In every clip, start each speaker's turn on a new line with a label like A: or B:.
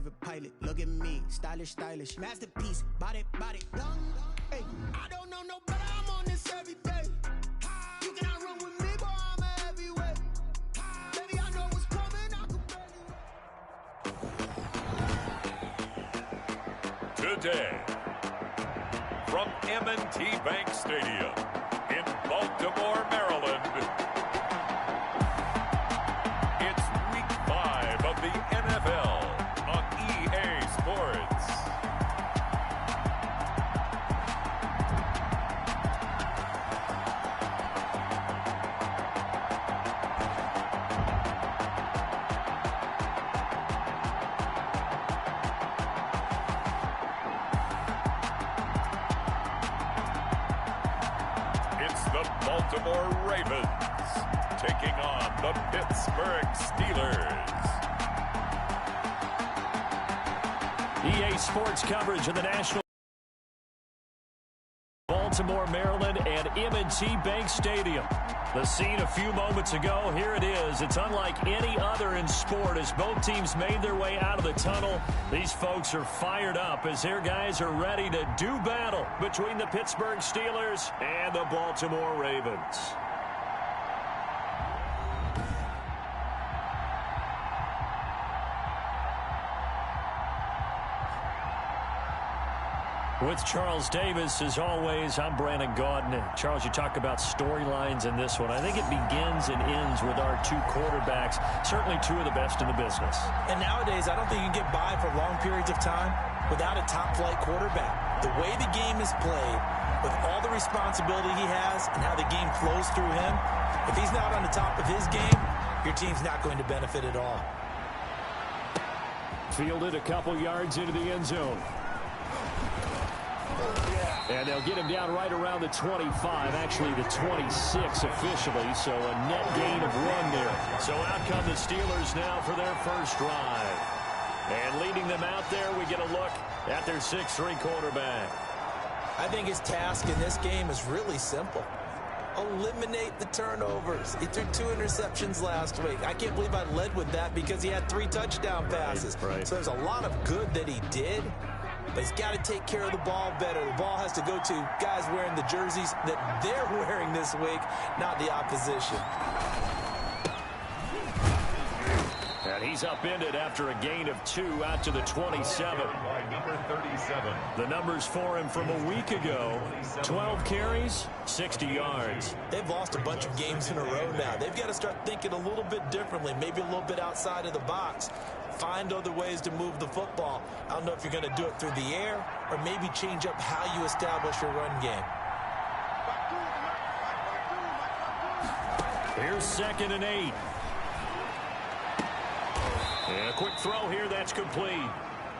A: favorite pilot. Look at me, stylish, stylish, masterpiece. Body, body, hey, I don't know no better. I'm on this every day. You cannot run with me, boy. I'm a heavyweight. Baby, I know what's coming. I can barely wait.
B: Today, from M&T Bank Stadium in Baltimore, Maryland, it's Week 5 of the NFL on EA Sports. It's the Baltimore Ravens taking on the Pittsburgh Steelers.
C: EA Sports coverage of the National Baltimore, Maryland, and M&T Bank Stadium. The scene a few moments ago, here it is. It's unlike any other in sport as both teams made their way out of the tunnel. These folks are fired up as their guys are ready to do battle between the Pittsburgh Steelers and the Baltimore Ravens. With Charles Davis, as always, I'm Brandon Gaudin. Charles, you talk about storylines in this one. I think it begins and ends with our two quarterbacks, certainly two of the best in the business.
D: And nowadays, I don't think you can get by for long periods of time without a top-flight quarterback. The way the game is played, with all the responsibility he has and how the game flows through him, if he's not on the top of his game, your team's not going to benefit at all.
C: Fielded a couple yards into the end zone. And they'll get him down right around the 25, actually the 26 officially, so a net gain of 1 there. So out come the Steelers now for their first drive. And leading them out there, we get a look at their 6'3" quarterback.
D: I think his task in this game is really simple. Eliminate the turnovers. He threw 2 interceptions last week. I can't believe I led with that because he had 3 touchdown passes.
C: Right.
D: So there's a lot of good that he did. But he's got to take care of the ball better. The ball has to go to guys wearing the jerseys that they're wearing this week, not the opposition.
C: And he's upended after a gain of 2 out to the 27.
B: Number 37.
C: The numbers for him from a week ago, 12 carries, 60 yards.
D: They've lost a bunch of games in a row now. They've got to start thinking a little bit differently, maybe a little bit outside of the box. Find other ways to move the football. I don't know if you're going to do it through the air or maybe change up how you establish your run game.
C: Here's 2nd and 8. And a quick throw here, that's complete.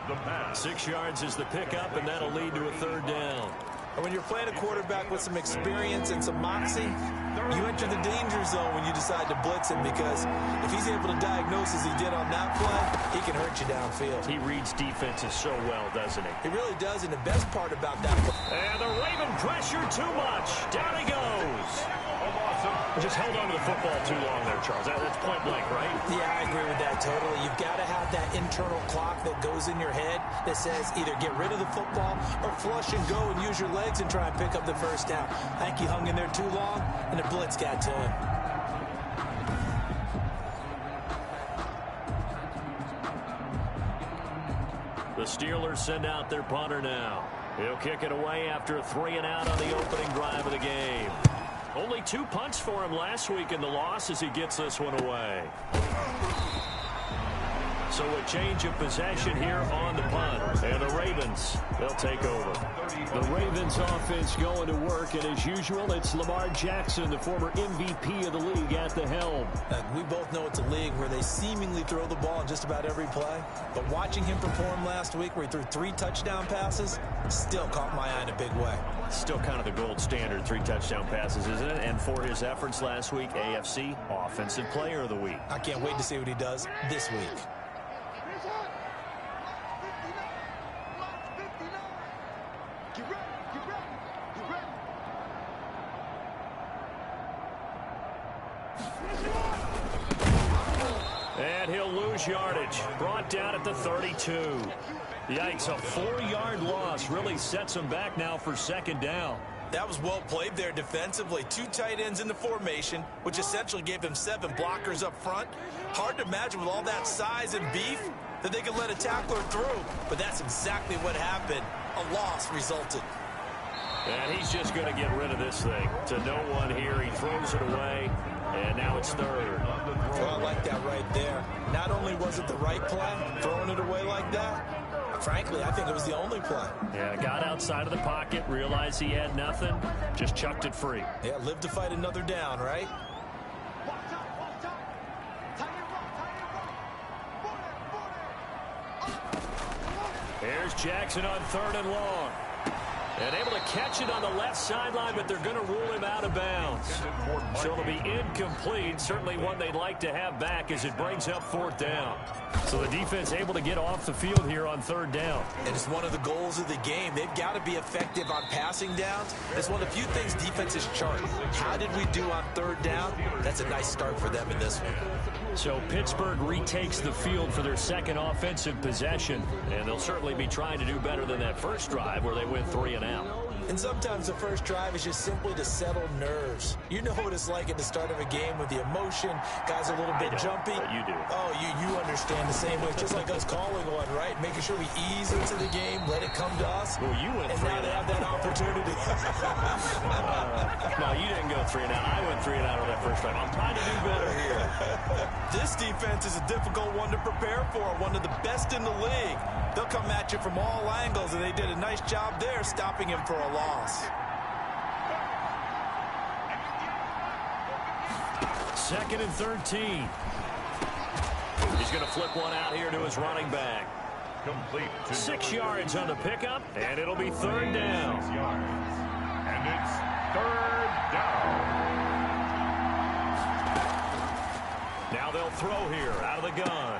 B: The pass.
C: 6 yards is the pickup, and that'll lead to a 3rd down.
D: And when you're playing a quarterback with some experience and some moxie, you enter the danger zone when you decide to blitz him, because if he's able to diagnose as he did on that play, he can hurt you downfield.
C: He reads defenses so well, doesn't he?
D: He really does, and the best part about that play.
C: And the Raven pressure too much. Down he goes. Just held on to the football too long there, Charles. That's point blank, right?
D: Yeah, I agree with that totally. You've got to have that internal clock that goes in your head that says either get rid of the football or flush and go and use your legs and try and pick up the first down. I think he hung in there too long, and the blitz got to him.
C: The Steelers send out their punter now. He'll kick it away after a 3-and-out on the opening drive of the game. Only 2 punts for him last week in the loss as he gets this one away. So a change of possession here on the punt. And the Ravens, they'll take over. The Ravens offense going to work, and as usual, it's Lamar Jackson, the former MVP of the league, at the helm.
D: We both know it's a league where they seemingly throw the ball in just about every play. But watching him perform last week where he threw 3 touchdown passes still caught my eye in a big way.
C: Still kind of the gold standard, 3 touchdown passes, isn't it? And for his efforts last week, AFC Offensive Player of the Week.
D: I can't wait to see what he does this week.
C: And he'll lose lose yardage. Brought down at the 32. Yikes, a 4-yard loss really sets them back now for second down.
D: That was well played there defensively. 2 tight ends in the formation, which essentially gave them 7 blockers up front. Hard to imagine with all that size and beef that they could let a tackler through, but that's exactly what happened. A loss resulted.
C: And he's just going to get rid of this thing. To no one here, he throws it away, and now it's third.
D: Well, I like that right there. Not only was it the right play, throwing it away like that, frankly, I think it was the only play.
C: Yeah, got outside of the pocket, realized he had nothing, just chucked it free.
D: Yeah, live to fight another down, right?
C: Here's Jackson on 3rd and long. And able to catch it on the left sideline, but they're going to rule him out of bounds. So it'll be incomplete. Certainly one they'd like to have back as it brings up 4th down. So the defense able to get off the field here on 3rd down.
D: And it's one of the goals of the game. They've got to be effective on passing downs. It's one of the few things defenses chart. How did we do on 3rd down? That's a nice start for them in this one.
C: So Pittsburgh retakes the field for their second offensive possession. And they'll certainly be trying to do better than that first drive where they went 3 and out.
D: And sometimes the first drive is just simply to settle nerves. You know what it's like at the start of a game with the emotion. Guys are a little bit jumpy.
C: You do.
D: Oh, you understand the same way. Just like us calling one, right? Making sure we ease into the game, let it come to us.
C: Well, you went
D: and
C: 3
D: now they have that opportunity.
C: No, you didn't go 3 and out. I went 3 and out on that first drive. I'm trying to do better here.
D: This defense is a difficult one to prepare for. One of the best in the league. They'll come at you from all angles, and they did a nice job there stopping him for a loss.
C: 2nd and 13. He's going to flip one out here to his running back.
B: Complete.
C: 6 yards on the pickup, and it'll be 3rd down.
B: 6 yards. And it's 3rd down.
C: Now they'll throw here out of the gun.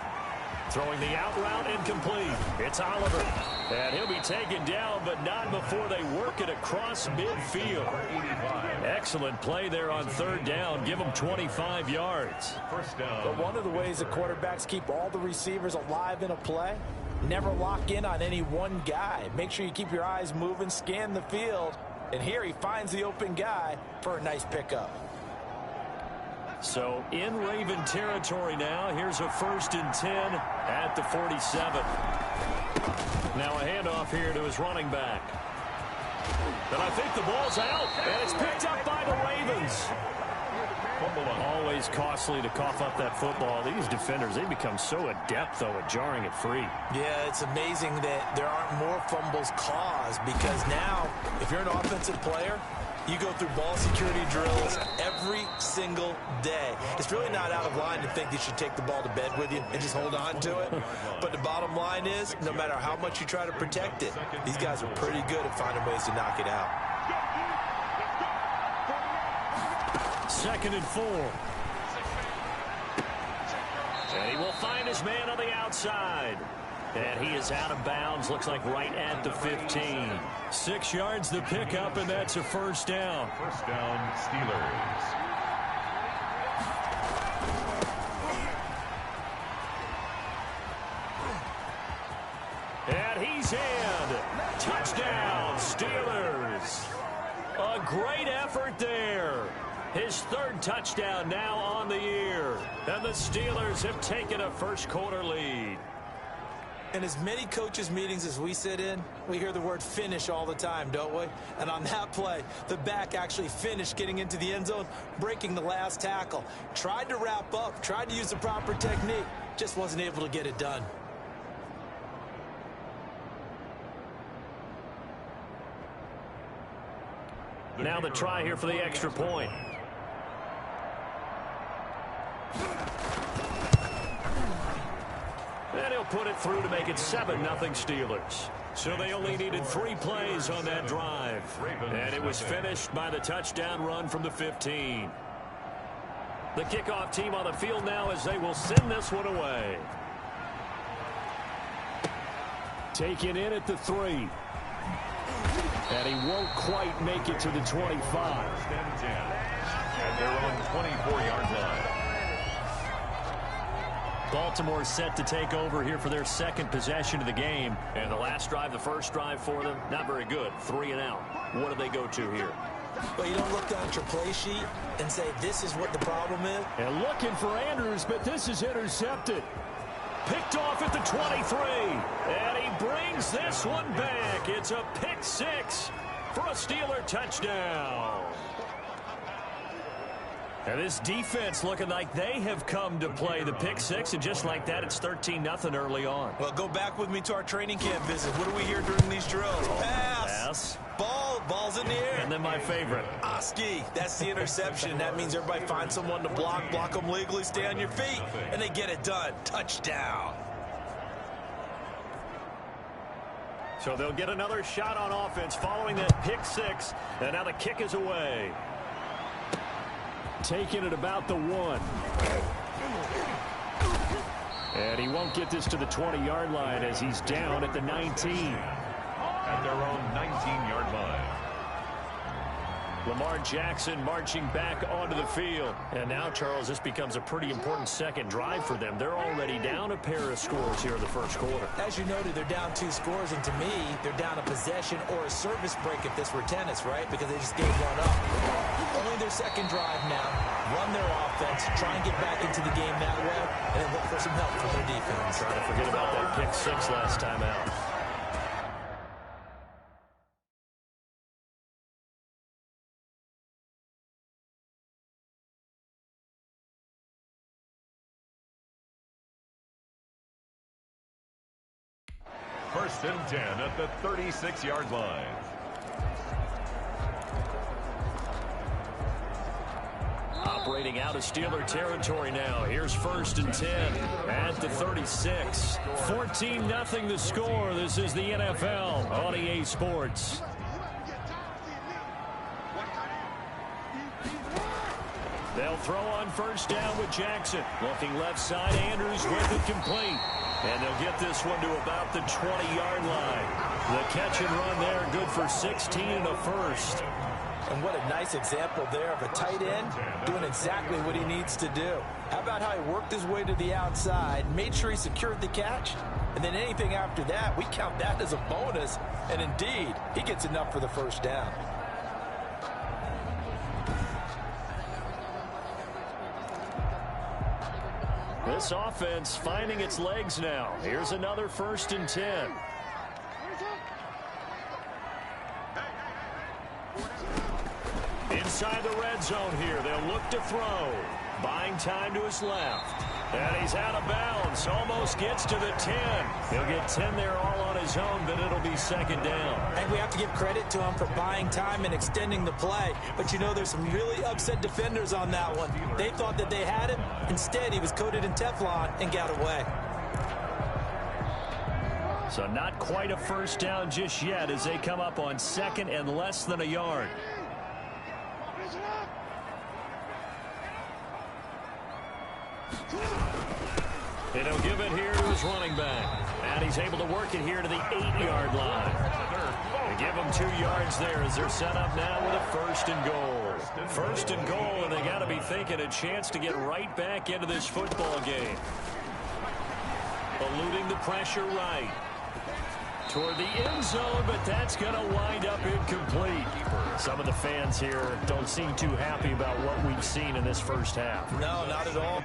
C: Throwing the out route incomplete. It's Oliver. And he'll be taken down, but not before they work it across midfield. Excellent play there on 3rd down. Give them 25 yards.
B: First down.
D: But one of the ways that quarterbacks keep all the receivers alive in a play, never lock in on any one guy. Make sure you keep your eyes moving, scan the field. And here he finds the open guy for a nice pickup.
C: So in Raven territory now. Here's a 1st and 10 at the 47. Now a handoff here to his running back. And I think the ball's out. And it's picked up by the Ravens. Always costly to cough up that football. These defenders, they become so adept, though, at jarring it free.
D: Yeah, it's amazing that there aren't more fumbles caused because now, if you're an offensive player, you go through ball security drills every single day. It's really not out of line to think you should take the ball to bed with you and just hold on to it. But the bottom line is, no matter how much you try to protect it, these guys are pretty good at finding ways to knock it out.
C: 2nd and 4. And he will find his man on the outside. And he is out of bounds, looks like right at the 15. 6 yards the pickup, and that's a 1st down.
B: First down, Steelers.
C: And he's in. Touchdown, Steelers. A great effort there. His 3rd touchdown now on the year. And the Steelers have taken a first-quarter lead.
D: In as many coaches' meetings as we sit in, we hear the word finish all the time, don't we? And on that play, the back actually finished getting into the end zone, breaking the last tackle. Tried to wrap up, tried to use the proper technique, just wasn't able to get it done.
C: Now the try here for the extra point. And he'll put it through to make it 7-0 Steelers. So they only needed 3 plays on that drive. And it was finished by the touchdown run from the 15. The kickoff team on the field now as they will send this one away. Taken in at the 3. And he won't quite make it to the 25.
B: And they're on 24-yard line.
C: Baltimore set to take over here for their second possession of the game. And the last drive, the first drive for them, not very good. 3 and out. What do they go to here?
D: Well, you don't look down at your play sheet and say this is what the problem is.
C: And looking for Andrews, but this is intercepted. Picked off at the 23. And he brings this one back. It's a pick 6 for a Steeler touchdown. And this defense looking like they have come to play the pick 6, and just like that, it's 13-0 early on.
D: Well, go back with me to our training camp visit. What do we hear during these drills? Pass. Ball's in the air.
C: And then my favorite.
D: Oski. That's the interception. That means everybody finds someone to block them legally, stay on your feet, and they get it done. Touchdown.
C: So they'll get another shot on offense following that pick 6, and now the kick is away. Taking it about the 1. And he won't get this to the 20-yard line as he's down at the 19.
B: At their own 19-yard line.
C: Lamar Jackson marching back onto the field. And now, Charles, this becomes a pretty important second drive for them. They're already down a pair of scores here in the first quarter.
D: As you noted, they're down 2 scores, and to me, they're down a possession or a service break if this were tennis, right? Because they just gave one up. Only their second drive now. Run their offense, try and get back into the game that way, and then look for some help from their defense.
C: Trying to forget about that pick 6 last time out.
B: First and 10 at the 36-yard line.
C: Operating out of Steeler territory now. Here's first and 10 at the 36. 14-0 the score. This is the NFL on EA Sports. They'll throw on first down with Jackson. Looking left side, Andrews with it complete. And they'll get this one to about the 20-yard line. The catch and run there, good for 16 and a first.
D: And what a nice example there of a tight end doing exactly what he needs to do. How about how he worked his way to the outside, made sure he secured the catch, and then anything after that, we count that as a bonus. And indeed, he gets enough for the first down.
C: This offense finding its legs now. Here's another first and 10. Inside the red zone here. They'll look to throw. Buying time to his left. And he's out of bounds. Almost gets to the 10. He'll get 10 there all on his own, but it'll be second down.
D: And we have to give credit to him for buying time and extending the play. But, you know, there's some really upset defenders on that one. They thought that they had him. Instead, he was coated in Teflon and got away.
C: So not quite a first down just yet as they come up on second and less than a yard. And he'll give it here to his running back. And he's able to work it here to the 8-yard line. They give him 2 yards there as they're set up now with a first and goal. First and goal, and they got to be thinking a chance to get right back into this football game. Eluding the pressure right. Toward the end zone, but that's going to wind up incomplete. Some of the fans here don't seem too happy about what we've seen in this first half.
D: No, not at all.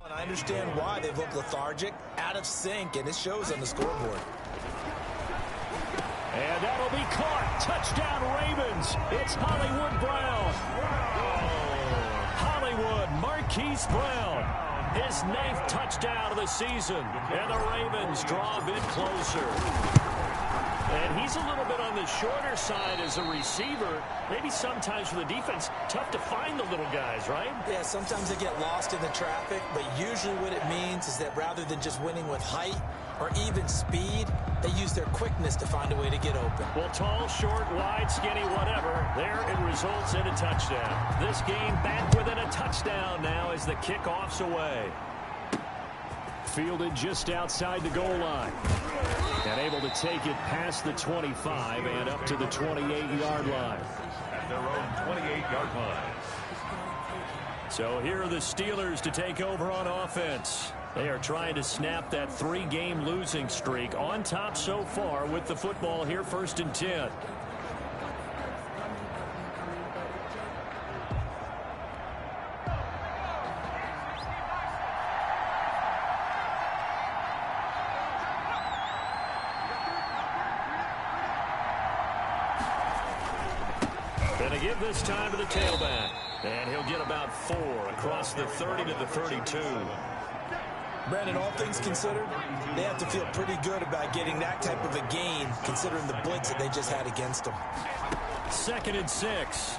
D: And I understand why they look lethargic, out of sync, and it shows on the scoreboard.
C: And that'll be caught. Touchdown, Ravens. It's Hollywood Brown. Hollywood, Marquise Brown. His 9th touchdown of the season. And the Ravens draw a bit closer. And he's a little bit on the shorter side as a receiver. Maybe sometimes for the defense, tough to find the little guys, right?
D: Yeah, sometimes they get lost in the traffic, but usually what it means is that rather than just winning with height or even speed, they use their quickness to find a way to get open.
C: Well, tall, short, wide, skinny, whatever, there it results in a touchdown. This game back within a touchdown now as the kickoff's away. fielded just outside the goal line. And able to take it past the 25 and up to the 28-yard line.
B: At their own 28-yard line.
C: So here are the Steelers to take over on offense. They are trying to snap that 3-game losing streak, on top so far with the football here, 1st and 10. Going to give this time to the tailback. And he'll get about 4 across the 30 to the 32.
D: Brandon, all things considered, they have to feel pretty good about getting that type of a gain, considering the blitz that they just had against them.
C: 2nd and 6.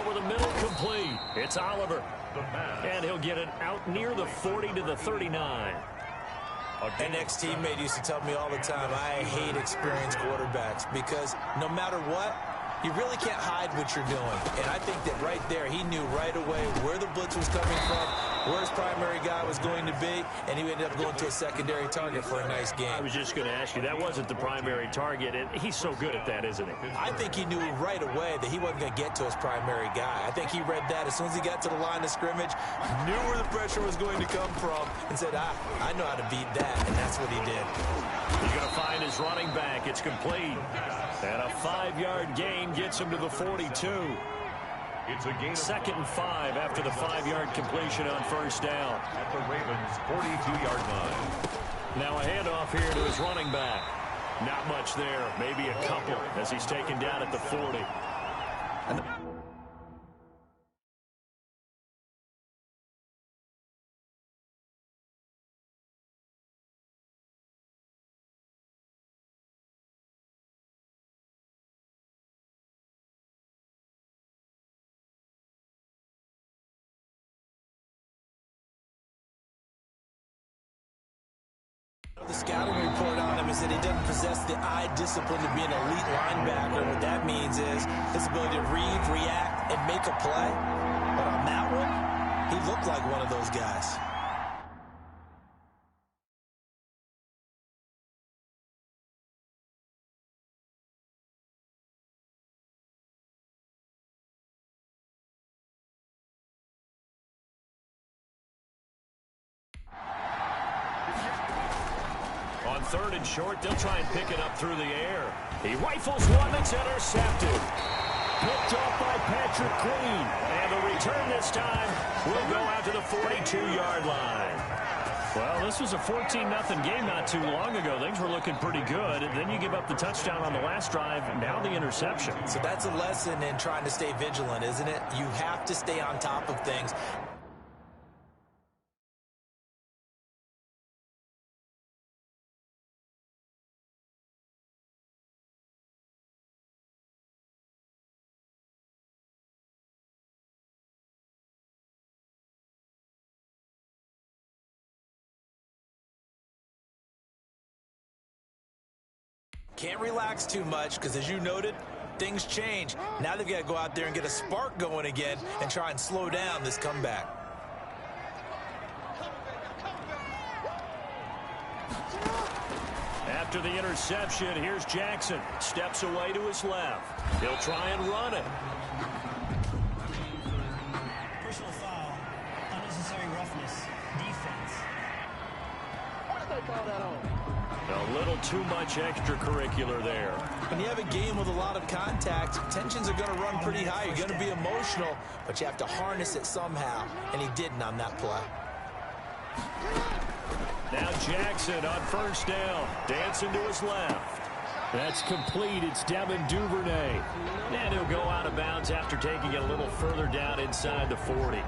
C: Over the middle, complete. It's Oliver. And he'll get it out near the 40 to the 39.
D: An ex-teammate used to tell me all the time, I hate experienced quarterbacks because no matter what, you really can't hide what you're doing. And I think that right there, he knew right away where the blitz was coming from, where his primary guy was going to be, and he ended up going to a secondary target for a nice game.
C: I was just going to ask you, that wasn't the primary target, and he's so good at that, isn't he?
D: I think he knew right away that he wasn't going to get to his primary guy. I think he read that as soon as he got to the line of scrimmage, knew where the pressure was going to come from, and said, I know how to beat that, and that's what he did.
C: He's going to find his running back. It's complete. And a 5-yard gain gets him to the 42.
B: It's a gain.
C: 2nd and 5 after the 5-yard completion on 1st down.
B: At the Ravens' 42-yard line.
C: Now a handoff here to his running back. Not much there. Maybe a couple as he's taken down at the 40.
D: The scouting report on him is that he doesn't possess the eye discipline to be an elite linebacker. What that means is his ability to read, react, and make a play. But on that one, he looked like one of those guys.
C: On 3rd and short, they'll try and pick it up through the air. He rifles one that's intercepted. Picked off by Patrick Queen. And the return this time will go out to the 42-yard line. Well, this was a 14-0 game not too long ago. Things were looking pretty good. And then you give up the touchdown on the last drive. Now the interception.
D: So that's a lesson in trying to stay vigilant, isn't it? You have to stay on top of things. Can't relax too much because, as you noted, things change. Now they've got to go out there and get a spark going again and try and slow down this comeback.
C: After the interception, here's Jackson. Steps away to his left. He'll try and run it.
E: Personal foul, unnecessary roughness, defense.
A: What did they call that on?
C: A little too much extracurricular there.
D: When you have a game with a lot of contact, tensions are going to run pretty high. You're going to be emotional, but you have to harness it somehow, and he didn't on that play.
C: Now Jackson on 1st down, dancing to his left. That's complete. It's Devin Duvernay. And he'll go out of bounds after taking it a little further down inside the 40.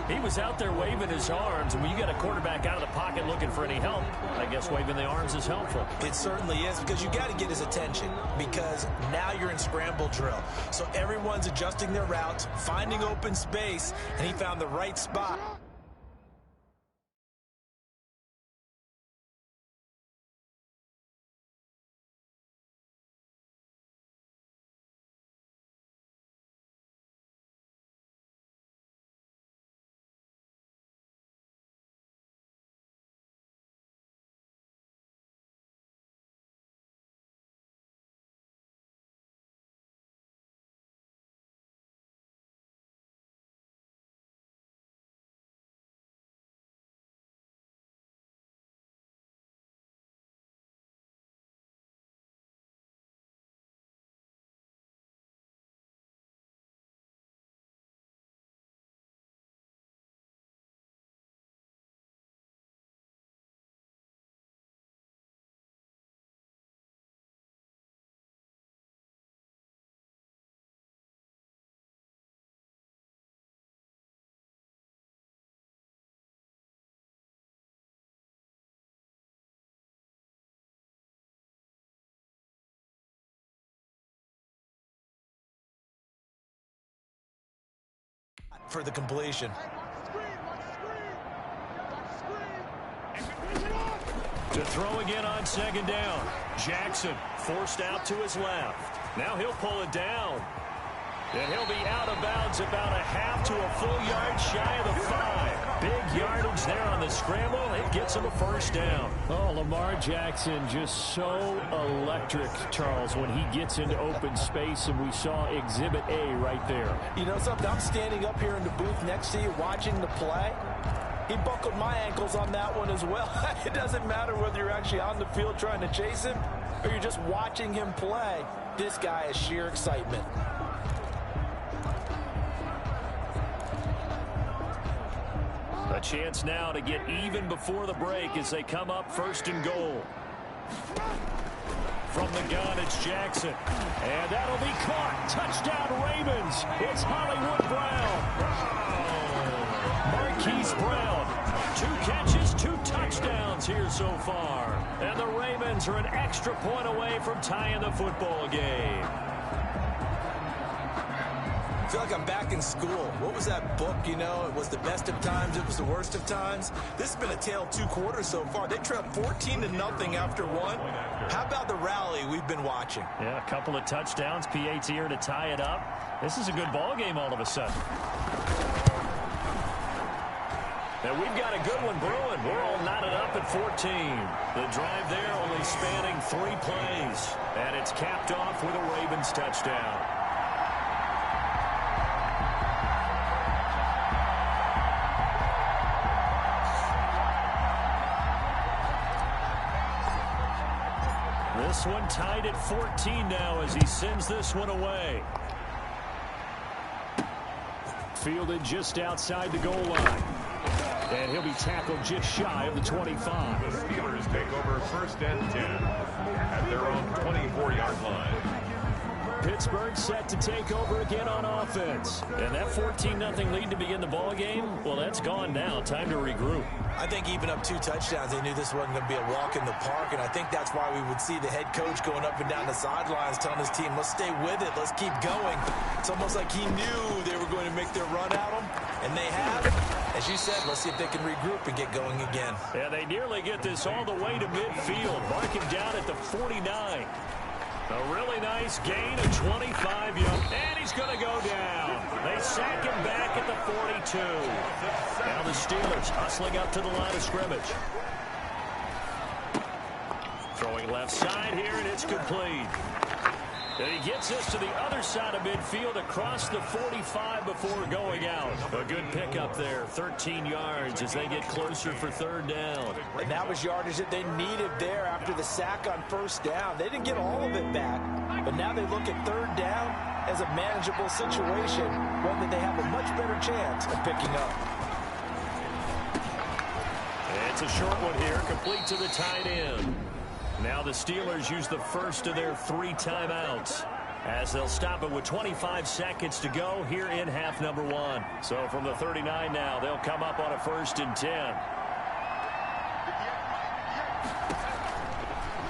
C: He was out there waving his arms, and when you got a quarterback out of the pocket looking for any help, I guess waving the arms is helpful.
D: It certainly is, because you got to get his attention, because now you're in scramble drill. So everyone's adjusting their routes, finding open space, and he found the right spot. for the completion.
C: To throw again on second down. Jackson forced out to his left. Now he'll pull it down. And he'll be out of bounds about a half to a full yard shy of the 5. Big yardage there on the scramble. It gets him a first down.
F: Oh, Lamar Jackson just so electric, Charles, when he gets into open space, and we saw Exhibit A right there.
D: You know something? I'm standing up here in the booth next to you watching the play. He buckled my ankles on that one as well. It doesn't matter whether you're actually on the field trying to chase him or you're just watching him play. This guy is sheer excitement.
C: A chance now to get even before the break as they come up first and goal. From the gun, it's Jackson. And that'll be caught. Touchdown, Ravens. It's Hollywood Brown. Marquise Brown. 2 catches, 2 touchdowns here so far. And the Ravens are an extra point away from tying the football game.
D: I feel like I'm back in school. What was that book, you know? It was the best of times, it was the worst of times. This has been a tale of 2 quarters so far. They trailed 14-0 after 1. How about the rally we've been watching?
C: Yeah, a couple of touchdowns. PAT here to tie it up. This is a good ball game all of a sudden. And we've got a good one brewing. We're all knotted up at 14. The drive there only spanning 3 plays. And it's capped off with a Ravens touchdown. This one tied at 14 now as he sends this one away. Fielded just outside the goal line. And he'll be tackled just shy of the 25.
B: The Steelers take over first and 10 at their own 24-yard line.
C: Pittsburgh set to take over again on offense. And that 14-0 lead to begin the ball game, well, that's gone now. Time to regroup.
D: I think even up 2 touchdowns, they knew this wasn't going to be a walk in the park, and I think that's why we would see the head coach going up and down the sidelines telling his team, let's stay with it, let's keep going. It's almost like he knew they were going to make their run at him, and they have. As you said, let's see if they can regroup and get going again.
C: Yeah, they nearly get this all the way to midfield. Mark him down at the 49. A really nice gain of 25 yards. And he's going to go down. They sack him back at the 42. Now the Steelers hustling up to the line of scrimmage. Throwing left side here, and it's complete. And he gets us to the other side of midfield across the 45 before going out. A good pickup there, 13 yards as they get closer for third down.
D: And that was yardage that they needed there after the sack on first down. They didn't get all of it back, but now they look at third down as a manageable situation, one that they have a much better chance of picking up.
C: It's a short one here, complete to the tight end. Now the Steelers use the first of their 3 timeouts as they'll stop it with 25 seconds to go here in half number 1. So from the 39 now, they'll come up on a 1st and 10.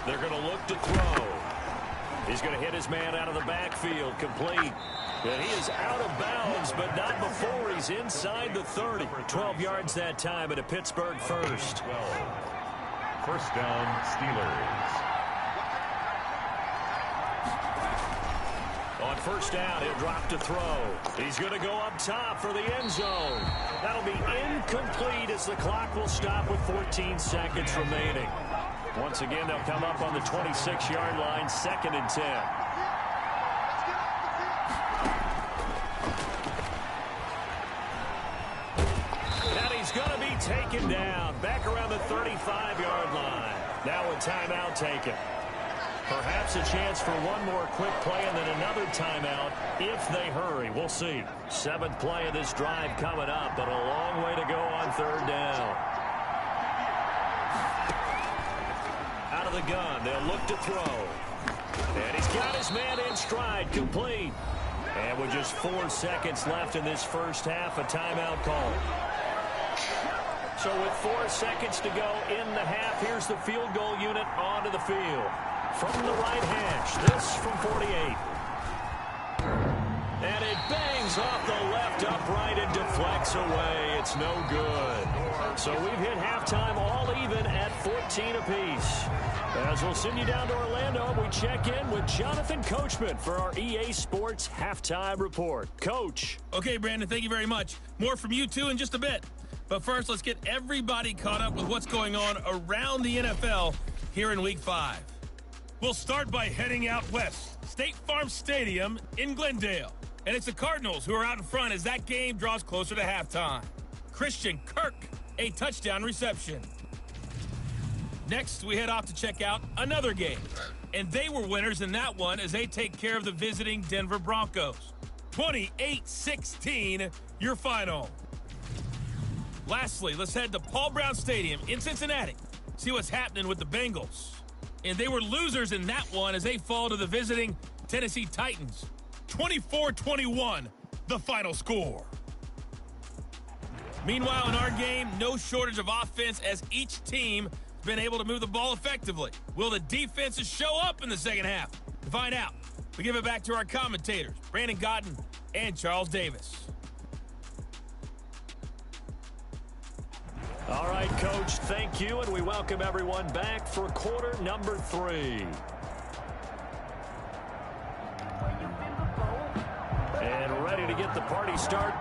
C: They're going to look to throw. He's going to hit his man out of the backfield, complete. And he is out of bounds, but not before he's inside the 30. 12 yards that time at a Pittsburgh first.
B: 12. First down, Steelers.
C: On first down, he'll drop to throw. He's going to go up top for the end zone. That'll be incomplete as the clock will stop with 14 seconds remaining. Once again, they'll come up on the 26-yard line, 2nd and 10. Going to be taken down back around the 35-yard line. Now a timeout taken. Perhaps a chance for one more quick play and then another timeout if they hurry. We'll see. 7th play of this drive coming up, but a long way to go on third down. Out of the gun, they'll look to throw. And he's got his man in stride, complete. And with just 4 seconds left in this first half, a timeout call. So with 4 seconds to go in the half, here's the field goal unit onto the field. From the right hash, this from 48. And it bangs off the left upright into Gets away. It's no good. So we've hit halftime all even at 14 apiece. As we'll send you down to Orlando, we check in with Jonathan Coachman for our EA Sports Halftime Report. Coach.
G: Okay, Brandon, thank you very much. More from you two in just a bit. But first, let's get everybody caught up with what's going on around the NFL here in Week 5. We'll start by heading out west, State Farm Stadium in Glendale. And it's the Cardinals who are out in front as that game draws closer to halftime. Christian Kirk, a touchdown reception. Next, we head off to check out another game. And they were winners in that one as they take care of the visiting Denver Broncos. 28-16, your final. Lastly, let's head to Paul Brown Stadium in Cincinnati. See what's happening with the Bengals. And they were losers in that one as they fall to the visiting Tennessee Titans. 24-21, the final score. Meanwhile, in our game, no shortage of offense as each team has been able to move the ball effectively. Will the defenses show up in the second half? To find out, we give it back to our commentators, Brandon Gotten and Charles Davis.
C: All right, Coach, thank you, and we welcome everyone back for quarter number 3. And ready to get the party started.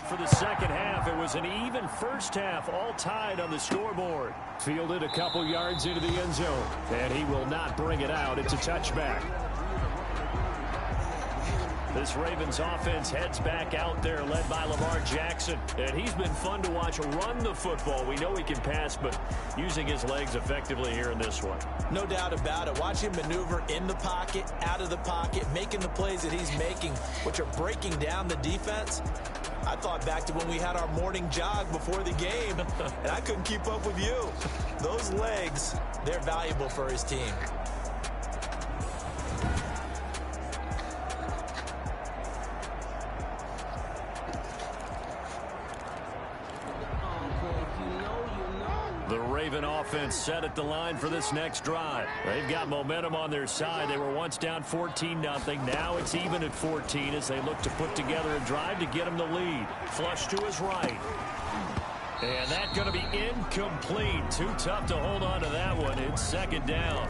C: For the second half, it was an even first half, all tied on the scoreboard. Fielded a couple yards into the end zone, and he will not bring it out. It's a touchback. This Ravens offense heads back out there, led by Lamar Jackson. And he's been fun to watch run the football. We know he can pass, but using his legs effectively here in this one.
D: No doubt about it. Watch him maneuver in the pocket, out of the pocket, making the plays that he's making, which are breaking down the defense. I thought back to when we had our morning jog before the game, and I couldn't keep up with you. Those legs, they're valuable for his team.
C: The Raven offense set at the line for this next drive. They've got momentum on their side. They were once down 14-0. Now it's even at 14 as they look to put together a drive to get them the lead. Flush to his right. And that's going to be incomplete. Too tough to hold on to that one. It's second down.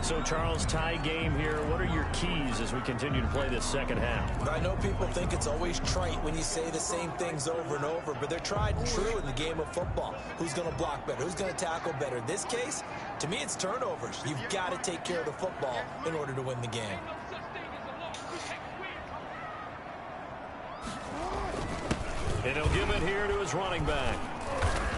C: So, Charles, tie game here. What are your keys as we continue to play this second half?
D: I know people think it's always trite when you say the same things over and over, but they're tried and true in the game of football. Who's going to block better? Who's going to tackle better? In this case, to me, it's turnovers. You've got to take care of the football in order to win the game.
C: And he'll give it here to his running back.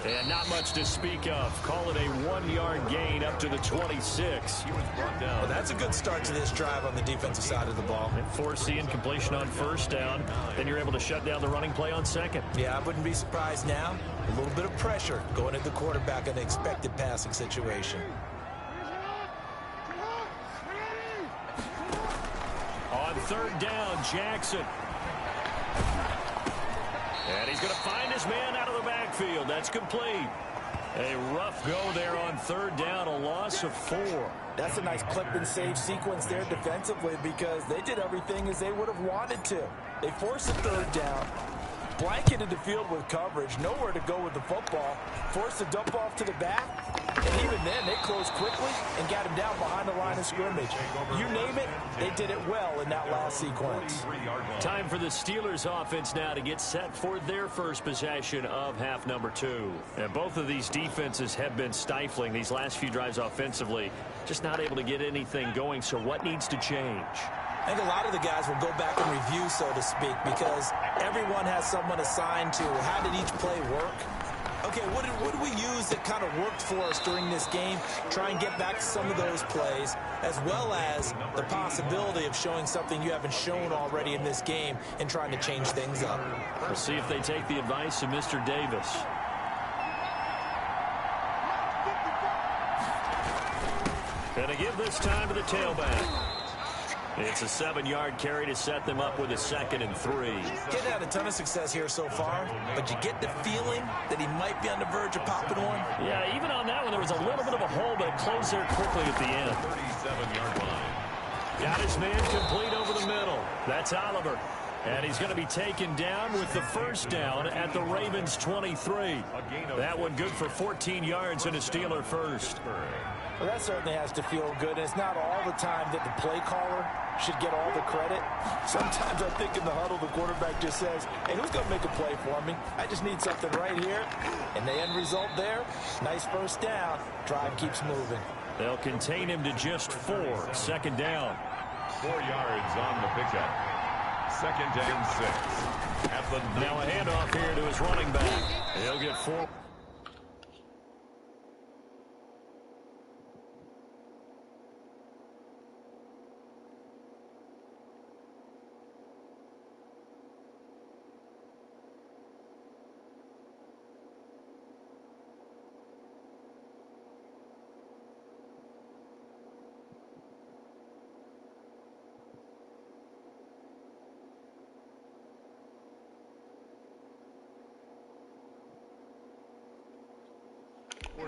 C: And not much to speak of. Call it a 1-yard gain up to the 26. He was brought down.
D: Well, that's a good start to this drive on the defensive side of the ball.
C: And force the incompletion on first down. Then you're able to shut down the running play on second.
D: Yeah, I wouldn't be surprised now. A little bit of pressure going at the quarterback in an expected passing situation.
C: On third down, Jackson. And he's going to find his man out of the backfield. That's complete. A rough go there on third down, a loss of 4.
D: That's a nice clip and save sequence there defensively because they did everything as they would have wanted to. They forced a third down, blanketed the field with coverage, nowhere to go with the football, forced a dump off to the back, and even then they closed quickly and got him down behind the line of scrimmage. You name it, they did it well in that last sequence.
C: Time for the Steelers offense now to get set for their first possession of half number 2. And both of these defenses have been stifling these last few drives offensively, just not able to get anything going. So what needs to change?
D: I think a lot of the guys will go back and review, so to speak, because everyone has someone assigned to how did each play work. Okay, what did we use that kind of worked for us during this game? Try and get back to some of those plays, as well as the possibility of showing something you haven't shown already in this game and trying to change things up.
C: We'll see if they take the advice of Mr. Davis. Gonna give this time to the tailback. It's a 7-yard carry to set them up with a 2nd and 3.
D: Getting had a ton of success here so far, but you get the feeling that he might be on the verge of popping one.
C: Yeah, even on that one, there was a little bit of a hole, but it closed there quickly at the end.
B: 37-yard line.
C: Got his man complete over the middle. That's Oliver. And he's going to be taken down with the first down at the Ravens 23. That one good for 14 yards and a Steeler first.
D: Well, that certainly has to feel good. And it's not all the time that the play caller should get all the credit. Sometimes I think in the huddle, the quarterback just says, hey, who's going to make a play for me? I just need something right here. And the end result there, nice first down. Drive keeps moving.
C: They'll contain him to just 4. 2nd down.
B: 4 yards on the pickup. 2nd and 6. At the
C: now a handoff here to his running back. He'll get 4.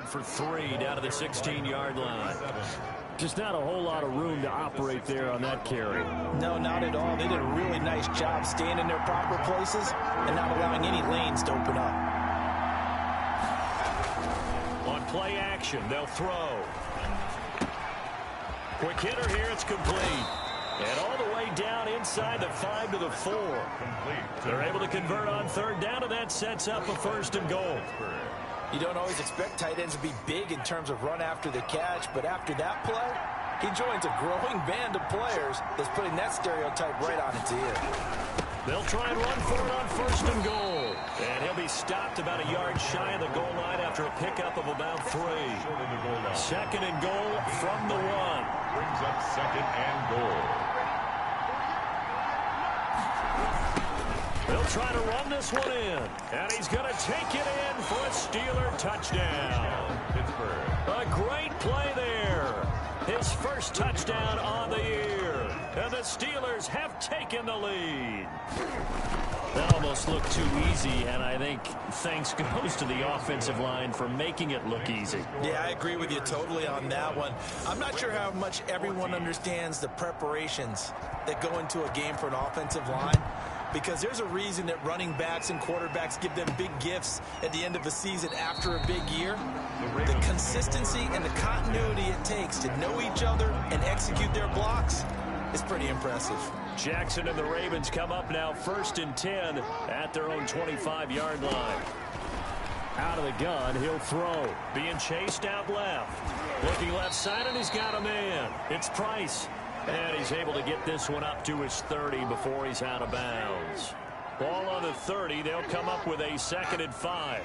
C: For 3 down to the 16-yard line. Just not a whole lot of room to operate there on that carry.
D: No, not at all. They did a really nice job staying in their proper places and not allowing any lanes to open up.
C: On play action, they'll throw. Quick hitter here, it's complete. And all the way down inside the 5 to the 4. They're able to convert on 3rd down, and that sets up a 1st and goal.
D: You don't always expect tight ends to be big in terms of run after the catch, but after that play, he joins a growing band of players that's putting that stereotype right on its ear.
C: They'll try and run for it on 1st and goal. And he'll be stopped about a yard shy of the goal line after a pickup of about 3. 2nd and goal from the 1.
B: Brings up 2nd and goal.
C: They'll try to run this one in. And he's going to take it in for a Steeler touchdown.
B: Pittsburgh.
C: A great play there. His first touchdown on the year. And the Steelers have taken the lead. That almost looked too easy, and I think thanks goes to the offensive line for making it look easy.
D: Yeah, I agree with you totally on that one. I'm not sure how much everyone understands the preparations that go into a game for an offensive line, because there's a reason that running backs and quarterbacks give them big gifts at the end of a season after a big year. The consistency and the continuity it takes to know each other and execute their blocks is pretty impressive.
C: Jackson and the Ravens come up now 1st and 10 at their own 25-yard line. Out of the gun, he'll throw. Being chased out left. Looking left side, and he's got a man. It's Price. And he's able to get this one up to his 30 before he's out of bounds. Ball on the 30. They'll come up with a 2nd and 5.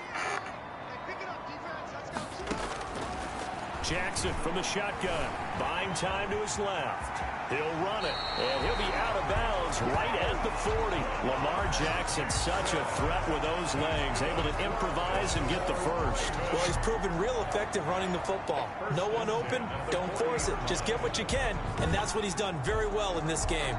C: Jackson from the shotgun. Buying time to his left. He'll run it, and he'll be out of bounds right at the 40. Lamar Jackson, such a threat with those legs, able to improvise and get the first.
D: Well, he's proven real effective running the football. No one open, don't force it. Just get what you can, and that's what he's done very well in this game.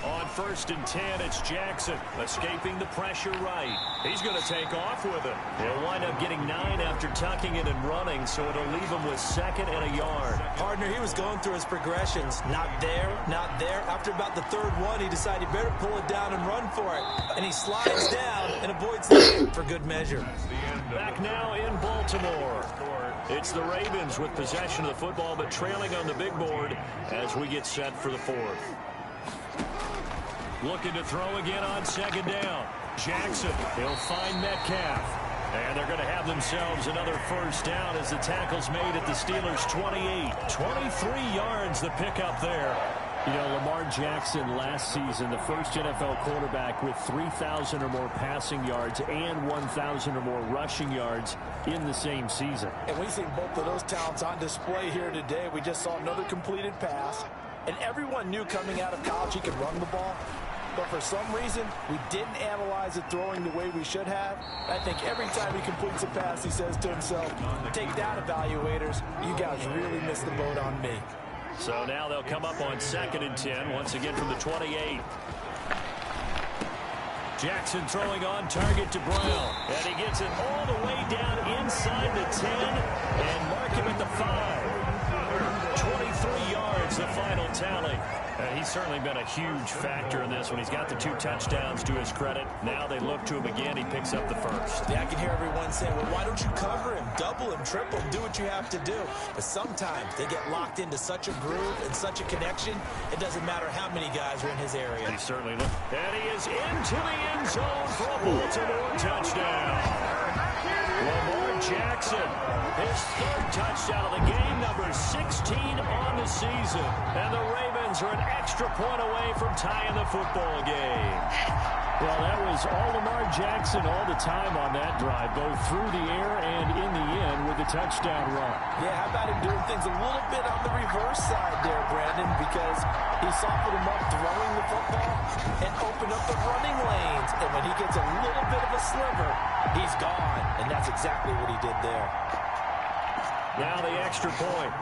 C: On 1st and 10, it's Jackson escaping the pressure right. He's going to take off with it. He'll wind up getting 9 after tucking it and running, so it'll leave him with 2nd and a yard.
D: Partner, he was going through his progressions. Not there, not there. After about the 3rd one, he decided he better pull it down and run for it. And he slides down and avoids the hit for good measure.
C: Back now in Baltimore. It's the Ravens with possession of the football, but trailing on the big board as we get set for the 4th. looking to throw again on second down. Jackson, he'll find Metcalf. And they're going to have themselves another first down as the tackle's made at the Steelers' 28. 23 yards the pickup there.
F: You know, Lamar Jackson last season, the first NFL quarterback with 3,000 or more passing yards and 1,000 or more rushing yards in the same season.
D: And we've seen both of those talents on display here today. We just saw another completed pass. And everyone knew coming out of college he could run the ball. But for some reason, we didn't analyze it throwing the way we should have. I think every time he completes a pass, he says to himself, take down evaluators, you guys really missed the boat on me.
C: So now they'll come up on 2nd and 10, once again from the 28. Jackson throwing on target to Brown. And he gets it all the way down inside the 10 and mark him at the 5. 23 yards, the final tally. He's certainly been a huge factor in this one. He's got the 2 touchdowns to his credit. Now they look to him again. He picks up the first.
D: Yeah, I can hear everyone saying, well, why don't you cover him, double him, triple him, do what you have to do. But sometimes they get locked into such a groove and such a connection, it doesn't matter how many guys are in his area.
C: He certainly looks. And he is into the end zone for a Baltimore touchdown. Lamar Jackson, his 3rd touchdown of the game, number 16 on the season. And the Ravens are an extra point away from tying the football game.
F: Well, that was all Lamar Jackson all the time on that drive, both through the air and in the end with the touchdown run.
D: Yeah, how about him doing things a little bit on the reverse side there, Brandon, because he softened him up throwing the football and opened up the running lanes. And when he gets a little bit of a sliver, he's gone. And that's exactly what he did there.
C: Now the extra point.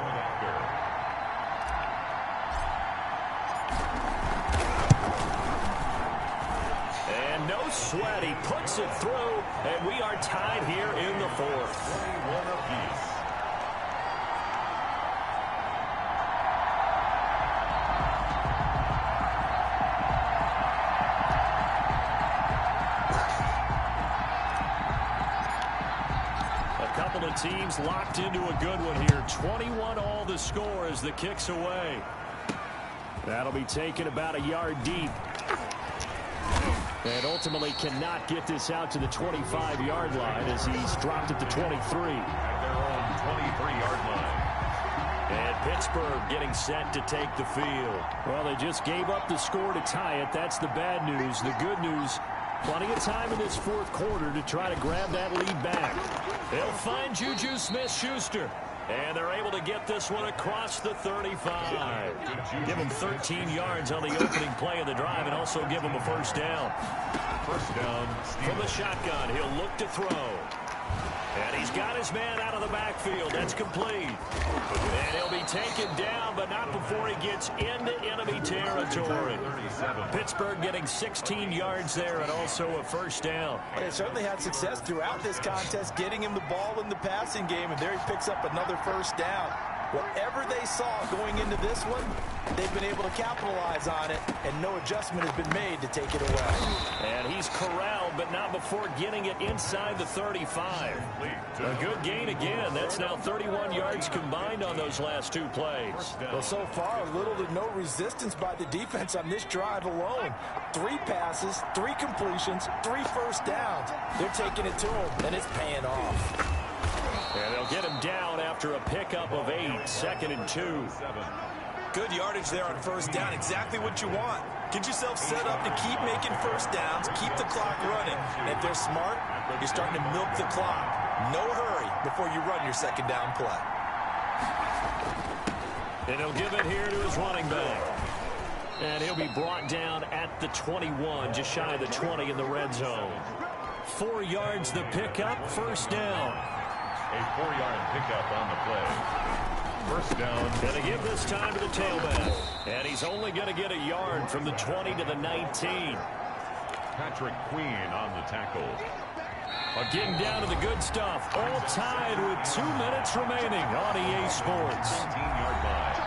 C: And no sweat, he puts it through, and we are tied here in the 4th. Teams locked into a good one here. 21 all the score as the kick's away. That'll be taken about a yard deep. And ultimately cannot get this out to the 25-yard line as he's dropped at the 23.
B: At their own 23-yard line.
C: And Pittsburgh getting set to take the field.
F: Well, they just gave up the score to tie it. That's the bad news. The good news, plenty of time in this 4th quarter to try to grab that lead back.
C: They'll find Juju Smith-Schuster. And they're able to get this one across the 35. Give him 13 yards on the opening play of the drive and also give him a first down.
B: First down.
C: From the shotgun, he'll look to throw. And he's got his man out of the backfield. That's complete. And he'll be taken down, but not before he gets into enemy territory. Pittsburgh getting 16 yards there and also a first down.
D: They certainly had success throughout this contest, getting him the ball in the passing game, and there he picks up another first down. Whatever they saw going into this one, they've been able to capitalize on it, and no adjustment has been made to take it away.
C: And he's corralled, but not before getting it inside the 35. A good gain again. That's now 31 yards combined on those last 2 plays.
D: Well, so far, little to no resistance by the defense on this drive alone. 3 passes, 3 completions, 3 first downs. They're taking it to him, and it's paying off.
C: And they'll get him down after a pickup of 8, 2nd and 2.
D: Good yardage there on first down, exactly what you want. Get yourself set up to keep making first downs, keep the clock running. And if they're smart, you're starting to milk the clock. No hurry before you run your second down play.
C: And he'll give it here to his running back. And he'll be brought down at the 21, just shy of the 20 in the red zone. 4 yards the pickup, first down.
B: A 4-yard pickup on the play. First down.
C: Going to give this time to the tailback. And he's only going to get a yard from the 20 to the 19.
B: Patrick Queen on the tackle.
C: Getting down to the good stuff. All tied with 2 minutes remaining on EA Sports.
B: 19-yard line.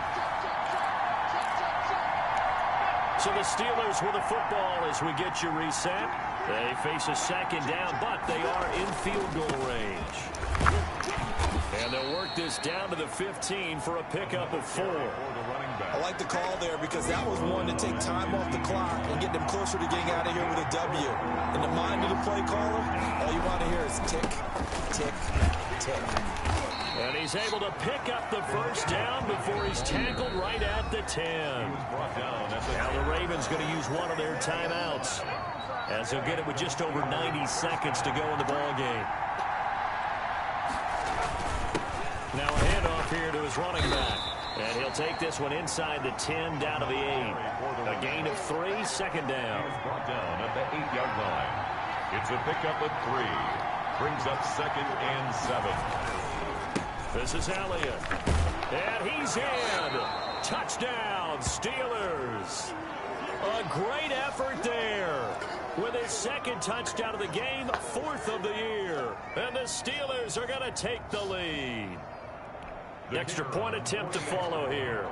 C: So the Steelers with the football as we get you reset. They face a second down, but they are in field goal range. And they'll work this down to the 15 for a pickup of 4.
B: For the running back.
D: I like the call there because that was one to take time off the clock and get them closer to getting out of here with a W. In the mind of the play caller, all you want to hear is tick, tick, tick.
F: And he's able to pick up the first down before he's tackled right at the 10. Now the Ravens going to use one of their timeouts, as he'll get it with just over 90 seconds to go in the ball game. Now a handoff here to his running back. And he'll take this one inside the 10 down to the 8. A gain of 3, second down.
B: Brought down at the 8-yard line. It's a pickup of 3. Brings up 2nd and 7.
F: This is Elliott. And he's in. Touchdown, Steelers. A great effort there. With his second touchdown of the game, 4th of the year. And the Steelers are going to take the lead. Extra point attempt to follow here.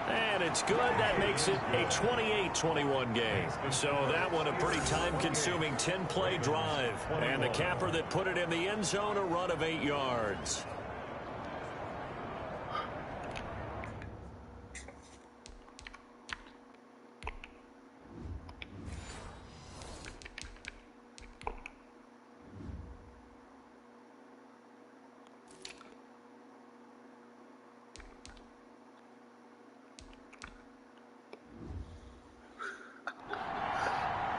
F: And it's good. That makes it a 28-21 game. So that one a pretty time-consuming 10-play drive. And the capper that put it in the end zone, a run of 8 yards.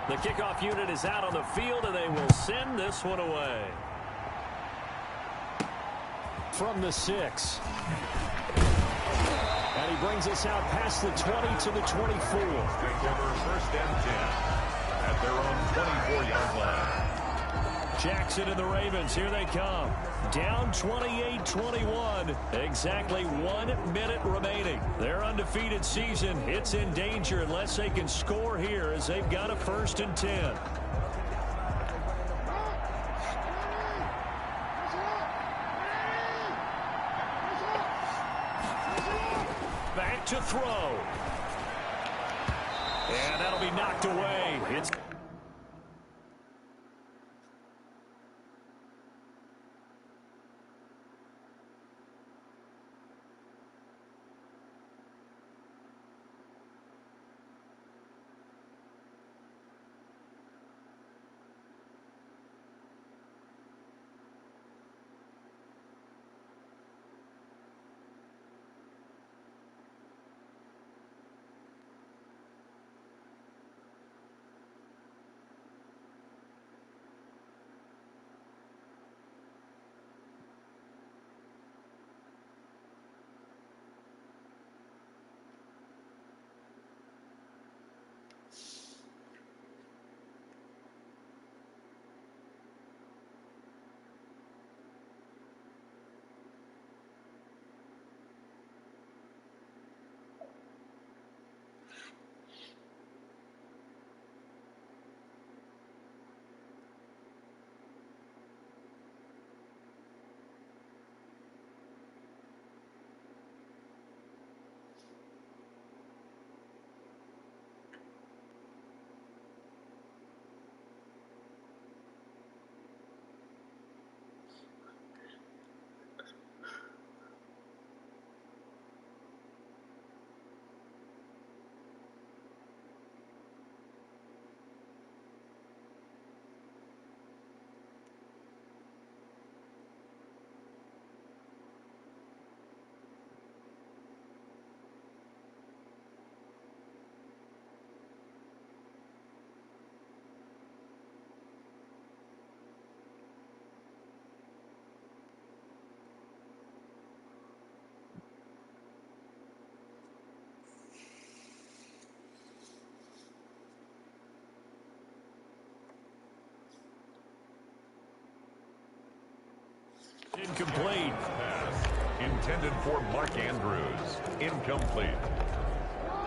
F: The kickoff unit is out on the field, and they will send this one away. From the 6. And he brings us out past the 20 to the 24.
B: Take over 1st and 10 at their own 24-yard line.
F: Jackson and the Ravens, here they come. Down 28-21. Exactly 1 minute remaining. Their undefeated season, it's in danger unless they can score here as they've got a 1st and 10. Back to throw. And that'll be knocked away. It's incomplete.
B: Pass intended for Mark Andrews. Incomplete.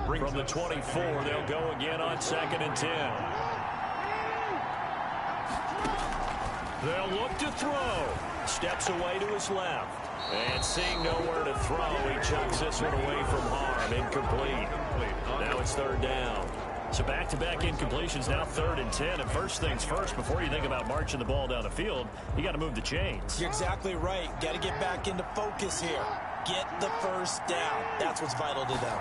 F: From the 24, they'll go again on 2nd and 10. They'll look to throw. Steps away to his left. And seeing nowhere to throw, he chucks this one away from harm. Incomplete. Now it's 3rd down.
C: So back-to-back incompletions, now 3rd and 10. And first things first, before you think about marching the ball down the field, you got to move the chains.
D: You're exactly right. Got to get back into focus here. Get the first down. That's what's vital to them.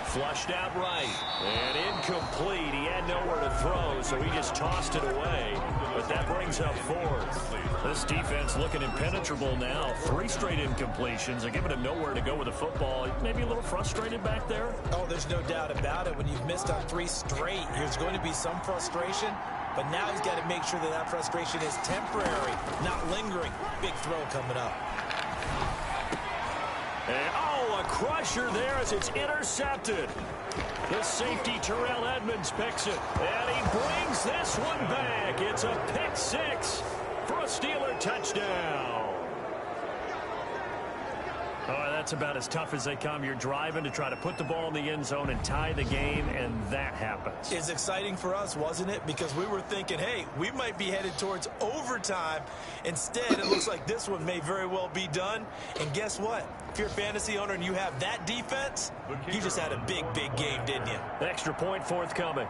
C: Flushed out right. And incomplete. He had nowhere to throw, so he just tossed it away. But that brings up 4th. This defense looking impenetrable now. 3 straight incompletions. They're giving him nowhere to go with the football. Maybe a little frustrated back there?
D: Oh, there's no doubt about it. When you've missed on 3 straight, there's going to be some frustration. But now he's got to make sure that that frustration is temporary, not lingering. Big throw coming up.
C: And, oh, a crusher there as it's intercepted. The safety, Terrell Edmonds, picks it. And he brings this one back. It's a pick 6 for a Steeler touchdown. Oh, that's about as tough as they come. You're driving to try to put the ball in the end zone and tie the game, and that happens.
D: It's exciting for us, wasn't it? Because we were thinking, hey, we might be headed towards overtime. Instead, it looks like this one may very well be done. And guess what? If you're a fantasy owner and you have that defense, you just had a big, big game, didn't you?
C: Extra point forthcoming.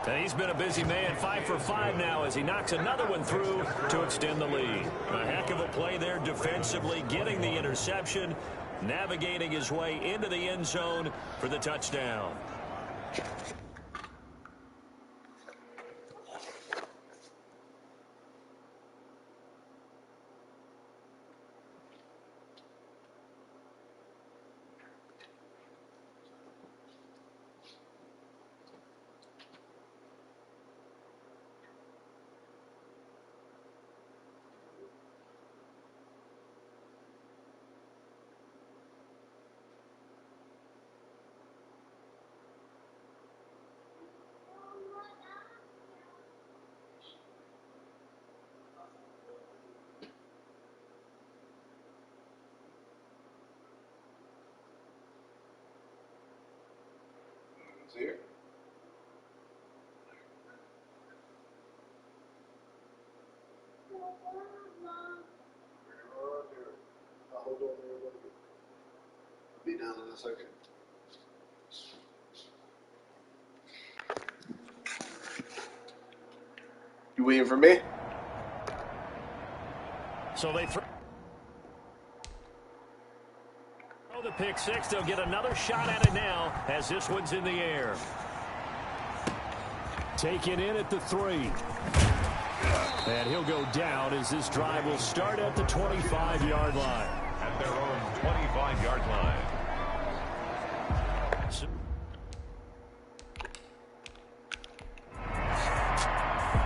C: And he's been a busy man, 5 for 5 now as he knocks another one through to extend the lead. A heck of a play there defensively, getting the interception, navigating his way into the end zone for the touchdown.
H: Here. Hold on there. Be down in a second. You waiting for me?
C: So they throw the pick 6. They'll get another shot at it now as this one's in the air. Taken in at the 3. And he'll go down as this drive will start at the 25-yard line.
B: At their own 25-yard line.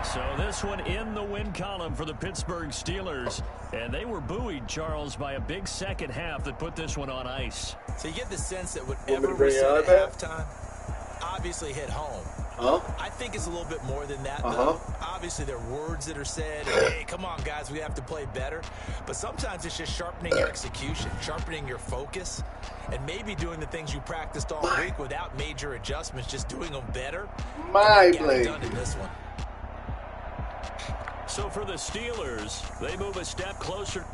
C: So this one in the win column for the Pittsburgh Steelers. And they were buoyed, Charles, by a big second half that put this one on ice.
D: So you get the sense that whatever we said at halftime obviously hit home.
H: Huh?
D: I think it's a little bit more than that, though. Obviously, there are words that are said, and, hey, come on, guys, we have to play better. But sometimes it's just sharpening your execution, sharpening your focus, and maybe doing the things you practiced all week without major adjustments, just doing them better.
H: My play.
D: Done in this one.
C: So for the Steelers, they move a step closer.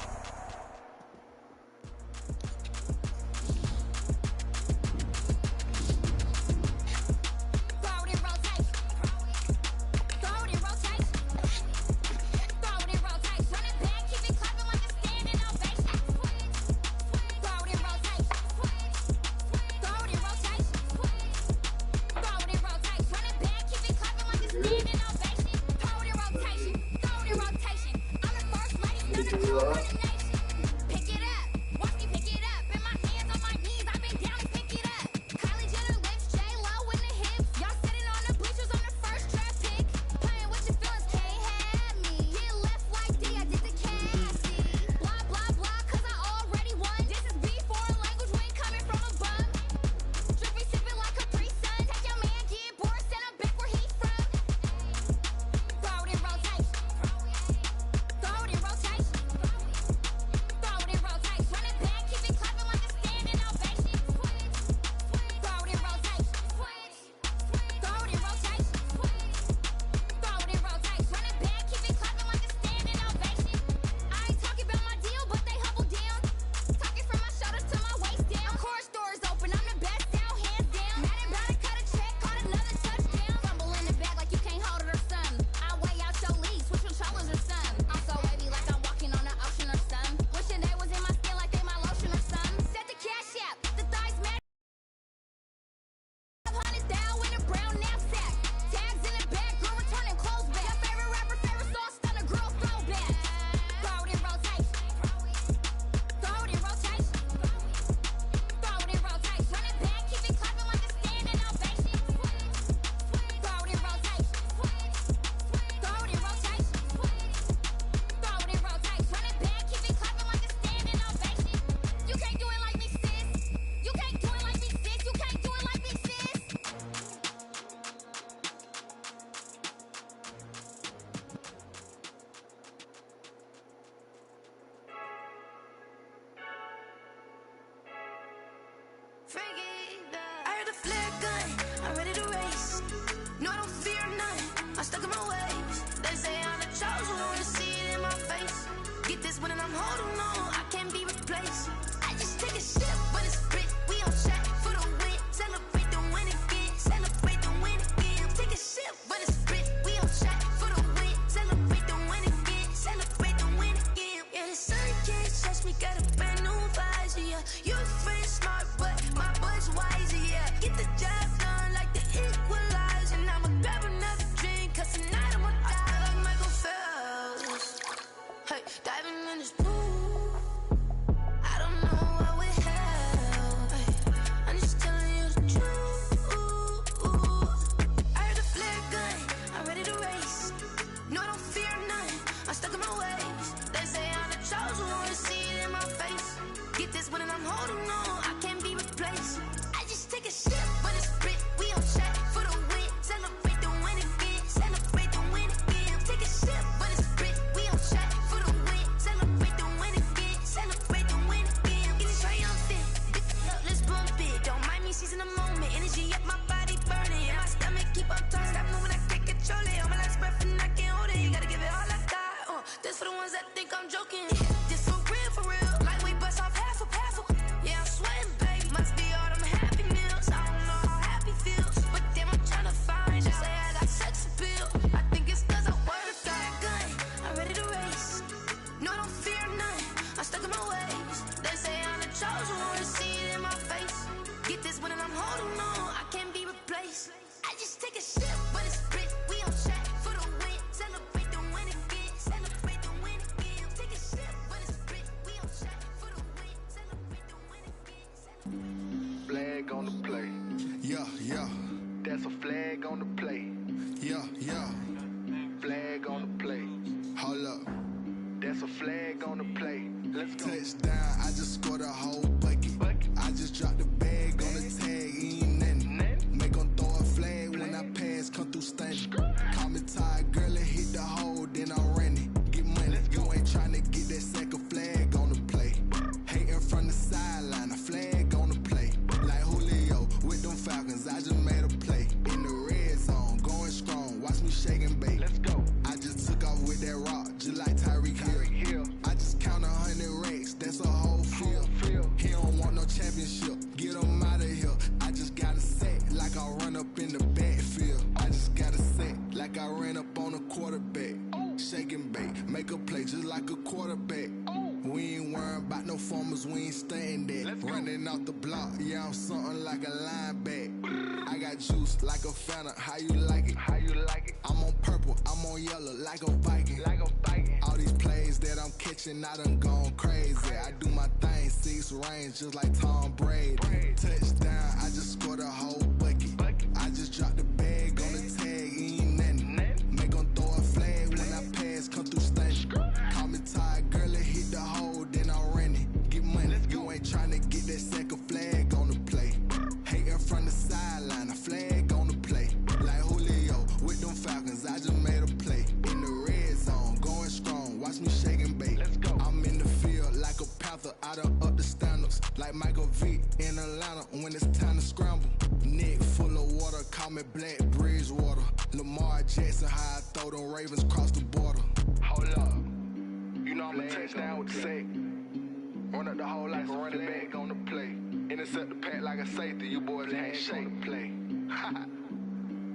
A: That's a flag on the play.
I: Yeah.
A: Flag on the play.
I: Hold up.
A: That's a flag on the play. Let's go.
I: Touchdown, I just scored a whole bucket. I just dropped the bag on the tag, ain't nothing. Make them throw a flag when I pass, come through stunning. Call me tired, girl, and hit the hole, then I'm running. Get money, you ain't tryna get that second flag on the play. Hating from the sideline, a flag on the play. Like Julio with them Falcons, I just made a play. In the red zone, going strong, watch me shake and bake.
A: Let's go.
I: I just took off with that rock, just like Tyreek Hill. I just count 100 racks, that's a whole field. He don't want no championship, get him out of here. I just got a set, like I run up in the backfield. I just got a set, like I ran up on a quarterback. Shake and bake, make a play just like a quarterback. We ain't worrying about no formers, we ain't staying there. Running out the block, yeah, I'm something like a linebacker. I got juice like a Fanta, how you like it? I'm on purple, I'm on yellow, like a Viking. All these plays that I'm catching, I done gone crazy. I do my thing, 6 range, just like Tom Brady. Touchdown, I just scored a whole bucket. I just dropped the bag on the tag, ain't nothing. Make them throw a flag when I pass, come through stunning. Call me tired, girl, and hit the hole, then I'm running. Get money, you ain't tryna get that second flag on the play. Hating from the sideline, a flag on the play. Like Julio with them Falcons, I just made a play. In the red zone, going strong, watch me shake and bake. I'm in the field like a panther, I done up the standards. Like Michael Vick in Atlanta when it's time to scramble. Neck full of water, call me Black Bridgewater. Lamar Jackson, how I throw them Ravens cross the border.
A: Hold up. You know I'm a touchdown with the sack. Run up the hole like a running back on the play. Intercept the pack like a safety. You boys ain't shake the play.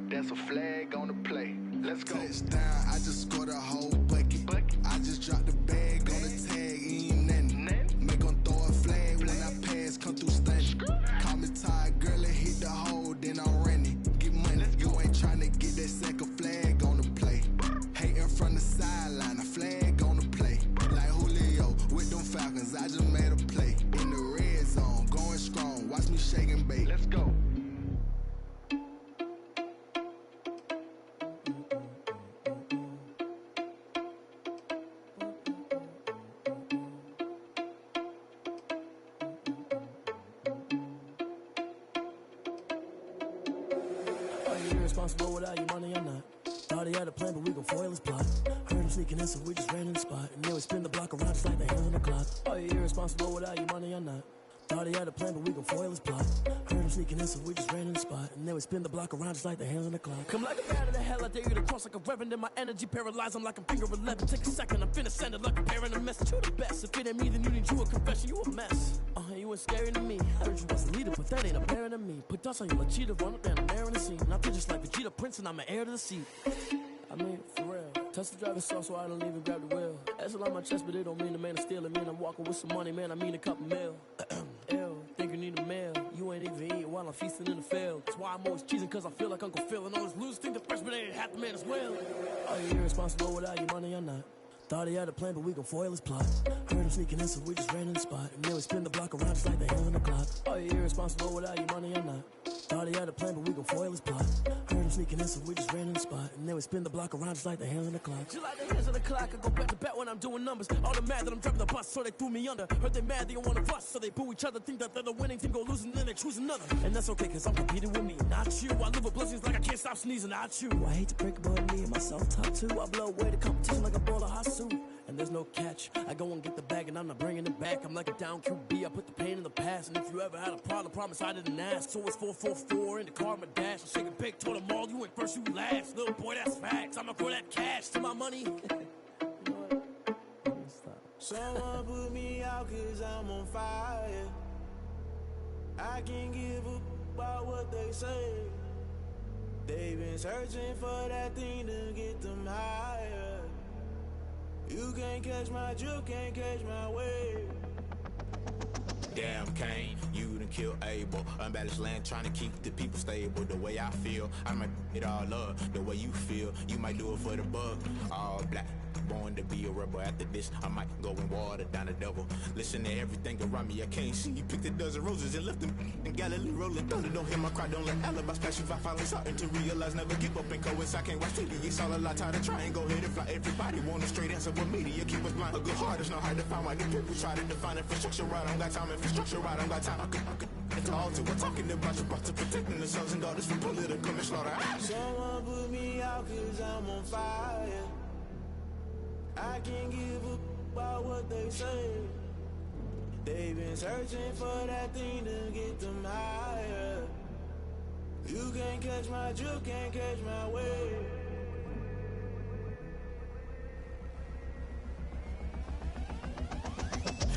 A: That's a flag on the play. Let's go.
I: Touchdown, I just scored a whole bucket. I just dropped the bag on the tag, ain't nothing. Make them throw a flag when I pass, come through stunning. Call me tired, girl, and hit the hole, then I'm running. Get money, you ain't tryna get that second flag on the play. Hating from the sideline, a flag on the play. Like Julio with them Falcons, I just made a play. In the red zone, going strong, watch me shake and bake.
A: Let's go.
E: Irresponsible without your money or not. Thought he had a plan, but we gon' foil his plot. Heard him sneaking in, so we just ran in the spot. And then we spin the block around just like the hands on the clock. Are you irresponsible without your money or not? Thought he had a plan, but we gon' foil his plot. Heard him sneaking in, so we just ran in the spot. And then we spin the block around just like the hands on the clock. Come like a bat of the hell, I dare you to cross like a reverend. And my energy paralyzed, I'm like a finger 11. Take a second, I'm finna send it like a parent a message. You the best, if it ain't me, then you need you a confession. You a mess, you ain't scary to me. I heard you was a leader, but that ain't apparent to me. Put dust on you like cheetah, run up down the air in the scene. And I feel just like Vegeta Prince, and I'm an heir to the seat. I mean, for real. Touch the driver's seat, so I don't even grab the wheel. That's on my chest, but it don't mean the man is stealing. Man, I'm walking with some money, man, I mean a couple mil. Ew, think you need a meal. You ain't even eat while I'm feasting in the field. That's why I'm always cheesing, cause I feel like Uncle Phil. And all those losers think the freshman ain't half the man as well. Are you irresponsible without your money or not? Thought he had a plan, but we gon' foil his plot. Heard him sneaking in, so we just ran in the spot. And then we spin the block around just like the hands on the clock. Are you irresponsible without your money or not? Thought he had a plan, but we gon' foil his plot. Heard him sneaking in, so we just ran in the spot. And then we spin the block around just like the hands on the clock. Just like the hands on the clock, I go back to back when I'm doing numbers. All the mad that I'm driving the bus, so they threw me under. Heard they mad, they don't wanna bust, so they boo each other. Think that they're the winning team, go losing, then they choose another. And that's okay, cause I'm competing with me, not you. I live with blessings like I can't stop sneezing, not you. I hate to break it, but me and myself top two. I blow away the competition like a ball of hot soup. And there's no catch. I go and get the bag and I'm not bringing it back. I'm like a down QB, I put the pain in the past. And if you ever had a problem, promise I didn't ask. So it's 4-4-4 in the car, my dash. I'm shaking big, told them all, you ain't first, you last. Little boy, that's facts. I'ma throw that cash to my money.
J: Someone put me out cause I'm on fire. I can't give a about what they say. They've been searching for that thing to get them higher. You can't catch my drift, can't catch my wave.
K: Damn, Kane, you done killed Abel. Unbalanced land, trying to keep the people stable. The way I feel, I might it all up. The way you feel, you might do it for the buck. All black, born to be a rebel. After this, I might go and water down the devil. Listen to everything around me, I can't see. He picked a dozen roses and left them in Galilee rolling thunder. Don't hear my cry, don't let alibis pass you. I finally starting to realize, never give up and coincide. Can't watch TV, it's all a lot. Tired of trying, go ahead and fly. Everybody want a straight answer, but media keep us blind. A good heart is not hard to find. Why do people try to define infrastructure right? I don't got time, infrastructure right, I don't got time. I could it's all to we're talking about you, about to protecting the sons and daughters from political slaughter.
J: Someone put me out cause I'm on fire. I can't give up about what they say. They've been searching for that thing to get them higher. You can't catch my drift, can't catch my wave.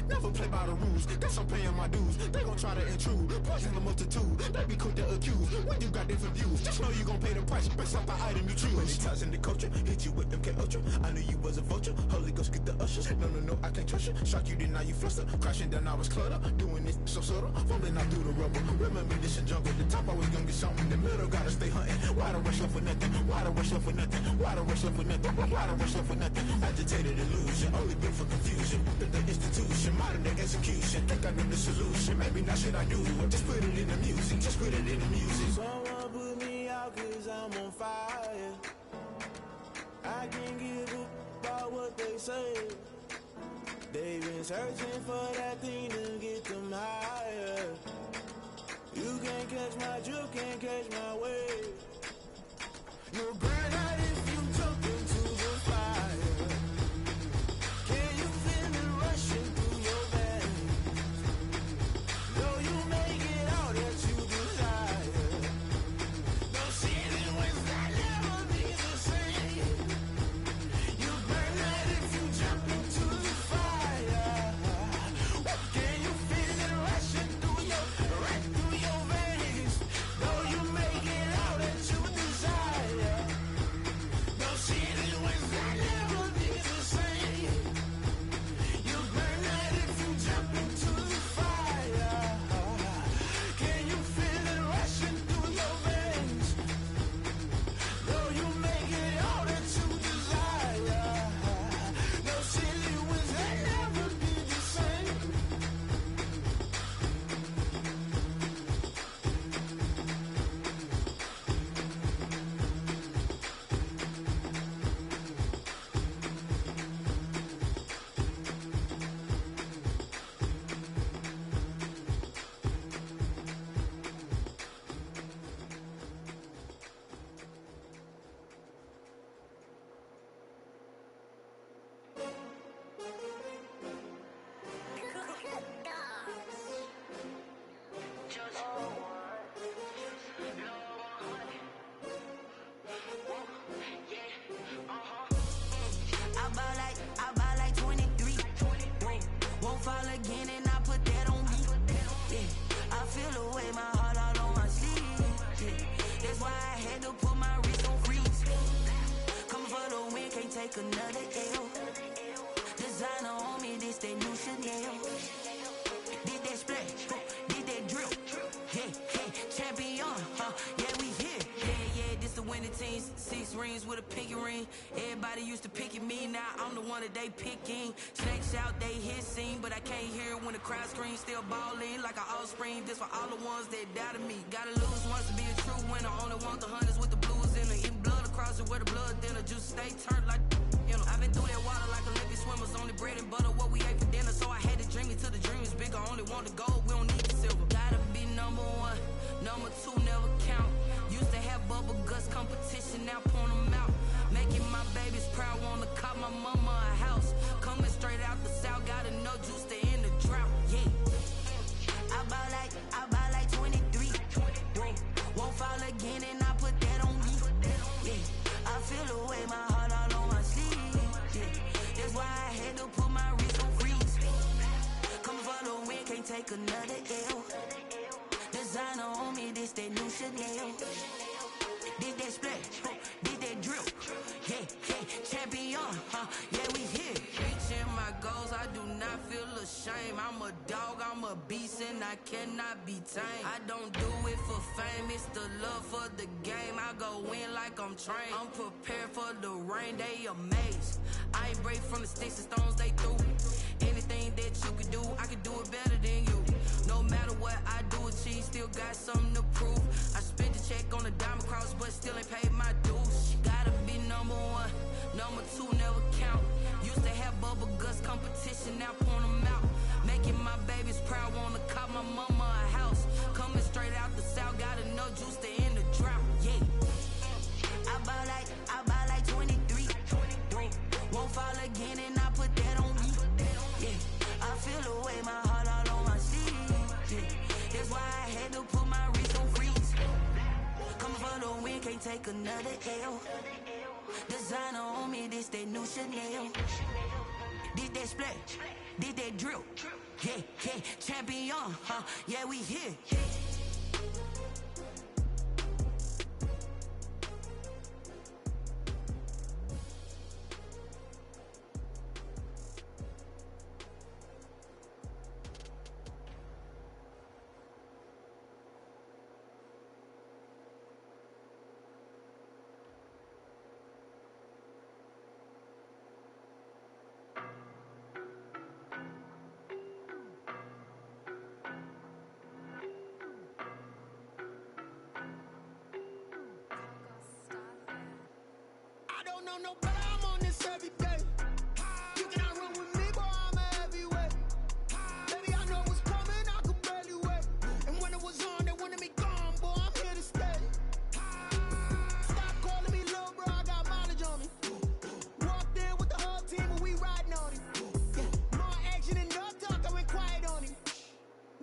K: Never play by the rules, guess I'm paying my dues. They gon' try to intrude, poison the multitude. They be quick to accuse, when you got different views. Just know you gon' pay the price, based off the item you choose. Many times in the culture, hit you with MK Ultra. I knew you was a vulture, Holy Ghost get the ushers. No, I can't trust you. Shock you, then now you fluster. Crashing down, I was cluttered. Doing this so subtle, falling out through the rubble. Remember this in jungle, the top always gonna get something. The middle gotta stay hunting. Why the rush left for nothing? Why the rush left for nothing? Why the rush left for nothing? Why the rush left for nothing? Agitated illusion, only built for confusion. The institution, modern day execution. Think I know the solution. Maybe not shit I do. Just put it in the music. Just put it in the music.
J: Someone put me out cause I'm on fire. I can't give up about what they say. They've been searching for that thing to get them higher. You can't catch my drift, can't catch my wave. You'll burn out if you jump into the fire. Can you feel it rushing through your veins? Know you make it all that you desire. No ceiling when that never be the same. You burn out if you jump into the fire. Can you feel it rushing through your veins? Know you make it all that you desire. No ceiling when that never be the same. You burn out if you jump into the fire. Can you feel it rushing through your veins? Know you make it all that you desire. No ceiling when that never be the same.
L: I buy like 23. Won't fall again and I put that on me. Yeah, I feel the way, my heart all on my sleeve. Yeah, that's why I had to put my wrist on freeze. Come for the win, can't take another L. Designer on me, this that new Chanel. Did that splash, did that drip. Hey, champion, yeah, we here. Yeah, this the winning team. 6 rings with a pinky ring. Everybody used to picking me, now I'm the one that they picking. Snakes out, they hissing, but I can't hear it when the crowd screams. Still balling like an offspring. This for all the ones that doubted me. Gotta lose once to be a true winner. Only want the hunters with the blues in it. Eating blood across it where the blood thinner. Juice stay turned like you know. I've been through that water like Olympic swimmers. Only bread and butter what we ate for dinner. So I had to dream it till the dream is bigger. Only want the gold, we don't need the silver. Gotta be number 1, number 2 never count. Used to have bubble guts competition, now point them out. Making my babies proud, wanna cop my mama a house. Coming straight out the south, gotta know juice to end the drought. Yeah, I buy like 23. Won't fall again and I put that on me. Yeah, I feel the way, my heart all on my sleeve. Yeah, that's why I had to put my wrist on freeze. Come for the win, can't take another L. Designer on me, this that new Chanel. Did that splash, did that drip. Hey, champion, yeah, we here. Reaching my goals, I do not feel ashamed. I'm a dog, I'm a beast and I cannot be tamed. I don't do it for fame, it's the love for the game. I go in like I'm trained. I'm prepared for the rain, they amazed. I ain't break from the sticks and stones they threw. Anything that you could do, I could do it better than you. No matter what I do achieve, still got something to prove. I spent the check on the diamond cross, but still ain't paid my dues. She gotta be number one, number two never count. Used to have bubble guts competition, now point them out. Making my babies proud, wanna cop my mama a house. Coming straight out the south, got enough juice to end the drought. Yeah, I buy like 23. Won't fall again, and I put that on me. Yeah, I feel the way, my heart all on my sleeve. Yeah, that's why I had to put my wrist on freeze. Coming for the win, can't take another L. Designer on me, this that new Chanel. This that splash, this that drill. Yeah, yeah, champion, yeah, we here.
A: I don't know no better, I'm on this every day. You cannot run with me, boy, I'm a heavyweight. Baby, I know what's coming, I could barely wait. And when it was on, they wanted me gone, boy, I'm here to stay. Stop calling me little bro, I got mileage on me. Walked in with the whole team and we riding on him. Yeah, more action and no talk, I went quiet on him.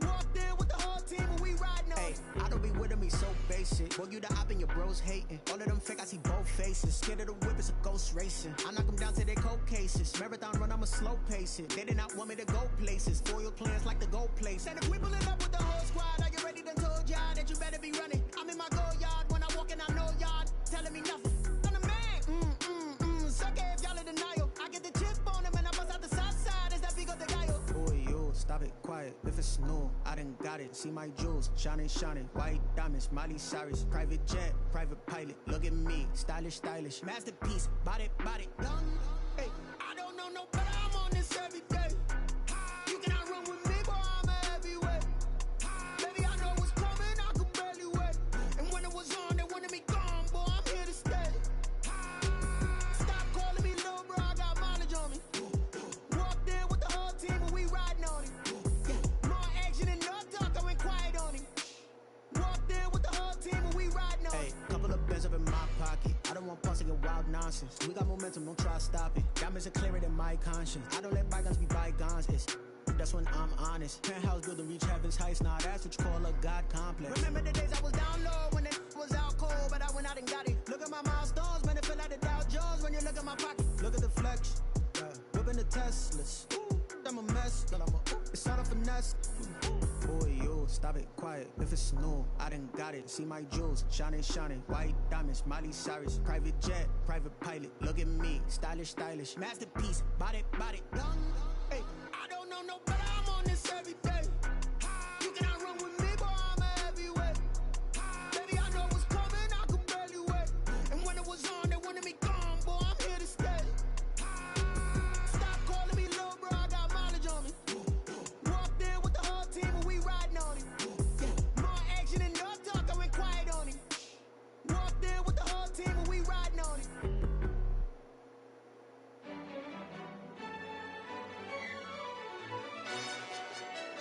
A: Walked in with the whole team and we riding on him.
M: I don't be with him, he's so basic. Boy, you the op and your bros hating. All of them fake, I see both faces. Scared of the whip, it's a ghost racing. I knock them down to their cold cases. Marathon run, I'ma slow pace it. They did not want me to go places. Foil plans like the gold place.
A: And if we pulling up with the whole squad, are you ready? Done told y'all that you better be running. I'm in my go yard, when I walk in, I know y'all telling me nothing. I'm the man, suck it if y'all in denial. I get the chip on him and I bust out the south side, is that big of the guy?
M: Boy, you, stop it, quiet. If it's new, I done got it. See my jewels, shining, shining. White diamonds, Miley Cyrus. Private jet, private pilot. Look at me, stylish, stylish.
A: Masterpiece, body, done. Hey, I don't know no better, I'm on this every day. You cannot run with me, boy, I'm a heavyweight. Baby, I know what's coming, I could barely wait. And when it was on, they wanted me gone, boy, I'm here to stay. Stop calling me little bro, I got mileage on me. Walked in with the whole team and we riding on him. Yeah, more action and no talk, I went quiet on him. Walked in with the whole team and we riding on him.
M: Hey, couple of bands up in my pocket. I don't want pussing and wild nonsense. We got momentum, don't try to stop it. Diamonds are clearer than my conscience. I don't let bygones be bygones. That's when I'm honest. Penthouse building, reach heaven's heights. Nah, that's what you call a God complex.
A: Remember the days I was down low when it was out cold, but I went out and got it. Look at my milestones, man, it feel like the Dow Jones when you look at my pocket.
M: Look at the flex, whipping the Teslas. I'm a mess, but it's all a finesse. Boy, you, stop it, quiet. If it's new, I done got it. See my jewels, shining, shining. White diamonds, Miley Cyrus. Private jet, private pilot. Look at me, stylish, stylish.
A: Masterpiece, body, done. Hey, I don't know no better, I'm on this every day. You cannot run with me, boy, I'm a heavyweight. Baby, I know what's coming, I could barely wait. And when it was on, they wanted me gone, boy, I'm here to stay. Stop calling me little bro, I got mileage on me. Walked in with the whole team and we riding on him. Yeah, more action and no talk, I went quiet on him. Walked in with the whole team and we riding on him.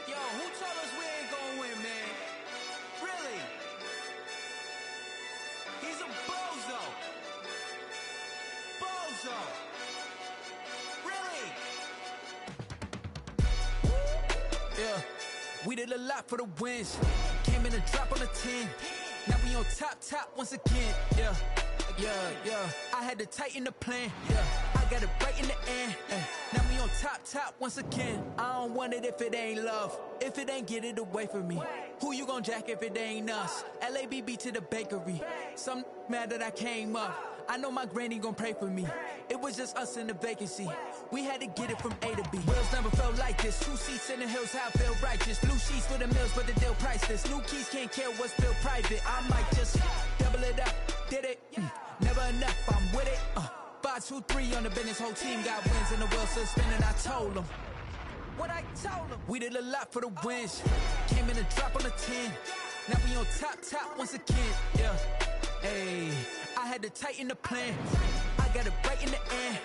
L: Yo, who told us we ain't gonna win, man? Really? He's a bozo. Bozo. Really? Yeah, we did a lot for the wins. Came in a drop on a 10. Now we on top once again. Yeah. I had to tighten the plan. Yeah, I got it right in the end. Now we on top once again. I don't want it if it ain't love. If it ain't, get it away from me. Who you gon' jack if it ain't us? LABB to the bakery. Some mad that I came up.
N: I know my granny gon' pray for me. It was just us in the vacancy. We had to get it from A to B. Wheels never felt like this. 2 seats in the hills, how I feel righteous. Blue sheets for the mills, but the deal priceless. New keys can't care what's still private. I might just double it up. Did it? Never enough, I'm with it. 5, 2, 3 on the business. Whole team got wins and the wheels still spinning. I told them what I told them. We did a lot for the wins. Came in and drop on the 10. Now we on top once again. Yeah. Hey, I had to tighten the plan. I got it right in the end.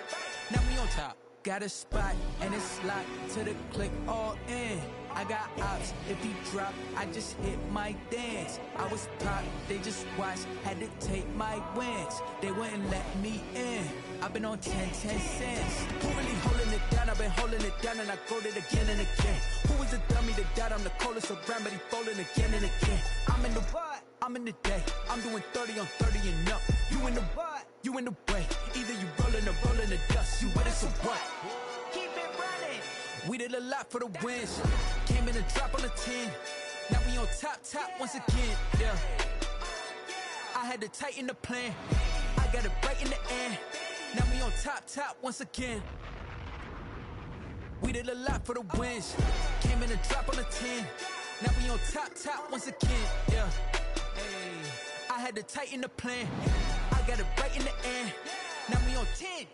N: Now we on top. Got a spot and it's locked to the click all in. I got ops, if he drop, I just hit my dance. I was top, they just watched, had to take my wins. They wouldn't let me in. I've been on 10 cents. Who really holding it down? I've been holding it down and I quote it again and again. Who is the dummy to doubt? I'm the coldest around, but he folding again and again. I'm in the what? I'm in the day. I'm doing 30 on 30 and up. You in the what? You in the way. Either you rolling or rolling the dust. You with us or what? Keep it running. We did a lot for the wins. Came in and drop on the 10. Now we on top once again. Yeah. I had to tighten the plan. I got it right in the end. Now we on top once again. We did a lot for the wins. Came in and drop on the 10. Now we on top once again. Yeah. Hey, I had to tighten the plan. I got it right in the end. Now we on 10.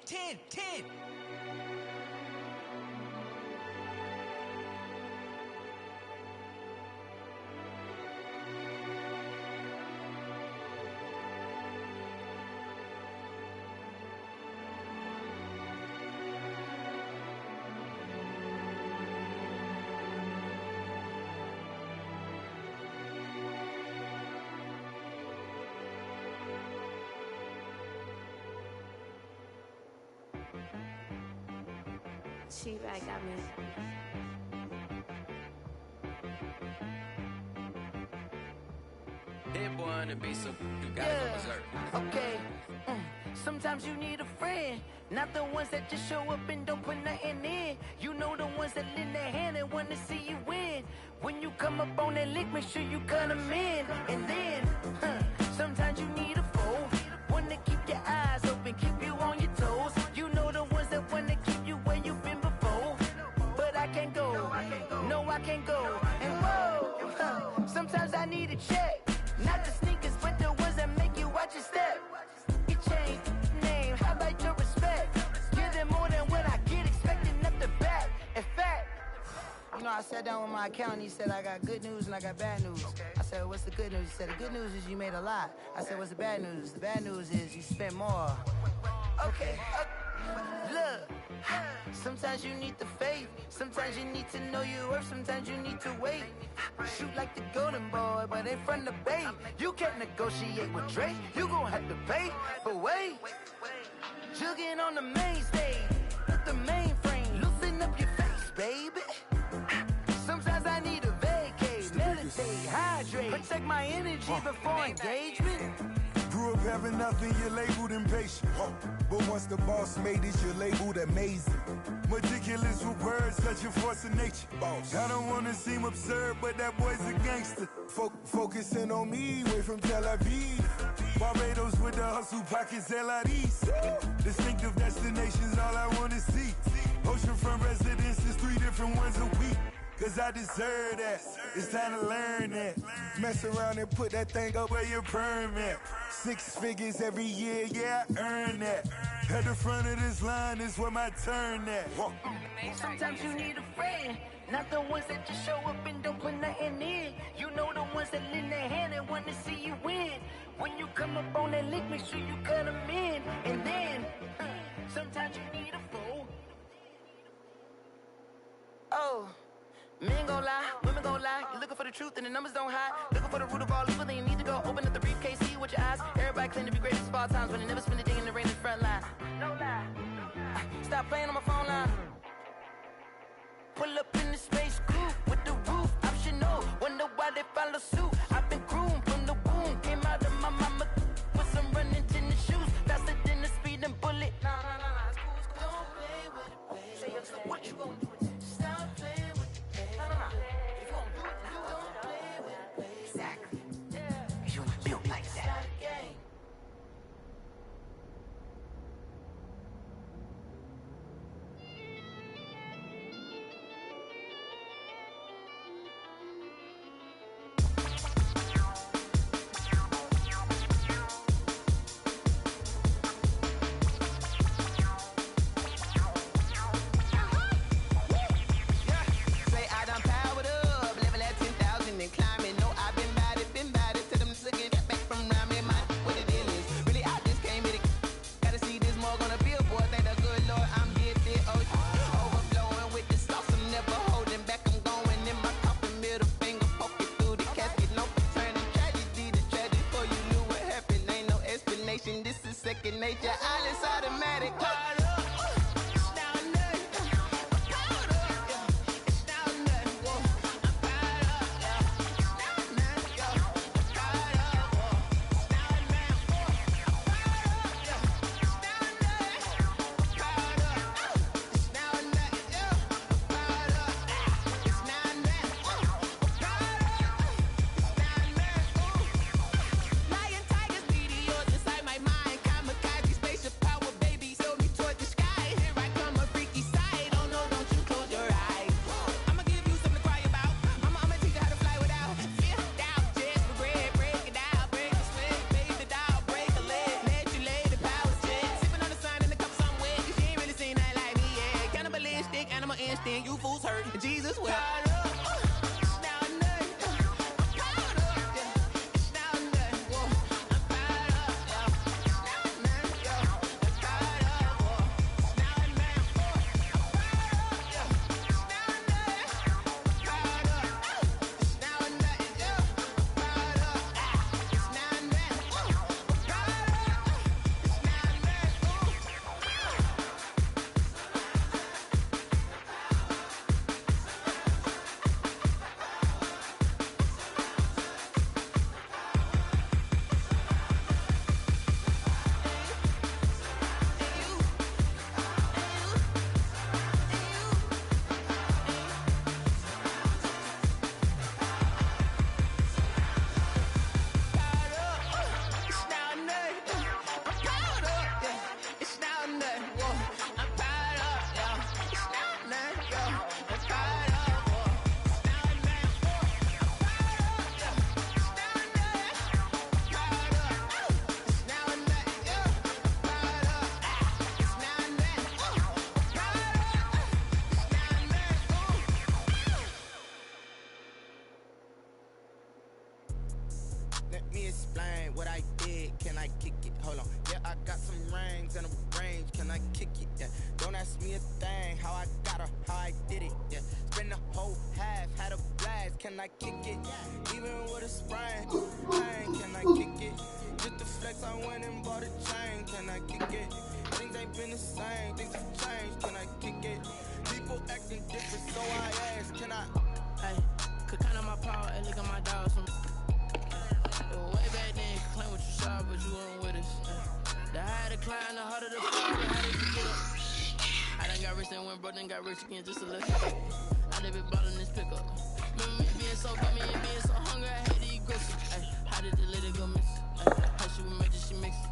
O: She-Bag got me.
P: Hit boy on the beat, so you gotta go berserk.
L: Okay. Sometimes you need a friend, not the ones that just show up and don't put nothing in. You know the ones that lend their hand and want to see you win. When you come up on that lick, make sure you cut them in. And then, sometimes you need a foe, one to keep your eyes open, keep you on your toes. You know the ones that want to keep you where you've been before. But I can't go, no I can't go. And whoa, sometimes I need a check. Not the sneakers, but the ones that make you watch your step. You change name, how about your respect? Give them more than what I get, expecting up the back. In fact, you know, I sat down with my accountant, he said I got good news and I got bad news. I said, what's the good news? He said, the good news is you made a lot. I said, what's the bad news? The bad news is you spent more. Okay, look, sometimes you need the faith, sometimes you need to know your worth, sometimes you need to wait. Shoot like the golden boy, but in front of Bay. You can't negotiate with Drake, you gon' have to pay. But wait, jugging on the main stage, with the mainframe, loosen up your face, baby. Sometimes I need a vacate, meditate, hydrate, protect my energy before engagement.
Q: Grew up having nothing, you're labeled impatient. But once the boss made it, you're labeled amazing. Meticulous with words, such a force of nature. I don't wanna seem absurd, but that boy's a gangster. Focusing on me, way from Tel Aviv. Barbados with the hustle pockets, LIDs. Distinctive destinations, all I wanna see. Oceanfront residences, 3 different ones a week. Cause I deserve that, it's time to learn that. Mess around and put that thing up where your permit. 6 figures every year, yeah, I earn that. At the front of this line is where my turn at.
L: Sometimes you need a friend, not the ones that just show up and don't put nothing in. You know the ones that lend their hand and want to see you win. When you come up on that lick, make sure you cut them in. And then, sometimes you need a fool. Oh. Men gon' lie, women gon' lie. You're looking for the truth and the numbers don't hide. Looking for the root of all evil, then you need to go open up the briefcase, see with your eyes. Everybody claim to be greatest of all times, but they never spend a day in the rain in the front line. No lie. Stop playing on my phone line. Pull up in the space coupe with the roof optional. Wonder why they follow suit. I've been groomed from the womb. Came out of my mama with some running tennis shoes. Faster than the speeding bullet. Nah. Don't play with it, baby. What you gon' do? Stop playing.
O: motion, this is second nature. All is automatic. You fools hurt. Jesus will. Let me explain what I did. Can I kick it? Hold on. Yeah, I got some rings and a range. Can I kick it? Yeah. Don't ask me a thing. How I got her, how I did it. Yeah. Spend the whole half, had a blast. Can I kick it? Even with a sprain. Can I kick it? Just the flex, I went and bought a chain. Can I kick it? Things ain't been the same. Things have changed. Can I kick it? People acting different, so I ask. Can I?
R: Hey, could count on my power and look at my dogs. Way back then, you claim what you saw, but you weren't with us. The higher the climb, the harder the fall, the harder you get up. I done got rich and went broke, then got rich again just a little. I live it ballin' this pickup. Remember me being so bummy and being so hungry, I had to eat groceries. How did the lady go miss? How she was made, she mixed.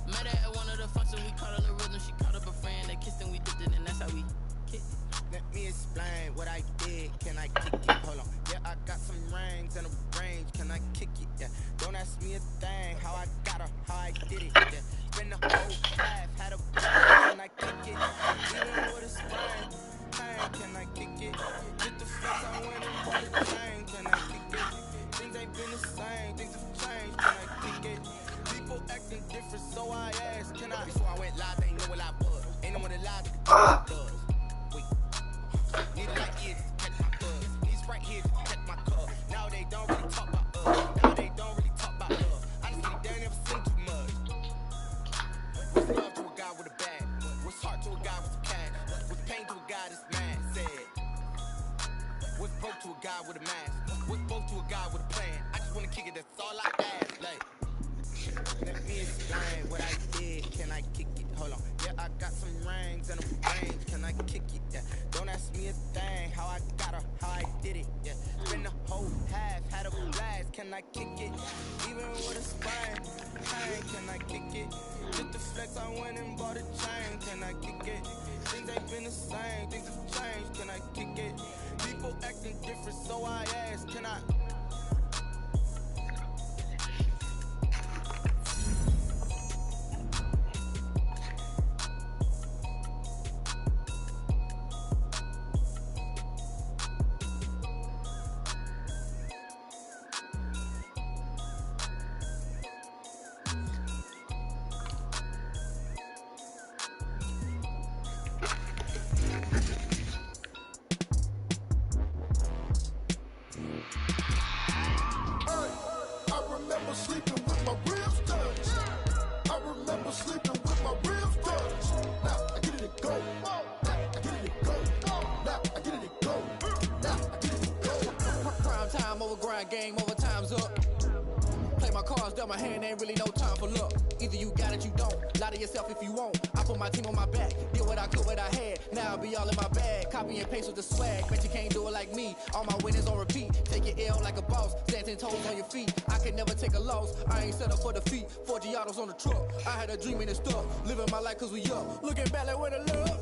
R: Met her at one of the functions, we caught a little rhythm. She caught up a friend, they kissed and we dipped it, and that's how we kicked.
O: Let me explain what I did. Can I kick it? Hold on. Yeah, I got some rings and a range. Can I kick it? Yeah. Don't ask me a thing. How I got her, how I did it. Yeah. Spend the whole half, had a blast. Can I kick it? Even with a sprain. Can I kick it? Get the flex, I went and bought a chain. Can I kick it? Things ain't been the same. Things have changed. Can I kick it? People acting different, so I asked. Can I? Before I went live, they ain't know what I was. Ain't no one alive to does. Need it like ears to catch my buzz. These right here to catch my cup. Now they don't really talk about us. Now they don't really talk about love. Honestly, they ain't never seen too much. What's love to a guy with a bag? What's heart to a guy with some cash? What's pain to a guy that's mad? Said. What's broke to a guy with a mask? What's both to a guy with a plan? I just wanna kick it, that's all I ask. Like, let me explain what I did. Can I kick it? Hold on. Yeah, I got some rings and a range. Can I kick it? Yeah. Don't ask me a thing. How I got her, how I did it. Yeah. Spend the whole half, had a blast. Can I kick it? Even with a sprain. Can I kick it? Just the flex, I went and bought a chain. Can I kick it? Things ain't been the same. Things have changed. Can I kick it? People acting different, so I ask. Can I?
I: remember sleeping with my ribs touched. Now I get it and go. Now I get it and go. Now I get it and go. Now I get it and go.
S: Prime time over grind game, over time's up. Play my cards, dealt my hand, ain't really no time for luck. Either you got it, you don't. Lie to yourself if you won't. I put my team on my back, did what I could, what I had. Now I'll be all in my bag, copy and paste with the swag. Bet you can't do it like me. All my winners on repeat. Take your L like a boss, stand 10 toes on your feet. I can never take a loss. I ain't set up for defeat. 4 Giottos on the truck. I had a dream and it stuck. Living my life cause we up. Looking back like where the love.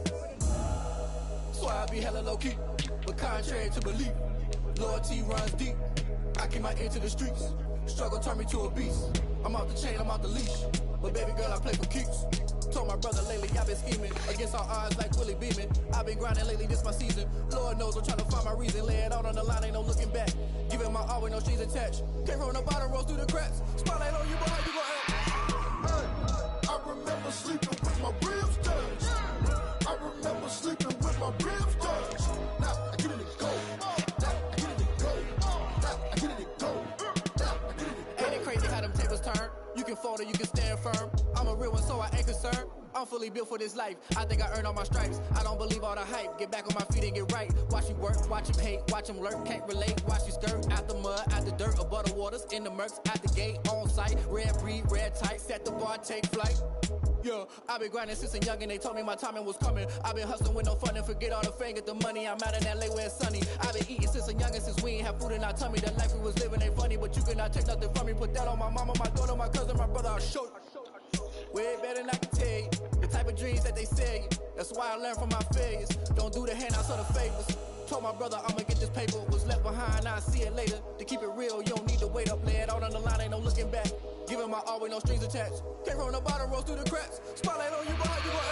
S: So I be hella low key, but contrary to belief, loyalty runs deep. I keep my ear to the streets. Struggle turned me to a beast. I'm out the chain, I'm out the leash. But baby girl, I play for keeps. Told my brother lately, I've been scheming against all odds like Willie Beeman. I've been grinding lately, this my season. Lord knows I'm trying to find my reason. Lay it out on the line, ain't no looking back. Giving my all with no strings attached. Came from the bottom, rose through the cracks. Spotlight on you, but how you gon' act?
I: I remember sleeping with my ribs touched. I remember sleeping with my ribs touched. Now I get it and go. Now I get it and go. Now I get it and go. Now I get it and go.
S: Ain't it crazy how them tables turn? You can fold or you can stand firm. I'm a real one, so I ain't concerned. I'm fully built for this life. I think I earned all my stripes. I don't believe all the hype. Get back on my feet and get right. Watch you work, watch him hate, watch him lurk. Can't relate, watch you skirt. Out the mud, out the dirt, above the waters, in the murks, out the gate, on site. Red breed, red tight, set the bar, take flight. Yeah, I've been grinding since a youngin', they told me my timing was coming. I've been hustling with no fun and forget all the fame, get the money. I'm out in LA where it's sunny. I've been eating since a youngin', since we ain't have food in our tummy. The life we was living ain't funny, but you cannot take nothing from me. Put that on my mama, my daughter, my cousin, my brother, I'll show you. Way better than I can tell you. The type of dreams that they sell you. That's why I learned from my failures. Don't do the handouts or the favors. Told my brother I'ma get this paper. Was left behind, I'll see it later. To keep it real, you don't need to wait up. Lay it out on the line, ain't no looking back. Giving my all with no strings attached. Came from the bottom, rose through the cracks. Spotlight on you, but how you gon'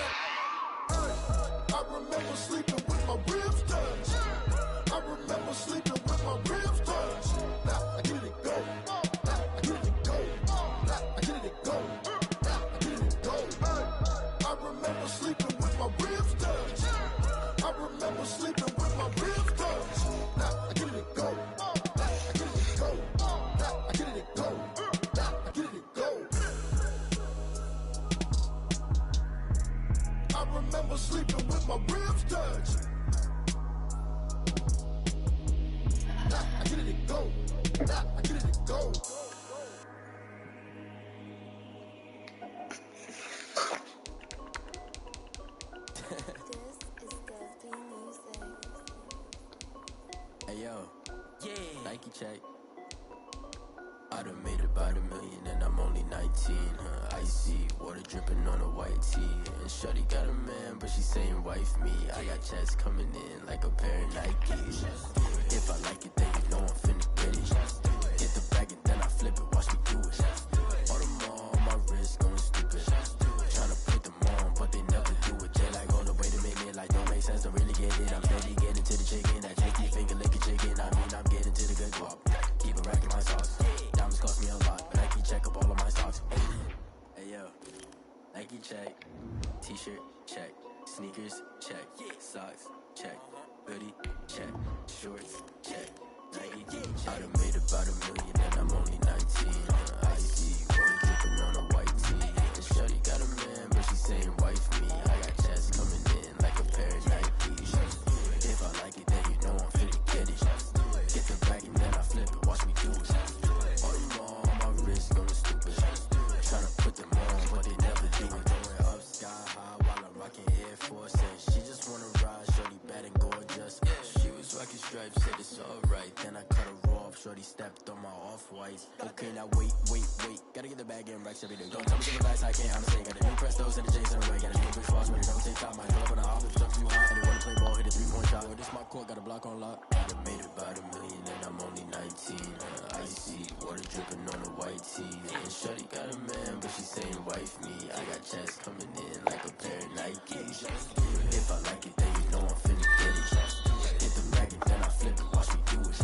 S: act?
I: I remember sleeping with my ribs touched. I remember sleeping with my ribs touched. Now I get it and go. Now I get it and go. Now I get it and go. Now I get it and go. I remember sleeping with my ribs touched. I remember sleeping with my ribs touched. Now I get it and go. Now I get it and go. Now I get it and go. Now I get it and go. I remember sleeping with my ribs touched. Now I get it and go. Now I get it and go.
T: Hey yo, yeah. Nike check. I done made about $1 million and I'm only 19. Icy water dripping on a white tee. And shorty got a man, but she saying wife me. I got checks coming in like a pair of Nikes. If I like it, then you know I'm finna get it. Get the bag and then I flip it. Watch me do it. All them on my wrist going stupid. Tryna put them on, but they never do it. They like, hold up, wait a minute, like don't make sense, don't really get it. I'm steady getting to the chicken, that tasty finger licking chicken. I mean, I'm getting to the good guap. Keep a rack in my socks. Diamonds cost me a lot, but Nike check up all of my stocks. Hey yo, Nike check, t-shirt check, sneakers check, socks check, hoodie check, shorts check, Nike. I done made about $1 million and I'm only 19. Icy water dripping on a white tee. And shorty got a man, but she saying wife me. I got checks coming in like a pair of Nikes. If I like it, then you know I'm finna get it. Get the bag and then I flip it. Watch me do it. All them on my wrist going stupid. Tryna put them on, but they never do it. Going up sky high while I'm rocking Air Force. And she just wanna ride, shorty bad and gorgeous. She was rocking stripes, said it's alright. Then I cut her off, shorty stepped on my off-whites. Okay, now wait. Gotta get the bag and racks every day. Don't tell me to relax, I can't, I'm saying. Got a new Prestos and the J's in the way. Got a new Bridge Falls, ready, don't take top. Might pull up on the hop, if stuff too hot. And you wanna play ball, hit a 3-point shot. Well, this my court, got a block on lock. I done made about $1 million and I'm only 19. Icy water dripping on a white tee. And shorty got a man, but she saying wife me. I got checks coming in like a pair of Nikes. If I like it, then you know I'm finna get it. Hit the bag and then I flip it, watch me do it.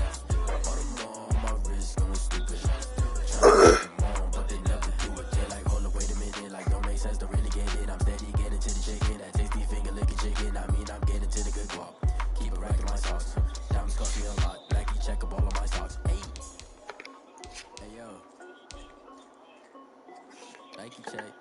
T: All them on my wrist going stupid. Tryna put them on, but they never do it. They like, hold up, wait a minute, like don't make sense, don't really get it. I'm steady getting to the chicken, that tasty finger licking chicken. I mean, I'm getting to the good guap. Keep a rack in my socks. Diamonds cost me a lot. Nike check up all of my stocks. Hey yo, Nike check.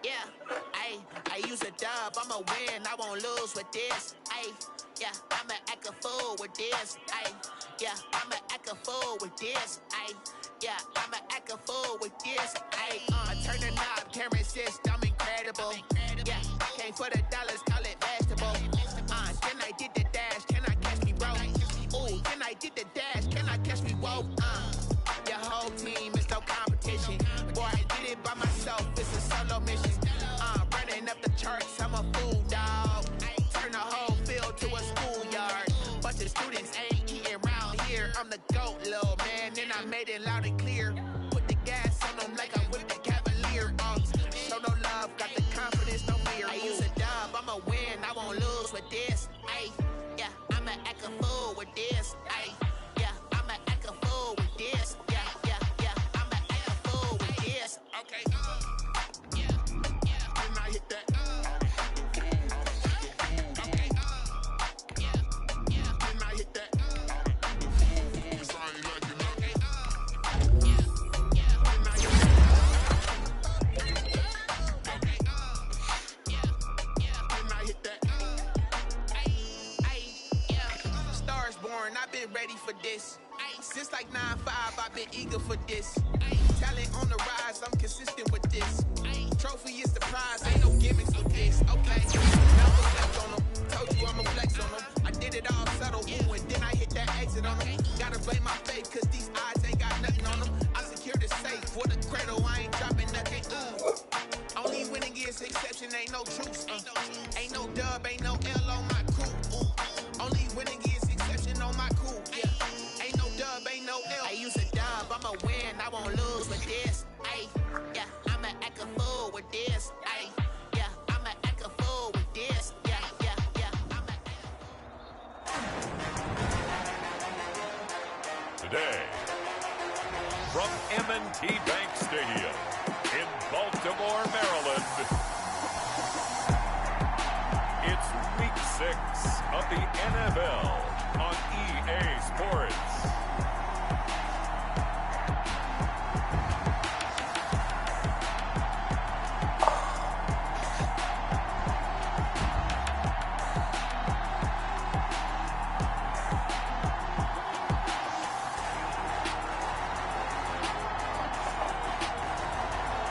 O: Yeah, I use a dub, I'ma win, I won't lose with this. Yeah, I'ma act a fool with this. Yeah, I'ma act a fool with this. Yeah, I'ma act a fool with this. I turn the knob, can't resist, I'm incredible. Yeah, came for the dollars, call it vegetable. Then I did the dash, can I catch me, bro? Ooh, then I did the dash, can I catch me, whoa? Your whole team is no competition. Boy, I did it by myself, it's a solo mission. Running up the charts, I'm a fool, dog. Turn the whole field to a schoolyard. Bunch of students ain't eating around here. I'm the GOAT, little man, and I made it loud and clear. Put the gas on them like I'm with the Cavalier. Show no love, got the confidence, no fear. I use a dub, I'ma win, I won't lose with this. Yeah, I'ma act a fool with this. Yeah, I'ma act a fool with this. Yeah, I'ma act a fool with this. Okay. Then I hit that. I've been ready for this. Since like 9-5, I've been eager for this. Talent on the rise, I'm consistent with this. Trophy is the prize, ain't no gimmicks with this. Okay, never flex on them. Told you I'ma flex on them. I did it all subtle, ooh, and then I hit that exit on them. Gotta blame my faith, cause these eyes ain't got nothing on them. I secured the safe for the cradle, I ain't dropping nothing. Ooh. Only winning is exception, ain't no truce. Ain't no dub, ain't no L on my crew. Only winning is exception on my crew. Yeah, ain't no dub, ain't no L. I use a dub, I'ma win, I won't lose with this. Yeah, I'ma act a fool with this. Yeah, I'ma act a fool with this. Yeah, I'ma
B: Today, from M&T Bank Stadium in Baltimore, Maryland, it's Week 6 of the NFL on EA Sports.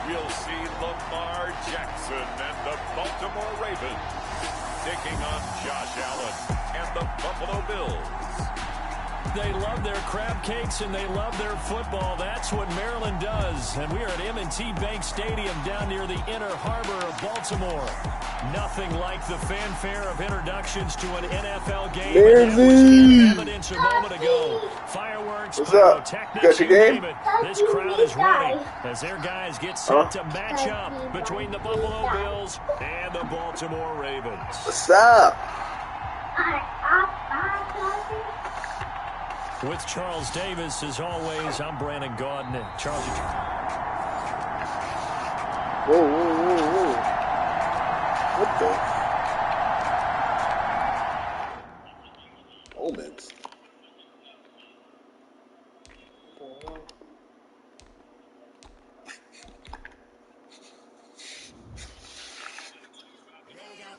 B: We'll see Lamar Jackson and the Baltimore Ravens taking on Josh Allen and the Buffalo Bills.
C: They love their crab cakes and they love their football. That's what Maryland does. And we are at M&T Bank Stadium down near the inner harbor of Baltimore. Nothing like the fanfare of introductions to an NFL game.
U: There's
C: And that was in evidence a moment ago. Fireworks,
U: what's up?
C: pyrotechnics,
U: You got your
C: you name it. This crowd is ready as their guys get set to match up between the Buffalo Bills and the Baltimore Ravens.
U: What's up?
C: With Charles Davis, as always, I'm Brandon Gaudin. Charles,
U: Whoa. What the? Moments.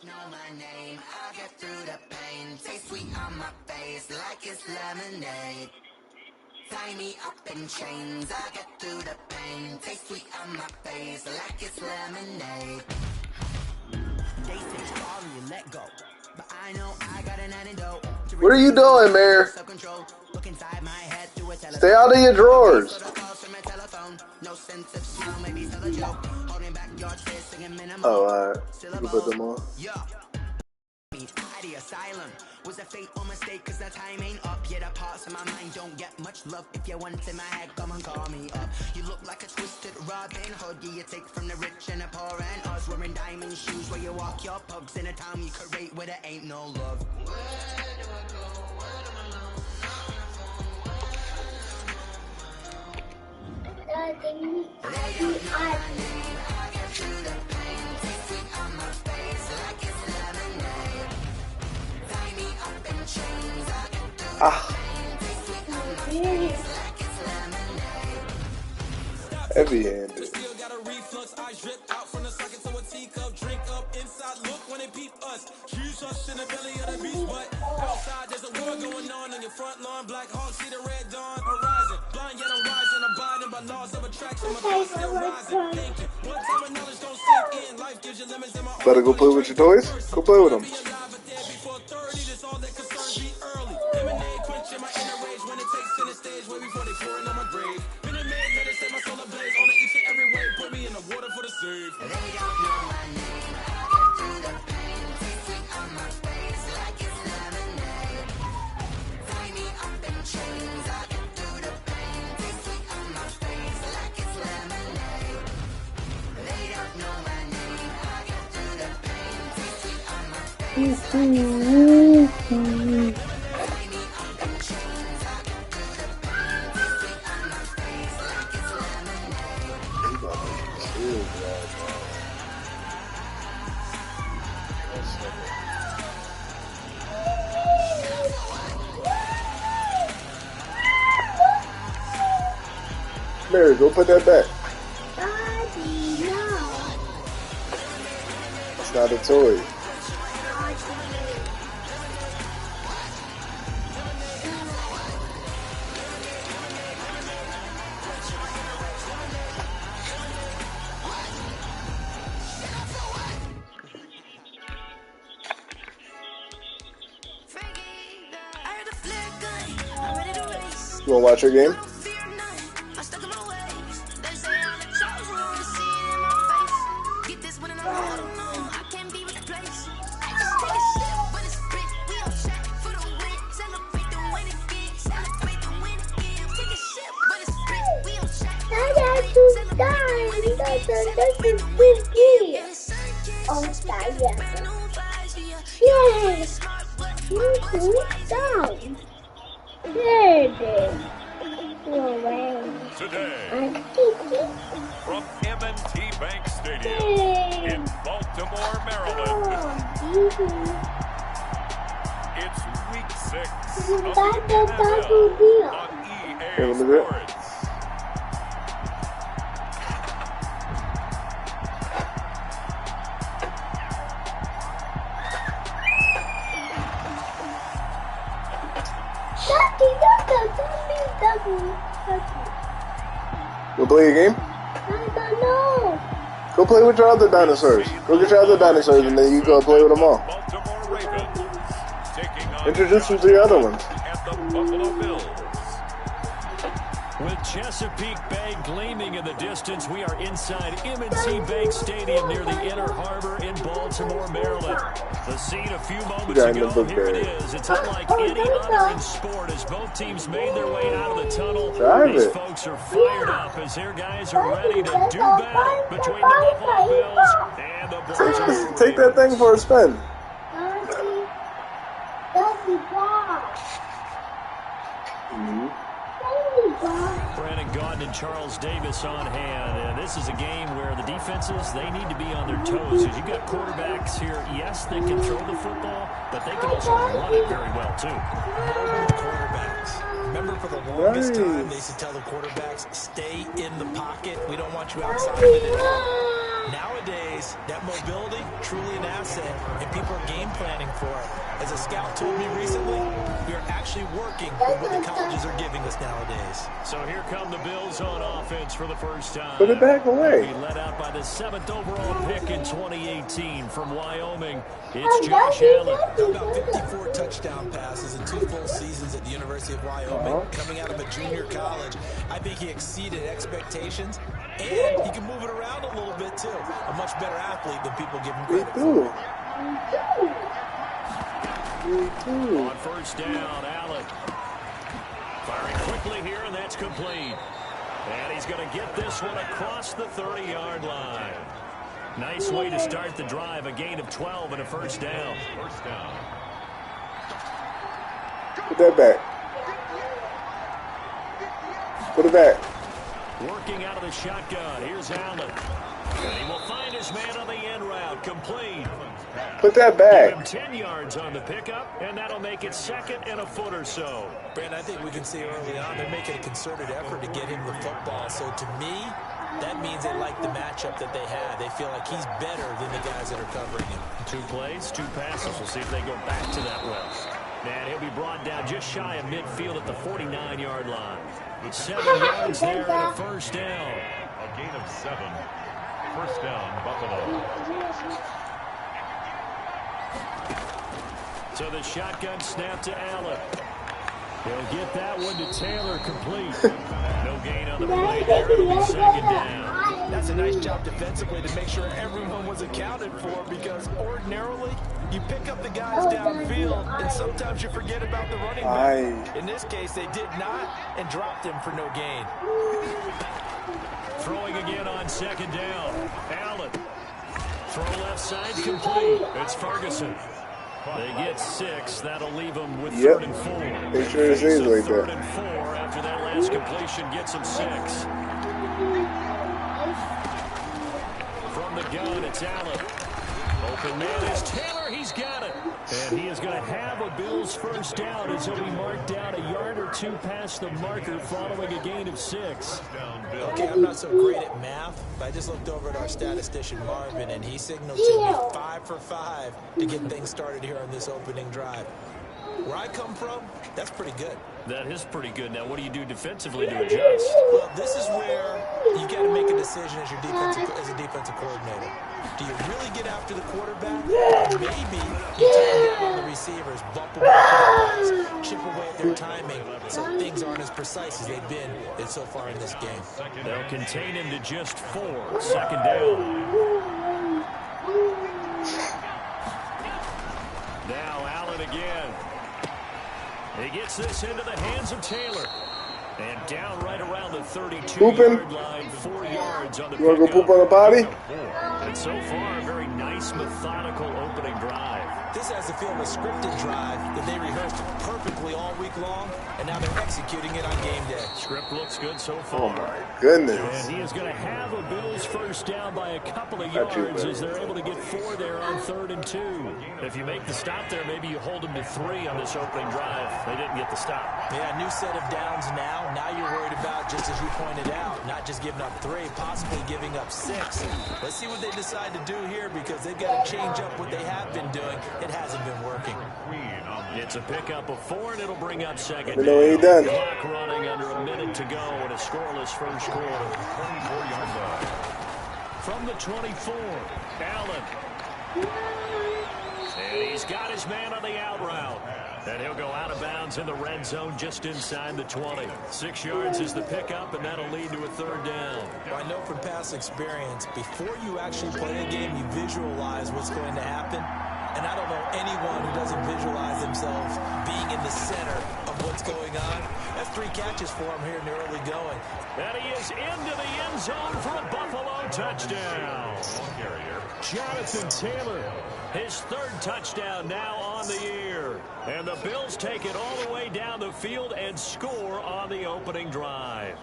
L: Know my name, I'll get through the pain. Taste sweet on my face like it's lemonade. Tie me up in chains, I'll get through the pain. Taste sweet on my face like it's lemonade. They say call you let go, but I know I got an antidote.
U: What are you doing, Mayor?
L: Look inside my head through a telephone.
U: Stay out of your drawers.
L: No sense of smell, maybe still a joke. Holding back your tears, singing minimum.
U: Oh, alright. You can put them on.
L: Yeah. The asylum was a fate or mistake, cause the time ain't up yet. The parts of my mind don't get much love. If you want in my head, come and call me up. You look like a twisted Robin Hood. You take from the rich and the poor and us. Wearing diamond shoes where you walk your pugs in a town you create where there ain't no love. Where do I go? Where do I know?
U: Heavy-handed.
J: Outside, there's a war going on your front lawn. Black Hawk, see the red dawn horizon. Blind yet I'm rising, abiding by laws of attraction. My thoughts still rising. Thinking, one time of knowledge don't sink in. Life gives you limits in my
U: Better go play with your toys? Go play with them.
J: before 30, that's all that concerns me early. Lemonade quenching my inner rage when it takes center stage way before they pour it on my grave. Been a man, let it set my soul ablaze on each and every way. Put me in the water for the save. They don't know my name. I get through the pain. Tasting on my face like it's lemonade. Tie me up in chains. I get through the pain. Tasting on my face like it's lemonade. They don't know my name. I get through the pain. Tasting on my face like it's lemonade.
U: Mary, go put that back.
G: Daddy, no.
U: It's not a toy. You wanna watch your game?
B: Today, from M&T Bank Stadium in Baltimore, Maryland, it's Week 6 of the NFL on EA Sports.
U: Go play a game?
G: I don't know.
U: Go play with your other dinosaurs. Go get your other dinosaurs and then you go play with them all. Introduce them to your other ones.
C: With Chesapeake Bay gleaming in the distance, we are inside M&T Bank Stadium near the Inner Harbor in Baltimore, Maryland. The scene a few moments ago, here it is. It's unlike any other in sport as both teams made their way out of the tunnel. These folks are fired up as their guys are ready to do battle between the Buffalo Bills and the Baltimore.
U: Take that thing for a spin.
C: Brandon Gaudin and Charles Davis on hand. And this is a game where the defenses, they need to be on their toes. As you've got quarterbacks here, yes, they can throw the football, but they can also run it very well, too.
D: Quarterbacks. Remember, for the longest time, they used to tell the quarterbacks, stay in the pocket. We don't want you outside of it at all. Nowadays, that mobility, truly an asset, and people are game planning for it. As a scout told me recently, we are actually working with what the colleges are giving us nowadays.
C: So here come the Bills on offense for the first time.
U: Put it back away.
C: They'll be led out by the 7th overall pick in 2018 from Wyoming. It's Josh Allen.
D: About 54 touchdown passes in 2 full seasons at the University of Wyoming. Coming out of a junior college, I think he exceeded expectations, and he can move it around a little bit too. A much better athlete than people give him credit for.
C: On first down, Allen firing quickly here, and that's complete. And he's going to get this one across the 30-yard line. Nice way to start the drive. A gain of 12 and a first down.
U: Put that back. Put it back.
C: Working out of the shotgun. Here's Allen. And he will find his man on the end route. Complete.
U: Put that back.
C: Give him 10 yards on the pickup, and that'll make it 2nd and a foot or so.
D: Brandon, I think we can see early on they're making a concerted effort to get him the football. So to me, that means they like the matchup that they have. They feel like he's better than the guys that are covering him. 2 plays, 2 passes. We'll see if they go back to that well. And he'll be brought down just shy of midfield at the 49-yard line. 7 yards there and a first down.
B: A gain of 7. First down, Buffalo.
C: So the shotgun snap to Allen. He'll get that one to Taylor, complete. No gain on the play there. It'll be 2nd down.
D: That's a nice job defensively to make sure everyone was accounted for, because ordinarily you pick up the guys downfield and sometimes you forget about the running back. In this case, they did not and dropped him for no gain.
C: Throwing again on 2nd down. Allen. Throw left side, complete. It's Ferguson. They get 6. That'll leave them with 3rd and 4.
U: They sure it seems like
C: 3rd
U: that.
C: and 4 after that last completion gets them 6. From the gun, it's Allen. Open man is Taylor. He's got it. And he is going to have a Bills first down as he'll be marked down a yard or 2 past the marker following a gain of 6.
D: Okay, I'm not so great at math, but I just looked over at our statistician, Marvin, and he signaled to me 5 for 5 to get things started here on this opening drive. Where I come from, that's pretty good.
C: That is pretty good. Now, what do you do defensively to adjust?
D: Well, this is where you got to make a decision as a defensive coordinator. Do you really get after the quarterback? Or maybe you turn down on the receivers, bump them up to the guys, chip away at their timing so things aren't as precise as they've been so far in this game.
C: They'll contain him to just 4. 2nd down. Now Allen again. He gets this into the hands of Taylor. And down right around the 32-yard line, 4 yards on the
U: You want to go poop on the potty?
C: And so far, a very nice, methodical opening drive.
D: This has the feel of a scripted drive that they rehearsed perfectly all week long, and now they're executing it on game day.
C: Script looks good so far.
U: Oh, my goodness.
C: And he is going to have a Bills first down by a couple of yards as they're able to get 4 there on 3rd and 2. If you make the stop there, maybe you hold them to 3 on this opening drive. They didn't get the stop.
D: Yeah, new set of downs now. Now you're worried about, just as you pointed out, not just giving up 3, possibly giving up 6. Let's see what they decide to do here, because they've got to change up what they have been doing. It hasn't been working.
C: It's a pickup of 4, and it'll bring up 2nd
U: Let me know what he done.
C: Clock running under a minute to go in a scoreless first quarter. 24-yard line. From the 24, Allen. And he's got his man on the out route. And he'll go out of bounds in the red zone just inside the 20. 6 yards is the pickup, and that'll lead to a 3rd down.
D: Well, I know from past experience, before you actually play a game, you visualize what's going to happen. And I don't know anyone who doesn't visualize themselves being in the center of what's going on. That's 3 catches for him here in the early going.
C: And he is into the end zone for a Buffalo touchdown. Jonathan Taylor, his 3rd touchdown now on the year. And the Bills take it all the way down the field and score on the opening drive.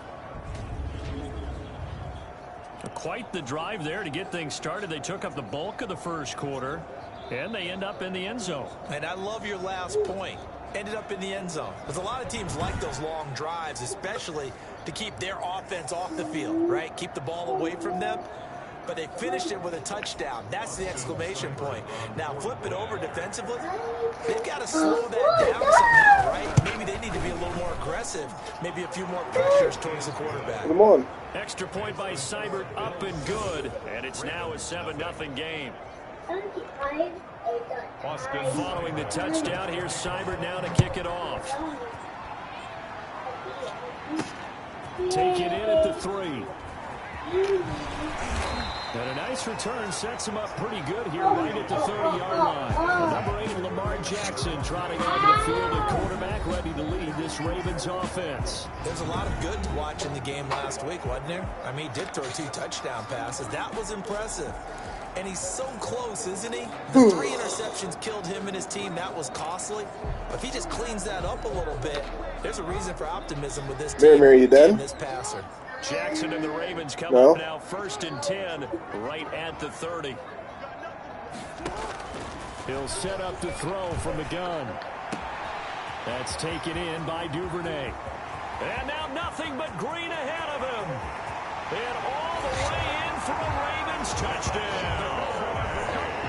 C: Quite the drive there to get things started. They took up the bulk of the first quarter, and they end up in the end zone.
D: And I love your last point. Ended up in the end zone. Because a lot of teams like those long drives, especially to keep their offense off the field, right? Keep the ball away from them. But they finished it with a touchdown. That's the exclamation point. Now flip it over defensively. They've got to slow that down somehow, right? Maybe they need to be a little more aggressive. Maybe a few more pressures towards the quarterback.
U: Come on.
C: Extra point by Seibert, up and good. And it's now a 7-0 game.
B: Boston.
C: Following the touchdown, here's Seibert now to kick it off. Take it in at the 3. And a nice return sets him up pretty good here right at the 30-yard line. Number 8, Lamar Jackson, trotting onto the field at quarterback, ready to lead this Ravens offense.
D: There's a lot of good to watch in the game last week, wasn't there? I mean, he did throw 2 touchdown passes. That was impressive. And he's so close, isn't he? The 3 interceptions killed him and his team. That was costly. But if he just cleans that up a little bit, there's a reason for optimism with this team
U: Mary, you done?
D: and this passer.
C: Jackson and the Ravens come up now 1st and 10 right at the 30.
F: He'll set up to throw from the gun. That's taken in by Duvernay.
C: And now nothing but green ahead of him. And all the way in for a Ravens touchdown.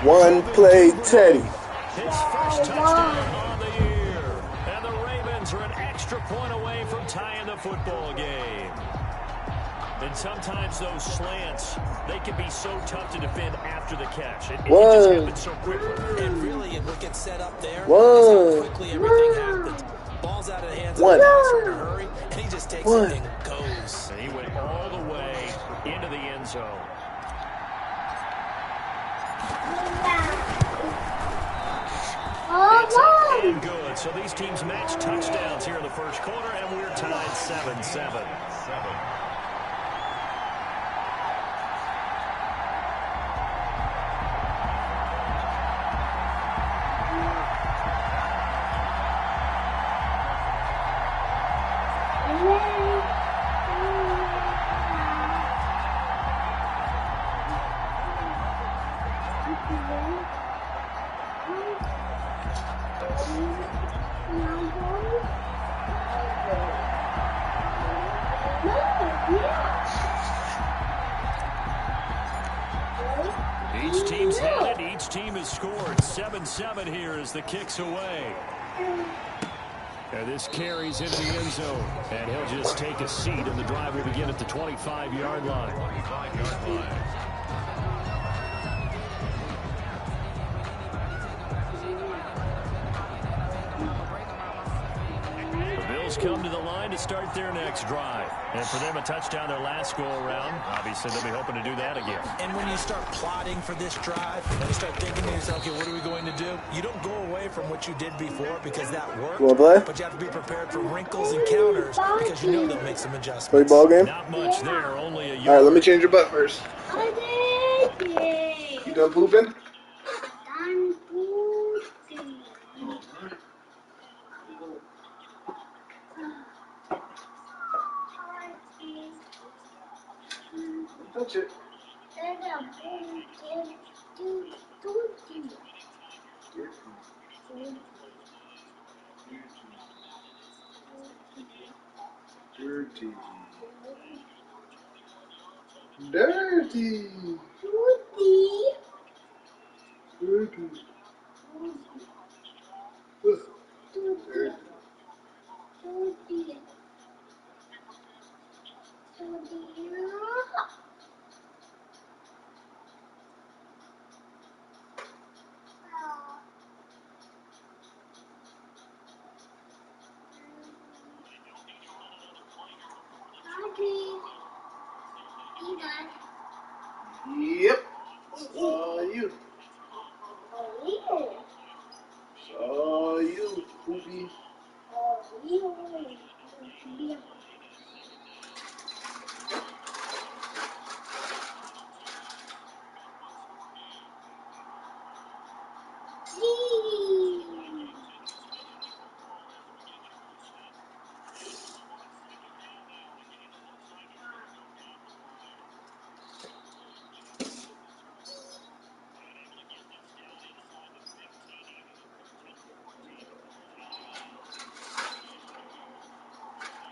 U: One play, Teddy.
C: His first touchdown on the year. And the Ravens are an extra point away from tying the football game. And sometimes those slants, they can be so tough to defend after the catch. It just happens so quickly.
D: And really, look at set up there. Is how quickly everything happens. Ball's out of the hands of the passer in a hurry, and he just takes it and goes.
C: And he went all the way into the end zone. It's up and good. So these teams match touchdowns here in the first quarter, and we're tied 7-7. Each team's had it. Each team has scored. 7-7 here as the kick's away.
F: And this carries into the end zone.
C: And he'll just take a seat, and the drive will begin at the 25-yard line. The Bills come to the line to start their next drive. And for them, a touchdown their last go-around. Obviously, they'll be hoping to do that again.
D: And when you start plotting for this drive, and you start thinking to yourself, okay, what are we going to do? You don't go away from what you did before because that worked. But you have to be prepared for wrinkles and counters because you know they'll make some adjustments.
U: Play ball game?
C: Not much there, only a yard.
U: All right, let me change your butt first. You done pooping? Touch it. Dirty. Dirty. Dirty. Yep. Saw you. Saw you, poopy.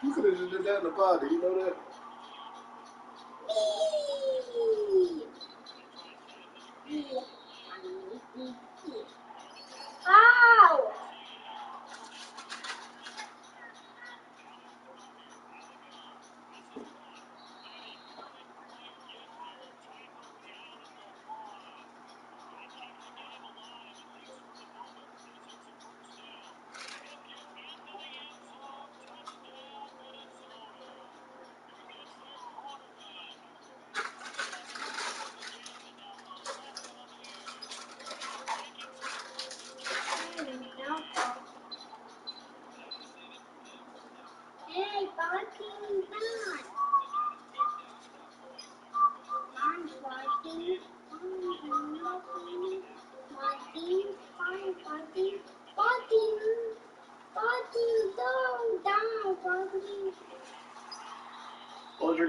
U: You could have just did that in the party, you know that?
G: Ow!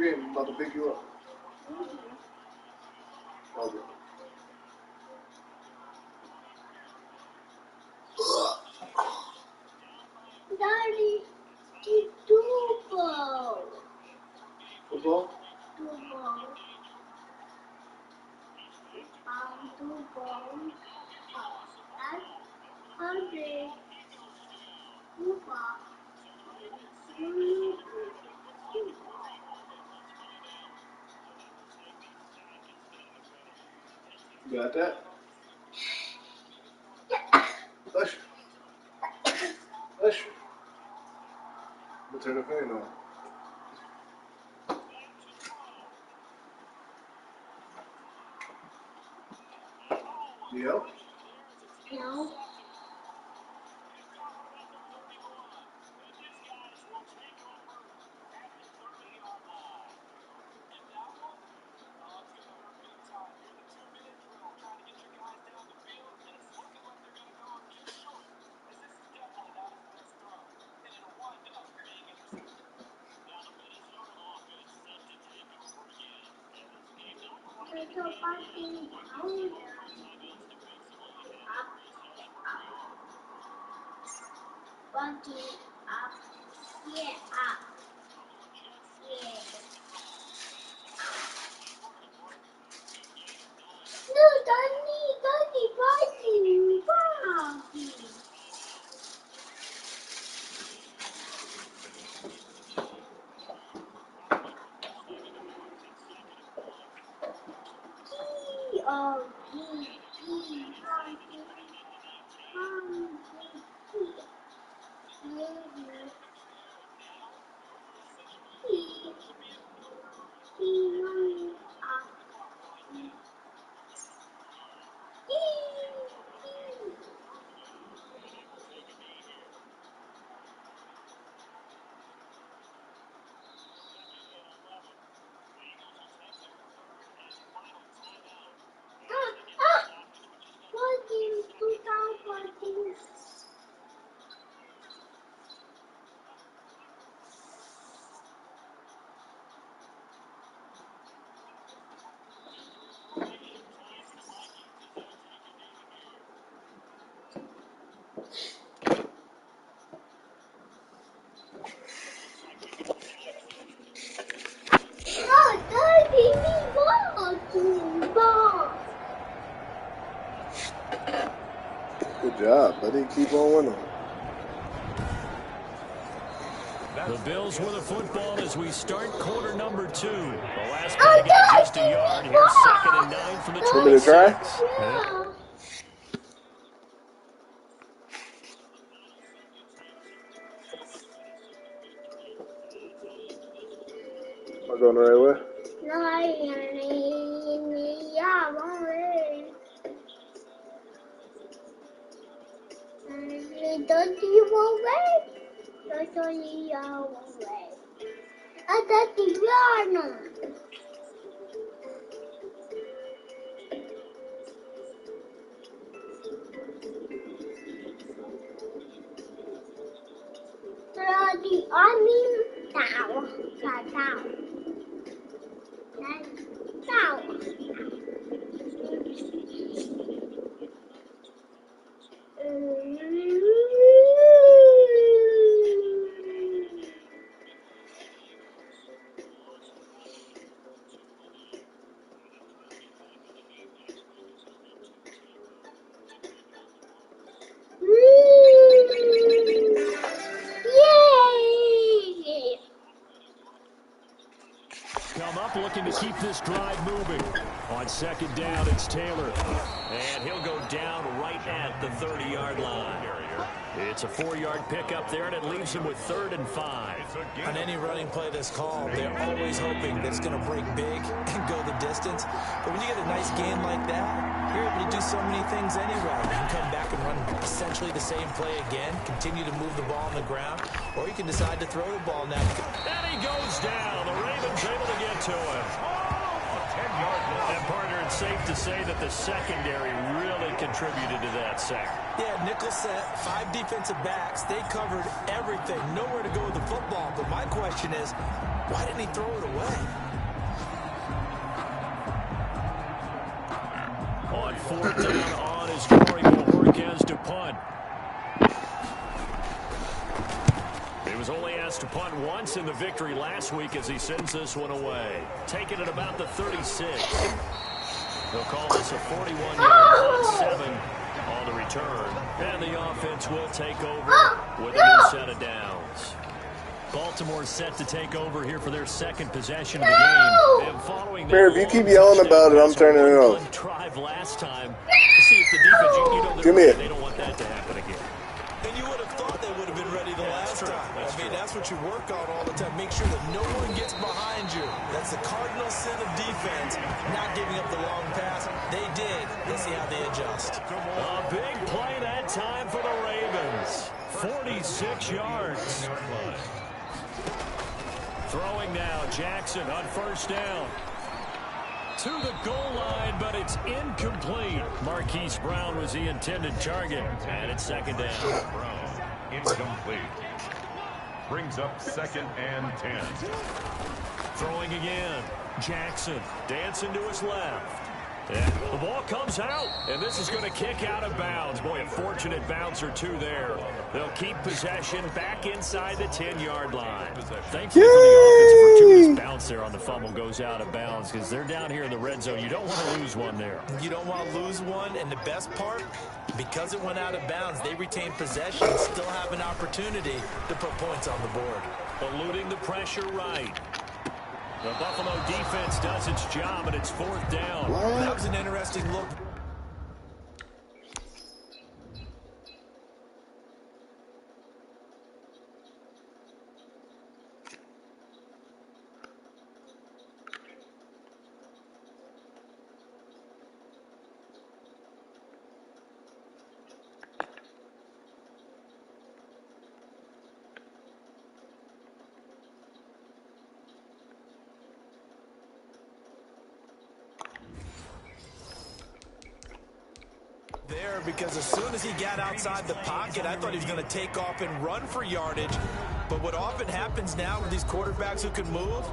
U: game. I'm about to pick you up. Okay.
G: Daddy, it's football.
U: Football?
G: Football. Football. That's 100. Football.
U: You got that? Usher. Usher. I'm gonna turn the fan on. You help?
G: No. There's a party down. Party up. Yeah, up. Yeah. No, Daddy, party. Party.
U: Good job, buddy. Keep on winning.
C: The Bills with a football as we start quarter number 2. The last play got just a yard. Here's 2nd and 9 from the 26.
U: Yeah. Am I going the right way?
G: Don't you want way? Don't you want way? I thought you were not. The army down.
C: Come up looking to keep this drive moving. On 2nd down, it's Taylor. And he'll go down right at the 30-yard line. It's a 4-yard pickup there, and it leaves him with 3rd and 5.
D: On any running play that's called, they're always hoping that it's going to break big and go the distance. But when you get a nice gain like that, you're able to do so many things anyway. You can come back and run essentially the same play again, continue to move the ball on the ground, or you can decide to throw the ball now.
C: And he goes down. The Ravens able to get to him. 10-yard line. And partner, it's safe to say that the secondary really contributed to that sack.
D: Yeah, nickel set, 5 defensive backs. They covered everything. Nowhere to go with the football. But my question is, Why didn't he throw it away?
C: On 4th down on is Corey Bojorquez to punt. He was only asked to punt once in the victory last week as he sends this one away. Taking it about the 36. They'll call this a 41-yard punt, 7 on the return. And the offense will take over with a new set of downs. Baltimore set to take over here for their second possession of the game. And following that,
U: if you keep yelling about it, I'm turning it off.
C: Drive last time. See if the defense, you know,
U: Give me it.
C: They don't want that to happen again.
D: And you would have thought they would have been ready the last time. That's what you work on all the time. Make sure that no one gets behind you. That's the cardinal sin of defense, not giving up the long pass. They did. Let's see how they adjust.
C: A big play that time for the Ravens. 46 yards. Throwing now, Jackson on 1st down. To the goal line, but it's incomplete. Marquise Brown was the intended target. And it's 2nd down.
B: Brown, incomplete. Brings up 2nd and 10.
C: Throwing again. Jackson dancing to his left. And the ball comes out, and this is going to kick out of bounds. Boy, a fortunate bounce or two there. They'll keep possession back inside the 10-yard line. Thankfully for the offense, a fortuitous bounce there on the fumble goes out of bounds because they're down here in the red zone. You don't want to lose one there.
D: You don't want to lose one, and the best part, because it went out of bounds, they retain possession and still have an opportunity to put points on the board.
C: Eluding the pressure right. The Buffalo defense does its job, and it's 4th down.
D: That was an interesting look. There, because as soon as he got outside the pocket, I thought he was going to take off and run for yardage. But what often happens now with these quarterbacks who can move,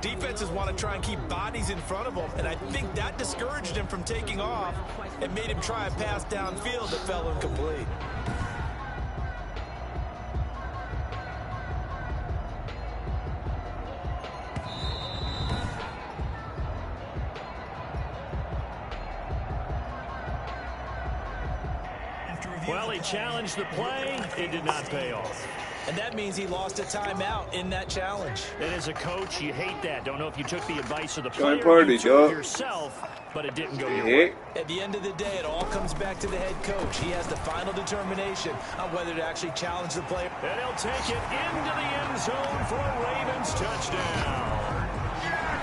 D: defenses want to try and keep bodies in front of them, and I think that discouraged him from taking off and made him try a pass downfield that fell incomplete.
C: Well, he challenged the play. It did not pay off.
D: And that means he lost a timeout in that challenge.
C: And as a coach, you hate that. Don't know if you took the advice of the player
U: party,
C: you took yourself, but it didn't go your way.
D: At the end of the day, it all comes back to the head coach. He has the final determination on whether to actually challenge the player.
C: And he'll take it into the end zone for a Ravens touchdown.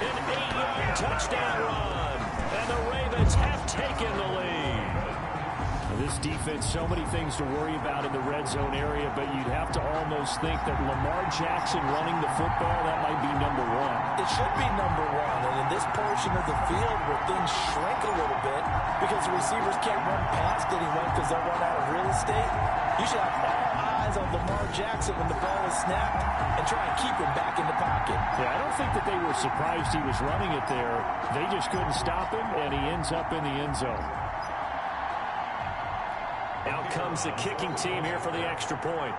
C: An 8-yard touchdown run. And the Ravens have taken the lead. This defense, so many things to worry about in the red zone area, but you'd have to almost think that Lamar Jackson running the football, that might be number one.
D: It should be number one, and in this portion of the field where things shrink a little bit because the receivers can't run past anyone because they'll run out of real estate, you should have all eyes on Lamar Jackson when the ball is snapped and try and keep him back in the pocket.
C: Yeah, I don't think that they were surprised he was running it there. They just couldn't stop him, and he ends up in the end zone. Out comes the kicking team here for the extra point.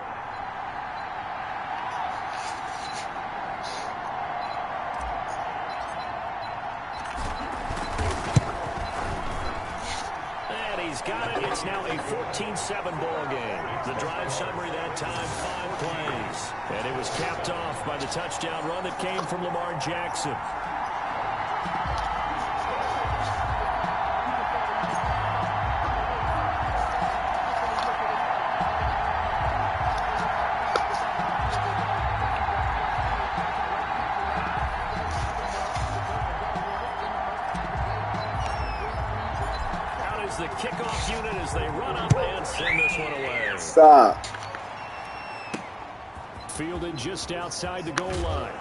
C: And he's got it. It's now a 14-7 ball game. The drive summary that time, 5 plays. And it was capped off by the touchdown run that came from Lamar Jackson. The kickoff unit as they run up and send this one away.
U: Stop.
C: Fielded just outside the goal line.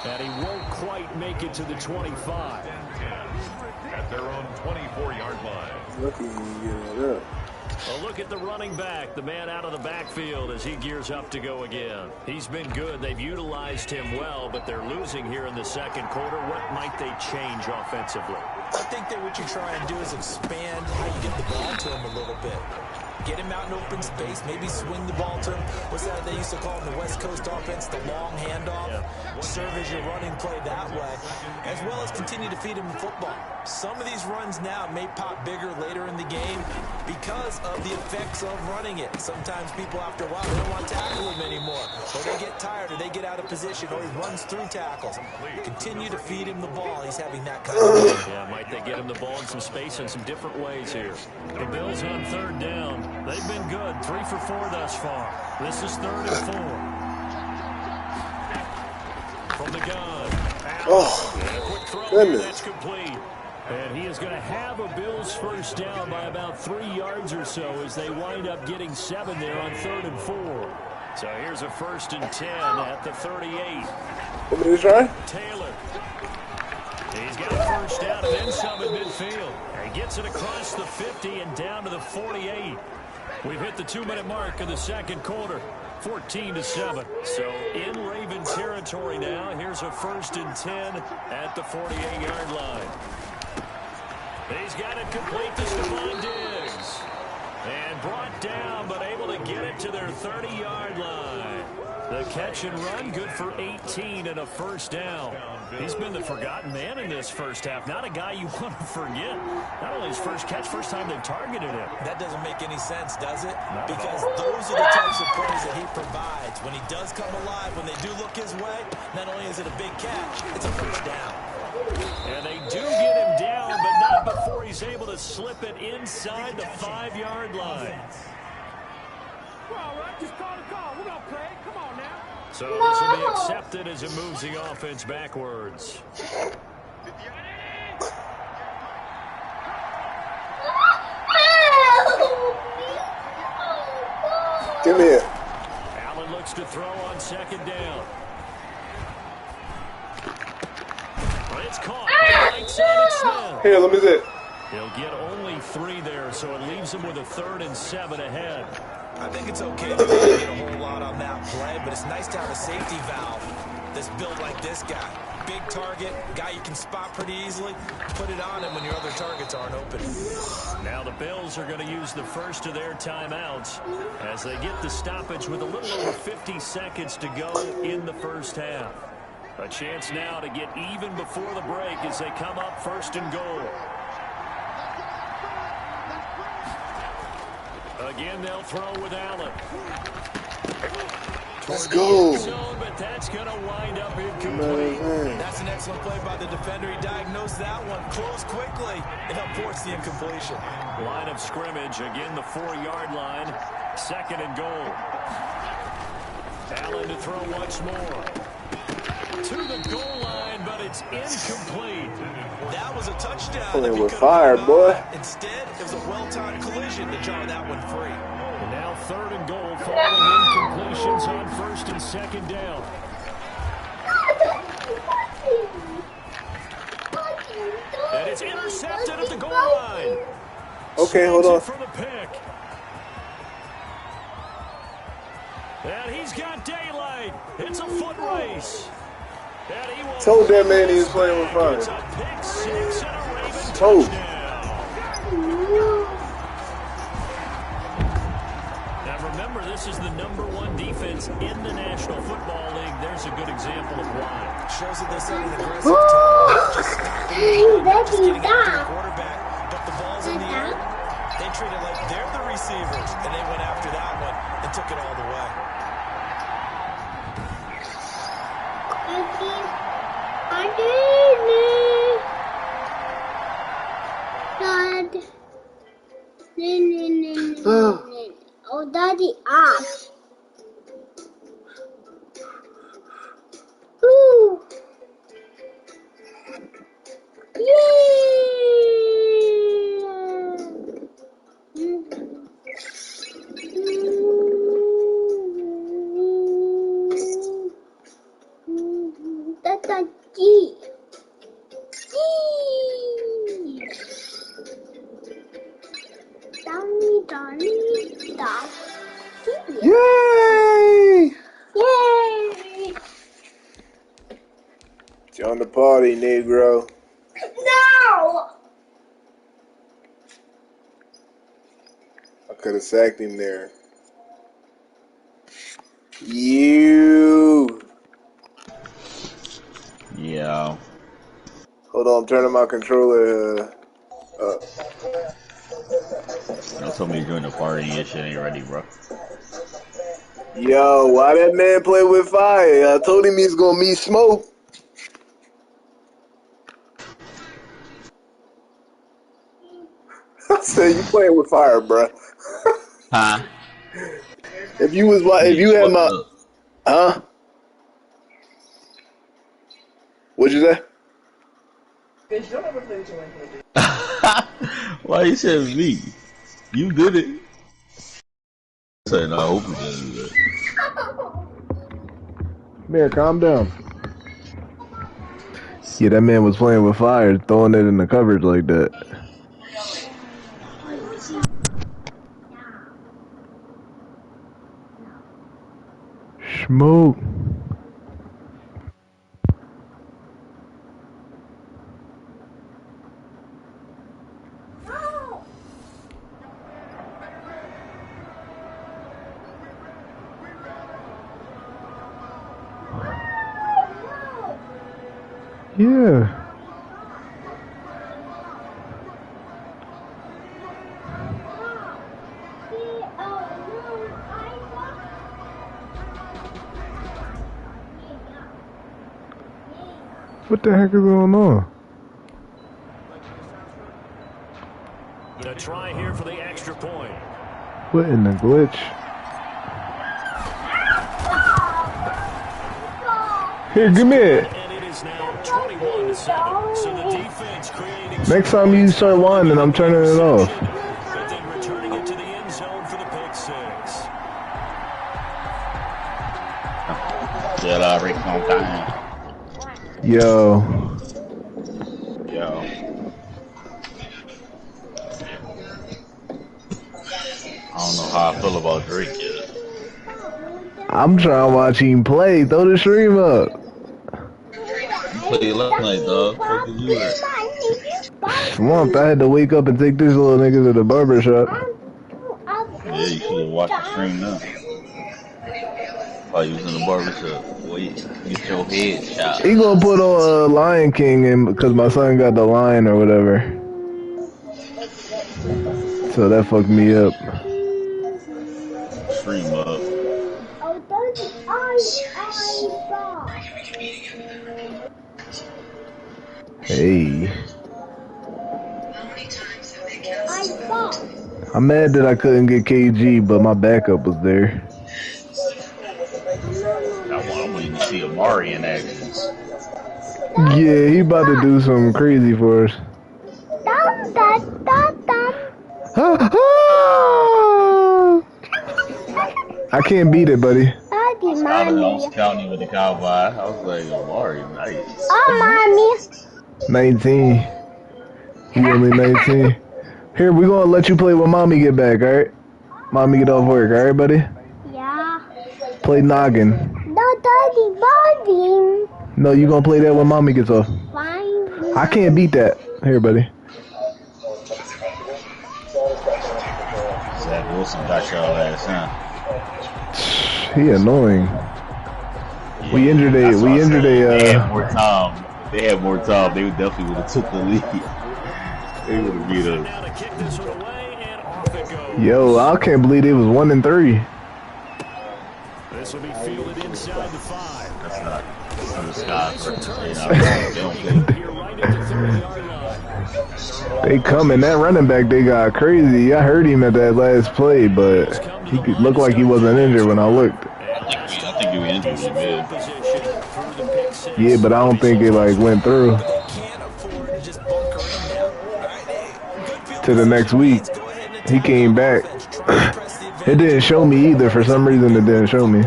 C: And he won't quite make it to the 25.
B: At their own 24-yard line.
U: Lucky you get it up.
C: Well, look at the running back, the man out of the backfield as he gears up to go again. He's been good. They've utilized him well, but they're losing here in the second quarter. What might they change offensively?
D: I think that what you try and do is expand how you get the ball to him a little bit. Get him out in open space, maybe swing the ball to him. What's that they used to call in the West Coast offense, the long handoff? Yeah. Serve as your running play that way, as well as continue to feed him the football. Some of these runs now may pop bigger later in the game because of the effects of running it. Sometimes people, after a while, they don't want to tackle him anymore. Or they get tired, or they get out of position, or he runs through tackles. Continue to feed him the ball. He's having that kind of game.
C: Yeah, might they get him the ball in some space in some different ways here. The Bills on third down. They've been good. 3 for 4 thus far. This is 3rd and 4. From the gun. Quick throw here, that's complete. And he is going to have a Bills first down by about 3 yards or so as they wind up getting 7 there on 3rd and 4. So here's a 1st and 10 at the 38.
U: What did he try?
C: Taylor. He's got a first down and then some at midfield. And gets it across the 50 and down to the 48. We've hit the 2-minute mark of the second quarter. 14-7. So in Raven territory now. Here's a 1st and 10 at the 48-yard line. He's got it complete to Stephon Diggs. And brought down, but able to get it to their 30-yard line. The catch and run, good for 18 and a first down. He's been the forgotten man in this first half. Not a guy you want to forget. Not only his first catch, first time they've targeted him.
D: That doesn't make any sense, does it? Because those are the types of plays that he provides. When he does come alive, when they do look his way, not only is it a big catch, it's a first down.
C: And they do get him down, but not before he's able to slip it inside the 5-yard line.
H: All right, just call the call. We're going to play. Come on now.
C: So this will be accepted as it moves the offense backwards.
U: Give me it.
C: Allen looks to throw on 2nd down. It's caught. Right side Smith.
U: Here, let me see it.
C: He'll get only 3 there, so it leaves him with a 3rd and 7 ahead.
D: I think it's okay to really get a whole lot on that play, but it's nice to have a safety valve that's built like this guy. Big target, guy you can spot pretty easily. Put it on him when your other targets aren't open.
C: Now the Bills are going to use the first of their timeouts as they get the stoppage with a little over 50 seconds to go in the first half. A chance now to get even before the break as they come up 1st and goal. Again, they'll throw with Allen.
U: Let's go.
C: Zone, but that's going to wind up incomplete.
D: That's an excellent play by the defender. He diagnosed that one, closed quickly, and helped force the incompletion.
C: Line of scrimmage, again the 4-yard line. 2nd and goal. Allen to throw once more. To the goal line, but it's incomplete.
D: That was a touchdown.
U: Playing with fire, boy.
D: Instead, it was a well-timed collision to jar that one free.
C: And now 3rd and goal following incompletions on 1st and 2nd down. And it's intercepted at the goal line.
U: Okay, hold on.
C: For the pick. And he's got daylight. It's a foot race.
U: Told that man he was playing with fire. Told.
C: Now remember, this is the #1 defense in the National Football League. There's a good example of why.
D: Shows that they set an aggressive tone. Just getting after the quarterback, but the ball's in the air. They treat it like they're the receivers, and they went after that one and took it all the way.
G: Oh, Daddy, ah. Ooh. Yeah.
U: Yay!
G: Yay!
U: Join the party, Negro.
G: No!
U: I could have sacked him there. You.
E: Yeah.
U: Hold on, I'm turning my controller up.
E: Don't tell me you're doing the party and shit ain't ready, bro.
U: Yo, why that man play with fire? I told him he's gonna meet smoke. I said you playing with fire, bro.
E: Huh?
U: If you had my, huh? What'd you say?
E: Why you said me? You did it. I said, no, I hope you didn't do that.
U: Man, calm down. Yeah, that man was playing with fire, throwing it in the cupboard like that. Smoke. Yeah. What the heck is going on?
C: The try here for the extra point.
U: What in the glitch? Here, give me it.
C: And it is now 21-7. So the defense creating.
U: Next time you start whining, I'm turning it off.
C: But then returning it to the end zone for the pick six.
E: Yeah, already on time.
U: Yo.
E: I don't know how I feel about Drake yet.
U: I'm trying to watch him play. Throw the stream up.
E: You played last night, dog. What did you do?
U: Slumped. I had to wake up and take this little nigga to the barber shop.
E: Yeah, you should have watched the stream now. While you was in the barbershop. Wait, get your head shot.
U: He gonna put on Lion King and because my son got the lion or whatever. So that fucked me up.
E: Stream up.
U: Hey. I'm mad that I couldn't get KG, but my backup was there.
E: I want to see Amari in action.
U: Yeah, he about to do something crazy for us. I can't beat it, buddy.
E: I was counting with the Cowboy. I was like, Amari, nice.
G: Oh, mommy.
U: 19. He only 19. Here, we gonna let you play when mommy get back, alright? Mommy get off work, alright, buddy?
G: Yeah.
U: Play noggin.
G: No, daddy, buddy.
U: No, you gonna play that when mommy gets off.
G: Fine.
U: I can't beat that. Here, buddy.
E: Zach Wilson got y'all ass, huh?
U: He annoying.
E: Yeah,
U: we injured a.
E: They had more time. They had more time. They definitely would have took the lead. They would have beat us.
U: Yo, I can't believe it was 1-3.
C: This will be fielded inside the 5.
E: That's not the sky. They don't play.
U: They coming. That running back they got crazy. I heard him at that last play, but he looked like he wasn't injured when I looked.
E: I think he was injured, man.
U: Yeah, but I don't think it like went through to the next week. He came back. It didn't show me either. For some reason, it didn't show me.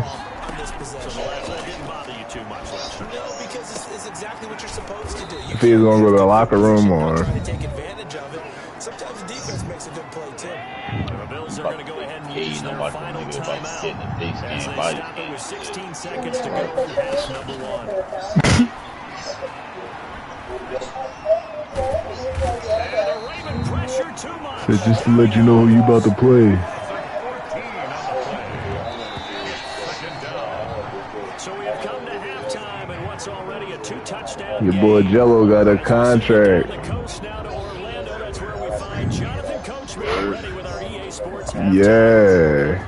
U: If he was gonna go to the locker room or.
D: sometimes the defense makes a good play, too.
C: The Bills are going to go ahead and use their final timeout as they stop it with 16 seconds to go through half number one. And a Raven pressure too much.
U: So just to let you know who you about to play.
C: So we have come to halftime and what's already a 2-touchdown
U: Your boy Jello got a contract. Yeah.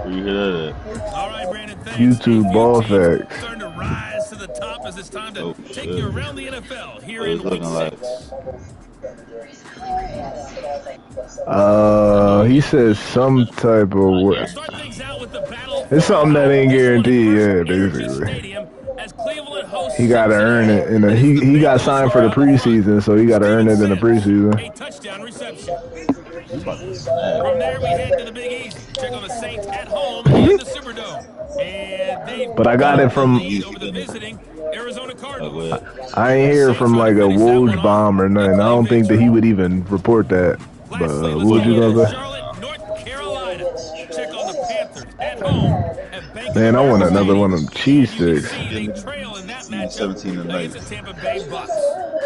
E: You hear that?
K: All right, Brandon, thanks.
U: YouTube ball facts.
K: Starting to rise to the top as it's time to take you around the NFL here in week 6.
U: He says some type of what? It's something that ain't guaranteed, yeah, basically. He gotta earn it in he got signed for the preseason, so he gotta earn it in the preseason.
K: A touchdown reception. From there we head to the Big Easy. Check on the Saints at home in the Superdome. And
U: but I got it from
K: over the visiting Arizona Cardinals.
U: I ain't hear from like a Woj bomb or nothing. I don't think that he would even report that. But what would you gonna say?
K: Check on the Panthers at home.
U: Man, I want another one of them cheese sticks.
E: 17 tonight.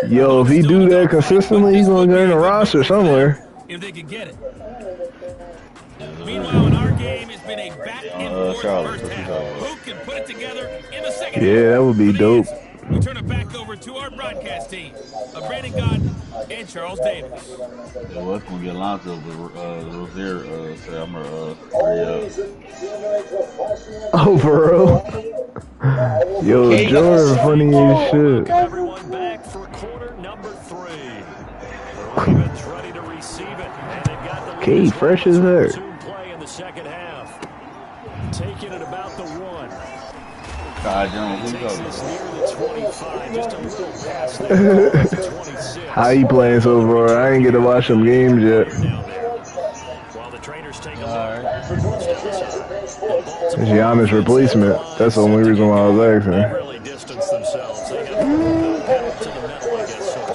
U: Yo, if he do that consistently, he's gonna get in the roster somewhere.
K: If they could get it. Meanwhile, in our game, it's been a back and forth first half. Who can put it together in the second half?
U: Yeah, that would be dope.
K: We turn it back over to our broadcast team of Brandon Godden and Charles Davis.
E: Yeah, well, it's going to get Alonzo, but Rozier said I'm going to hurry up.
U: Oh, for real? Yo, Jordan funny as shit.
C: Everyone back for quarter number 3. Ravens ready to receive it, and they've got the
U: Kate, fresh as heck.
C: play in the second half. Taking it about the 1.
E: Ty Jones,
C: takes this near the 25, just a little past there. 26.
U: How you playing so far? I ain't get to watch some games yet.
C: While the trainers take a
U: It's Giannis' replacement. That's the only reason why I was asking.
C: They really distance themselves. They have to the metal, I guess, so to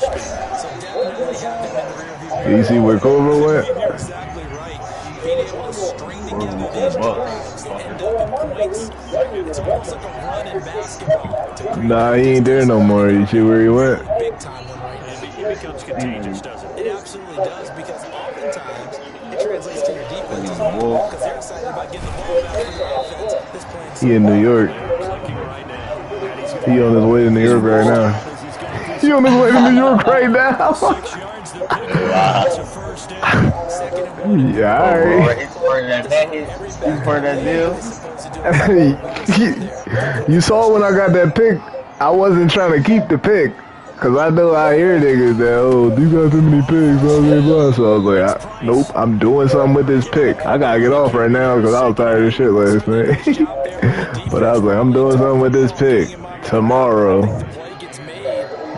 C: speak.
U: You see where Culver went?
D: You're exactly right. Being able to string together these drives that end up in points. It's almost like a run in basketball.
U: Nah, he ain't there no more. You see where he went?
D: Big time one right now.
C: It becomes contagious, doesn't it?
D: It absolutely does, because oftentimes it translates to your defense as well, because they're excited about getting the ball back from your offense. This play
U: He in New York. He on his way to New York right now. He on his way to New York right now. Yeah, alright.
E: He's part of that deal.
U: You saw when I got that pick, I wasn't trying to keep the pick. Cause I know I hear niggas that, oh, you got too many picks, blah, blah, blah. So I was like, nope, I'm doing something with this pick. I gotta get off right now because I was tired of shit last night. But I was like, I'm doing something with this pick tomorrow.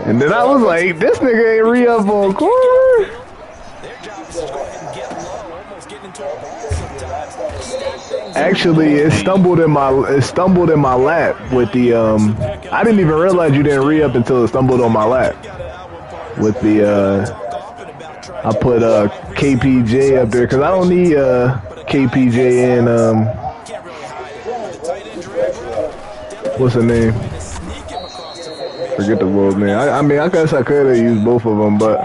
U: And then I was like, this nigga ain't re-up on corner. Actually, it stumbled in my lap with the I didn't even realize you didn't re-up until it stumbled on my lap. With the I put KPJ up there because I don't need KPJ and what's her name? Forget the world name. I mean, I guess I could have used both of them, but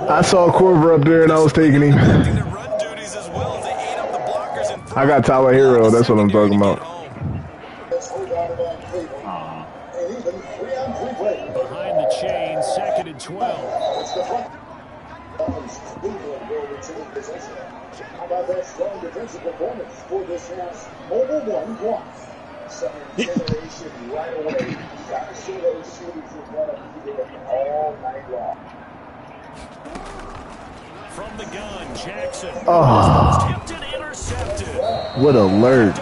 U: I saw Corver up there and I was taking him. I got Tyler Hero, that's what I'm talking about.
C: Behind the chain, 2nd and 12.
V: How about that strong defensive performance for this half's Mobile One block? Some intimidation right away. You gotta show those shooters who want to be there all night long.
C: From the gun, Jackson.
U: Oh.
C: Intercepted.
U: What alert.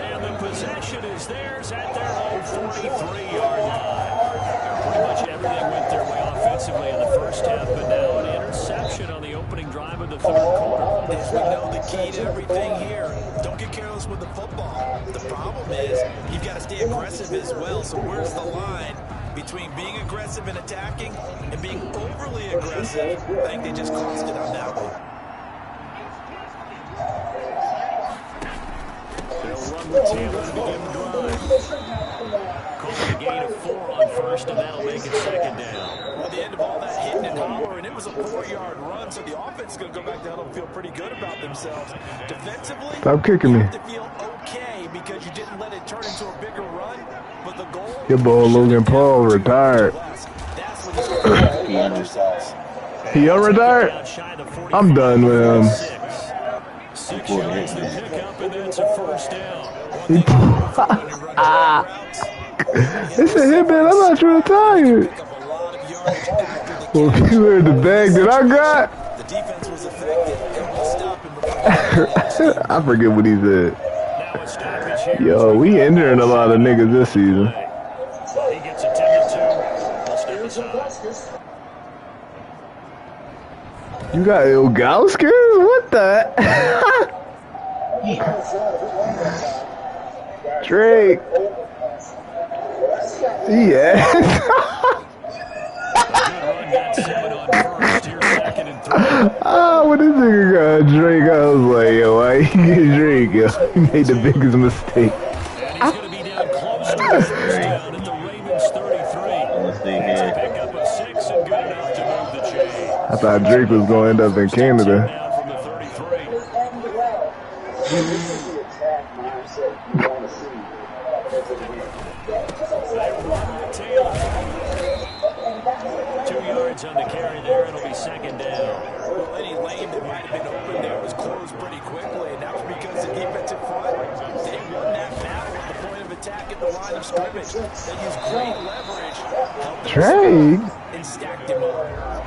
C: And the possession is theirs at their own 43-yard line. Pretty much everything went their way offensively in the first half, but now an interception on the opening drive of the third quarter.
D: As we know, the key to everything here, don't get careless with the football. The problem is you've got to stay aggressive as well. So where's the line between between being aggressive and attacking and being overly aggressive. I think they just crossed it on that one.
C: They'll run with Taylor to begin the drive. Calling a gain of 4 on first, and that'll make it second down.
D: At the end of all that hitting and hollering, it was a 4-yard run, so the offense is going to go back down and feel pretty good about themselves. Defensively,
U: stop kicking me.
D: you have to feel okay because you didn't let it turn into a bigger run, but the goal...
U: Your boy Logan Paul retired. He unretired? I'm done with him.
C: 6 yards to pick up, and that's a first down.
U: They said, hey man, I'm not retired. Well, if you heard the bag that I got, I forget what he said. Yo, we injuring a lot of niggas this season.
C: He gets a 10-2.
U: You got Ilgauskas? What the? Drake. Yeah. When this nigga got Drake, I was like, yo, why you get Drake, yo? He made the biggest mistake.
C: And he's going to be down close to the first down at the Ravens 33. It's a pickup of 6 and good enough to move the chain.
U: I thought Drake was going to end up in Canada.
C: From the 33. 2 yards on the carry there. It'll be second down.
D: Well, any lane that might have been open there was closed pretty quickly, and that was because the defensive front, they won that battle at the point of attack at the line of scrimmage. They used great leverage,
U: Drake.
D: and stacked him up.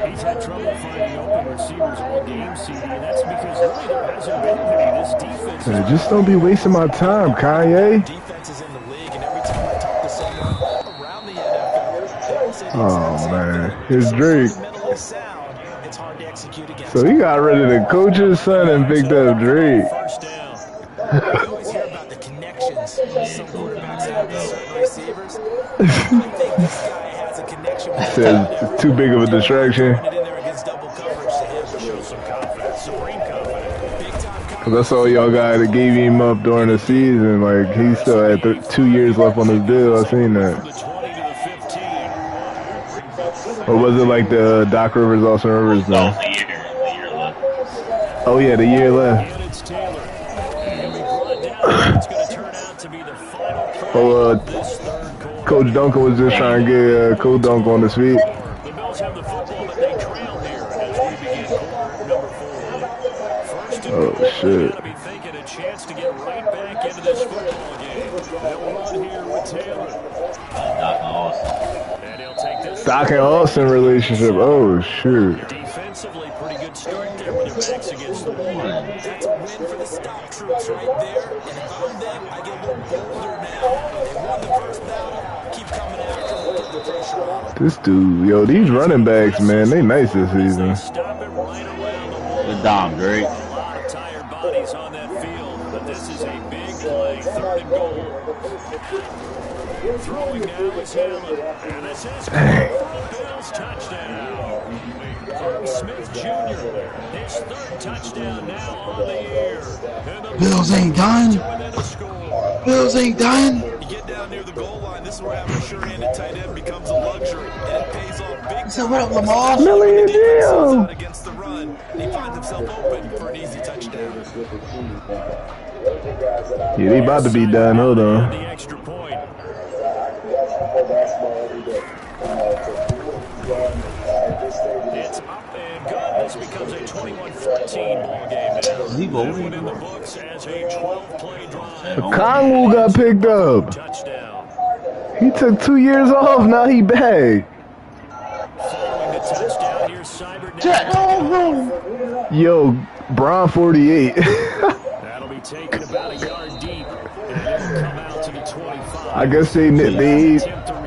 C: He's had trouble finding open receivers all game, CD, and that's because really there hasn't been many. This defense
U: Hey, just don't be wasting my time, Kanye.
D: Defenses in the league, and every time I talk to someone around the NFL, they say
U: Oh man, here's Drake.
D: mentally sound. It's hard to execute against.
U: So he got rid of the coach's son and picked up Drake.
C: first down.
D: You always hear about the connections some quarterbacks have with certain receivers. I think this guy has a connection with
U: Says it's too big of a distraction.
D: it in there against double coverage to him.
C: Show some confidence, supreme confidence.
U: Cause I saw y'all guy that gave him up during the season. Like he still had 2 years left on his deal. I seen that. Or was it like the Doc Rivers, Austin Rivers thing? Oh yeah, the year left. Oh, Coach Duncan was just trying to get Coach Dunk on his feet.
C: The Bills have the football, but they trail here as we begin quarter number 4.
U: Oh shit.
C: Be thinking a chance to get right back into this football game. They'll run here with Taylor. And he'll take this.
U: Doc and Austin relationship. Oh shoot.
C: Defensively, pretty good start there with their backs against the wall.
D: That's a win for the stock troops right there. And if I'm them, I get a little bolder now. They won the first battle. Keep coming after them. Put the pressure on them.
U: This dude, yo, these running backs, man, they nice this season.
C: Stop it right around the wall.
E: Good Dom, Drake.
C: A lot of tired bodies on that field, but this is a big play, 3rd and goal. Throwing now is Allen, and this is Bills touchdown. Herb Smith Jr., his 3rd touchdown now on the year.
A: Bills ain't done. Bills ain't done.
D: You get down near the goal line, this is where having a sure-handed tight end becomes a luxury, and it pays off big.
A: So what up, Lamar?
U: Million deal.
D: Against the run, and he finds himself open for an easy touchdown.
U: Yeah, they about to be done. Hold on.
C: The extra point. It's up and good. This becomes a 21-14 ball game now. That one in the books as a 12-play drive.
U: Kongwu got picked up.
C: Touchdown.
U: He took 2 years off. Now he back.
C: Following the touchdown, here's Cyber.
U: Yo, Bron 48.
C: That'll be taken about a yard deep, and it'll come out to the 25.
U: I guess they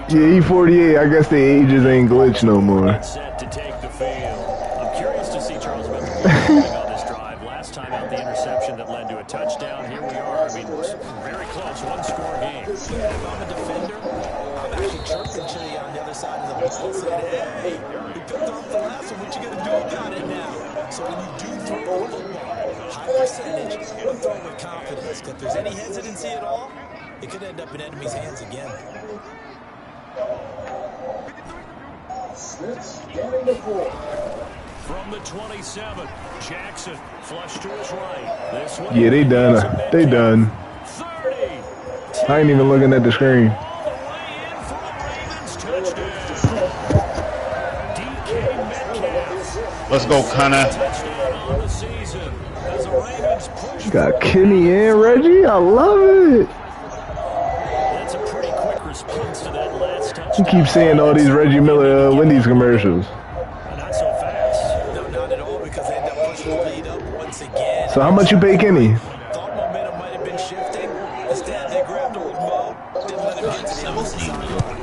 U: yeah, he 48. I guess the ages ain't glitch no more.
C: Set to take the field. I'm curious to see Charles Bentley on this drive. Last time out, the interception that led to a touchdown. Here we are. I mean, very close, 1-score game.
D: If I'm a defender, I'm actually chirping actually on the other side of the ball said, hey, we picked off the last one. What you going to do about it now? So when you do throw the football, high percentage, but throw it with confidence. If there's any hesitancy at all, it could end up in enemy's hands again.
V: Smith scanning the floor.
C: From the 27, Jackson flush to his right. This one
U: Yeah, they done. They done.
C: 30.
U: I ain't even looking at the screen.
E: Let's go, Connor.
U: Got Kenny and Reggie. I love it.
C: That's a pretty quick response to that last touchdown.
U: You keep seeing all these Reggie Miller Wendy's commercials.
C: Not so fast.
D: No, not at all, because they end up pushing the lead up once again.
U: So how much you pay Kenny?
D: Thought momentum might have been shifting. Instead, they grabbed old Mo. Didn't let him get to the other sideline.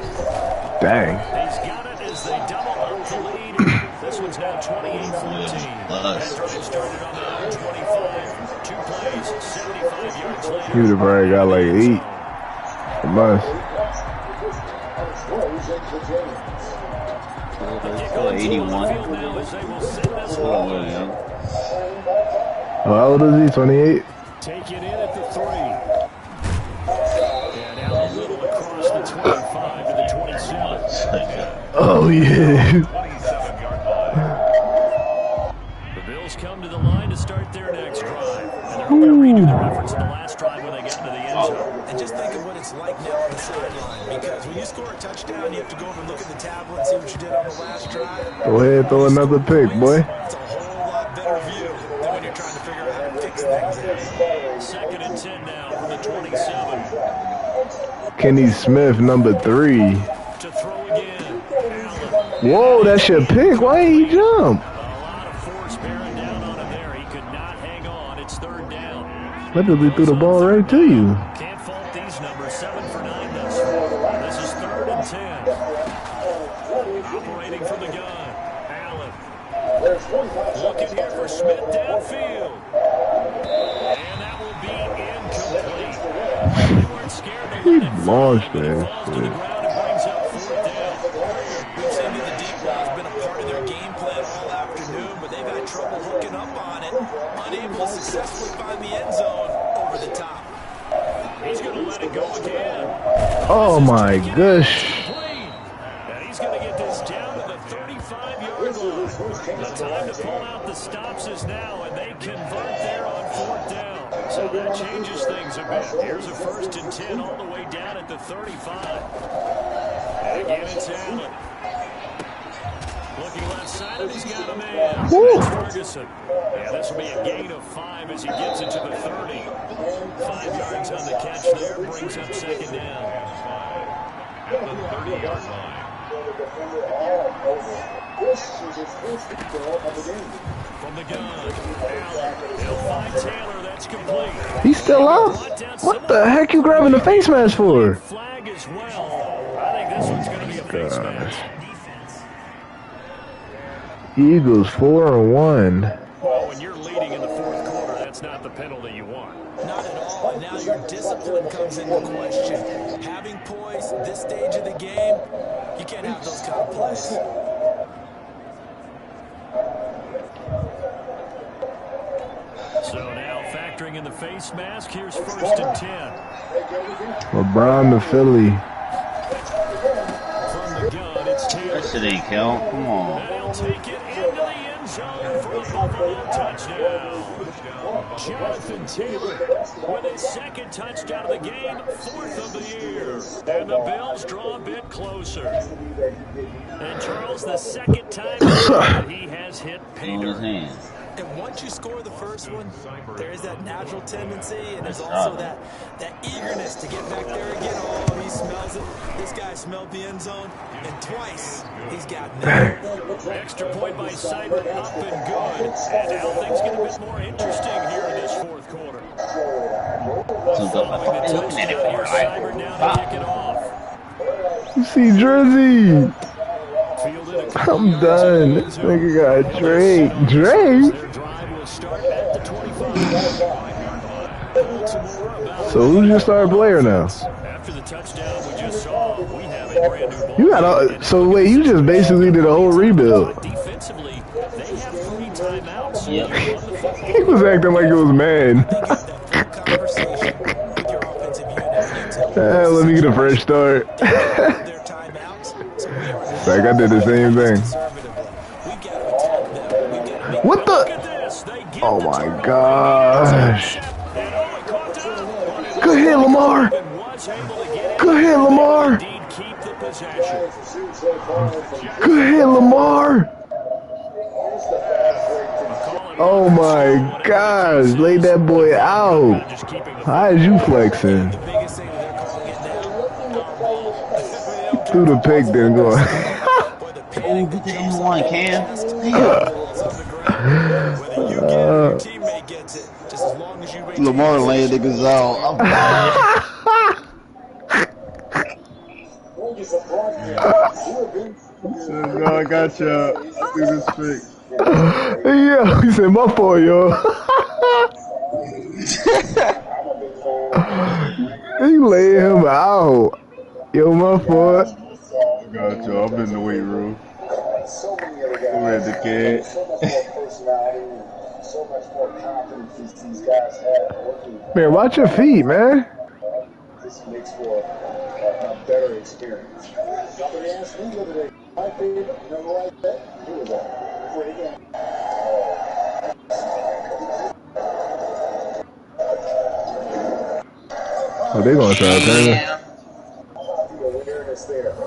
U: Dang.
C: He's got it as they double up the lead. This one's now 28-14. That drive started on their own 25. 2 plays, 75 yards later.
U: He would have probably got like 8. A must.
E: Still 81.
U: How old is he? 28?
C: Take it in at the 3. And now a little across the 25 to the 27.
U: Oh, yeah.
C: The Bills come to the line to start their next drive. And they're going to redo their efforts in the last drive when they get into the end zone.
D: And just think of what it's like now on the sideline, because when you score a touchdown, you have to go over and look at the tablet and see what you did on the last drive.
U: Go ahead, throw another pick, boy.
D: It's a whole lot better view than when you're trying to figure out how to fix things.
C: 2nd and 10 now from the 27.
U: Kenny Smith, number 3.
C: To throw again.
U: Whoa, that's your pick. Why ain't he jump?
C: A lot of force bearing down on him there. He could not hang on. It's 3rd down.
U: Literally threw the ball right to you.
C: Can't fault these numbers. 7 for 9 thus far. This is 3rd and 10. Operating from the gun. Allen. Looking here for Smith downfield. And that will be incomplete. They weren't scared to
U: He
C: let it
U: launched
C: fall.
U: that
C: It falls to the
U: shit.
C: ground and brings up 4th down.
D: We've seen that the deep ball has been a part of their game plan all afternoon, but they've had trouble hooking up on it. Unable to successfully find the end zone over the top.
C: He's going to let it go again.
U: Oh, my gosh.
C: And he's going to get this down to the 35-yard line. The time to pull out the stops is now, and they convert there on 4th down. So that changes things a bit. Here's a 1st and 10 all the way down at the 35. And again, it's Allen. Looking left side, and he's got a man. That's Ferguson. Yeah, this will be a gain of 5 as he gets into the 30. 5 yards on the catch there, brings up 2nd down.
B: At the 30-yard line.
C: From the gun, Allen. They'll find Taylor. That's complete.
U: He's still up? What the heck you grabbing the face mask for?
C: Flag as well. I think this one's going to be a face mask.
U: Eagles 4-1.
C: Well, when you're leading in the 4th quarter, that's not the penalty you want.
D: Not at all, and now your discipline comes into question. Having poise at this stage of the game, you can't have those kind of plays.
C: So now factoring in the face mask, here's 1st and 10.
U: LeBron to Philly.
C: From the gun, it's Taylor.
E: That shit ain't count. Come on.
C: And he'll take it into the end zone for a Buffalo touchdown. Jonathan Taylor with his 2nd touchdown of the game, 4th of the year. And the Bills draw a bit closer. And Charles, the 2nd time that he has hit pay dirt.
D: And once you score the first one, there is that natural tendency, and there's also that eagerness to get back there again. Oh, he smells it. This guy smelled the end zone, and twice he's gotten there.
C: Extra point by Seibert, up and good. And now things get a bit more interesting here in this 4th quarter. Following the touchdown here, Seibert now to kick it off.
U: You see Drizzy. I'm done. This nigga got Drake. Drake? So who's your star player now?
C: After the touchdown we just saw, we have a
U: You got so wait, you just basically did a whole rebuild.
C: Defensively, they have 3 timeouts.
E: Yep.
U: He was acting like it was mad. Let me get a fresh start. Like I did the same thing. What the? Oh my gosh. Go ahead, Lamar. Go ahead, Lamar. Go ahead, Lamar. Oh my gosh. Laid that boy out. How is you flexing? Through the pick, then go.
E: Oh, get the M1, Cam. Lamar laying niggas out. I'm bad.
U: No, I got you. Do this pick. Yeah, he said my fault, yo. He laid him out. Yo, my fault. I got you. I'm in the weight room. I'm at the kid. Man, watch your feet, man.
V: This makes for a better experience. Somebody asked me the other day, my favorite, you know what I said? It was a great game.
U: Oh, they gonna try to turn it.
V: The awareness there. One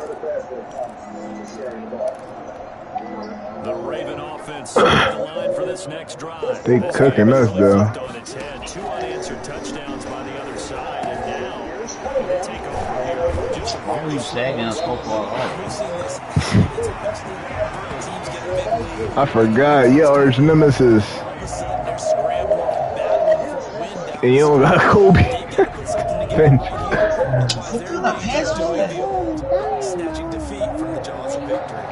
V: of the best when it comes to sharing the ball.
C: The Raven offense on the line for this next drive.
U: They cooking us, though.
C: On its head. 2 unanswered touchdowns by the other side, and now they take over here for just a very
E: sagging so far off.
U: I forgot. Your arch nemesis. And you don't got Kobe. Bench.
D: Snatching defeat from the jaws of victory.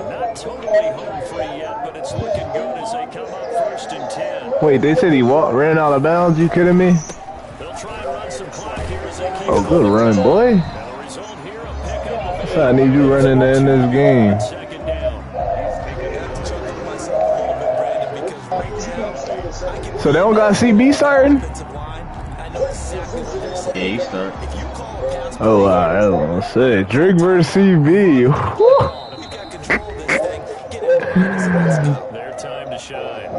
C: Not totally home free yet, but it's looking good as they come up 1st and 10.
U: Wait, they said he ran out of bounds? You kidding me?
C: They'll try and run some clock here as they keep
U: Oh, good run, boy. That's how I need you running to end this game. So they don't got CB starting?
E: Yeah, you start.
U: Oh, I was gonna say Drake versus CB.
C: Their time to shine.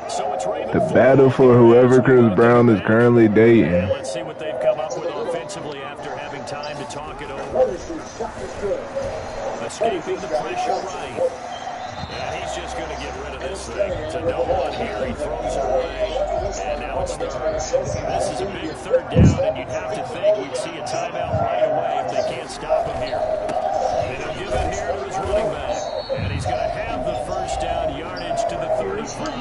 C: So it's
U: The battle for whoever Chris Brown is currently dating.
C: Let's see what they've come up with offensively after having time to talk it over. Escaping the pressure right. And he's just going to get rid of this thing. To no one here, he throws it away. And now it's 3rd. This is a big 3rd down, and you'd have to think we'd see a timeout right away if they can't stop him here. And he'll give it here to his running back. And he's going to have the 1st down yardage to the 35.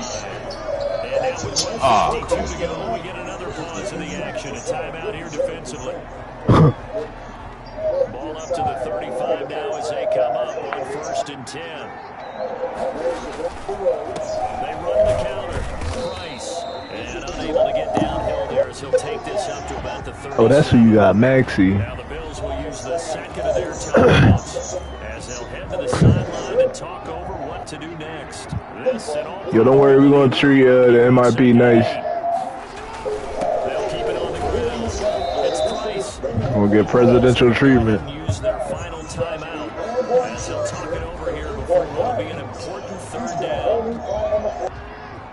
C: And now with 1:52 to go, we get another pause in the action. A timeout here defensively. Ball up to the 35 now as they come up on 1st and 10. They run the counter. Price. And unable to get downhill there as he'll take this up to about the 30.
U: Oh, that's who you got, Maxie.
C: Now the Bills will use the 2nd of their timeouts as they'll head to the sideline and talk over what to do next. This and all.
U: Yo, don't worry, we're gonna treat the MIP nice.
C: They'll keep it on the ground. It's Price.
U: We'll get presidential treatment.
C: Use their final timeout as they'll talk it over here before what will be an important 3rd down.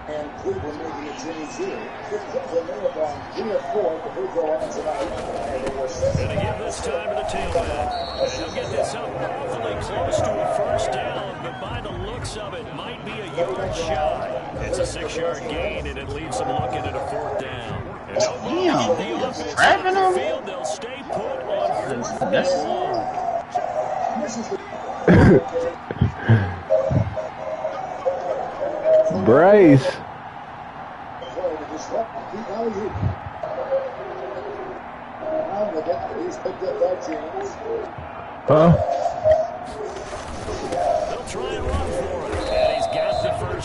V: And Cleveland making a change here. Cleveland may have gone 3 or 4 at the free throw line tonight. And they were
C: Gonna give this time to the tailback. And he'll get this up awfully close to a 1st down, but by the looks of it, might be a yard shy. It's a 6-yard gain, and it leaves them looking at a 4th down. And
E: Damn, he was trapping him.
C: field, they'll stay put on 4th and
U: 1. Bryce. Huh?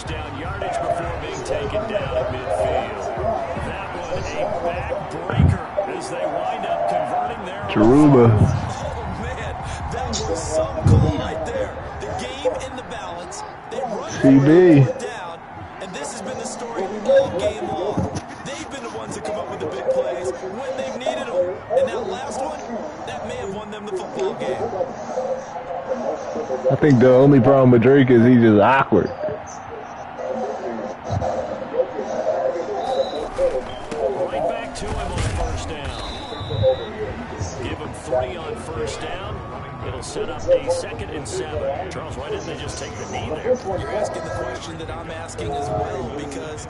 C: first down yardage before being taken down at midfield. That one a backbreaker as they wind up converting their
U: Jaruba.
D: Oh, man, that was some call right there. The game in the balance. They run
U: CB.
D: fourth down, and this has been the story all game long. They've been the ones that come up with the big plays when they've needed them. And that last one, that may have won them the football game.
U: I think the only problem with Drake is he's just awkward.
C: Right back to him on first down. Give him 3 on first down. It'll set up a 2nd and 7. Charles, why didn't they just take the knee there?
D: You're asking the question that I'm asking as well, because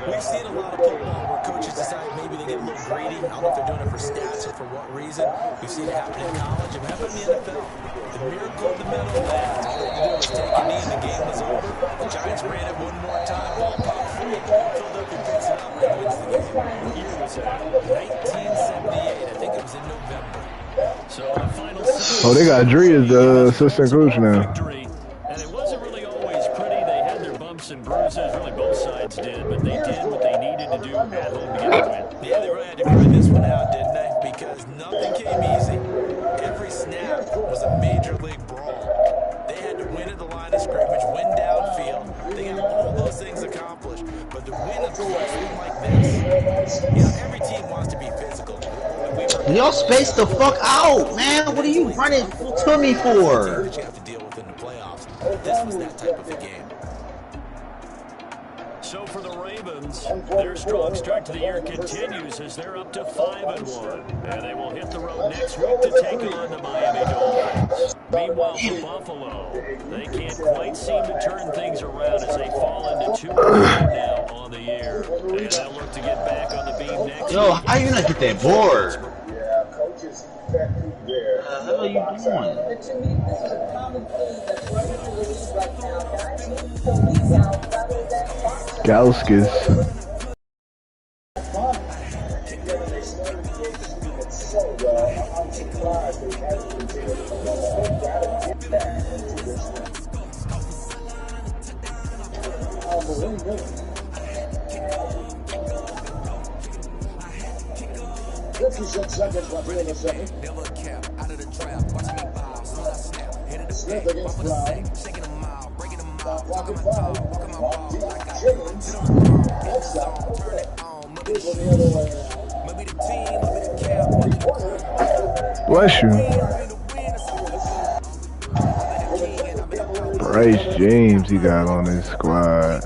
D: we've seen a lot of football where coaches decide maybe they get a little greedy. I don't know if they're doing it for stats or for what reason. We've seen it happen in college and happen in the NFL. The miracle of the middle lands. All they had to do was take a knee and the game was over. The Giants ran it one more time. Ball popped free. Philadelphia picks it up and wins the game. What year was that? 1978. I think it was in November.
C: So the final
U: Oh, they got Dre as the assistant coach now.
C: victory, and it wasn't really always pretty. They had their bumps and bruises. Really, both sides did, but they did what they needed to do at home to get the win.
D: Yeah, they really had to figure this one out, didn't they? Because nothing came easy. Every snap was a major league brawl. They had to win at the line of scrimmage, win downfield. They got all those things accomplished. But to win a close one like this, you know, every team wants to be physical.
A: Y'all space the fuck out, man. What are you running to me for?
D: That you have to deal with in the playoffs. This was that type of a game.
C: So for the Ravens, their strong start to the year continues as they're up to 5-1. And they will hit the road next week to take on the Miami Dolphins. Meanwhile, for Buffalo, they can't quite seem to turn things around as they fall into 2-1 now on the year. And they'll look to get back on the beam next
A: Yo,
C: week.
A: how you not get that board?
V: Yeah, coaches effective there.
A: What the hell are you doing?
M: But to me, this is a common thing that's running through the league right now, guys. So rebound rather than box.
U: Gauskis.
V: So I'm surprised they haven't continued to This is 6 seconds left in the second.
O: Never cap out of the trap. Watch me bow. Soon I snap. Hit it
V: Smith
O: back.
V: against
O: Bump of the
V: Brown.
O: sack. Shaking them out. Breaking them out.
V: Walking
O: Talking my
V: foul.
O: talk. Walking my walk. Like I
V: James.
O: hit them wrong. Hit the
V: Outside.
O: song. Turn it on. Maybe
V: Here's
O: the
V: on the other way.
O: maybe the team. Maybe the cap. Maybe the
U: Bless you.
O: win.
U: Bryce James he got on his squad.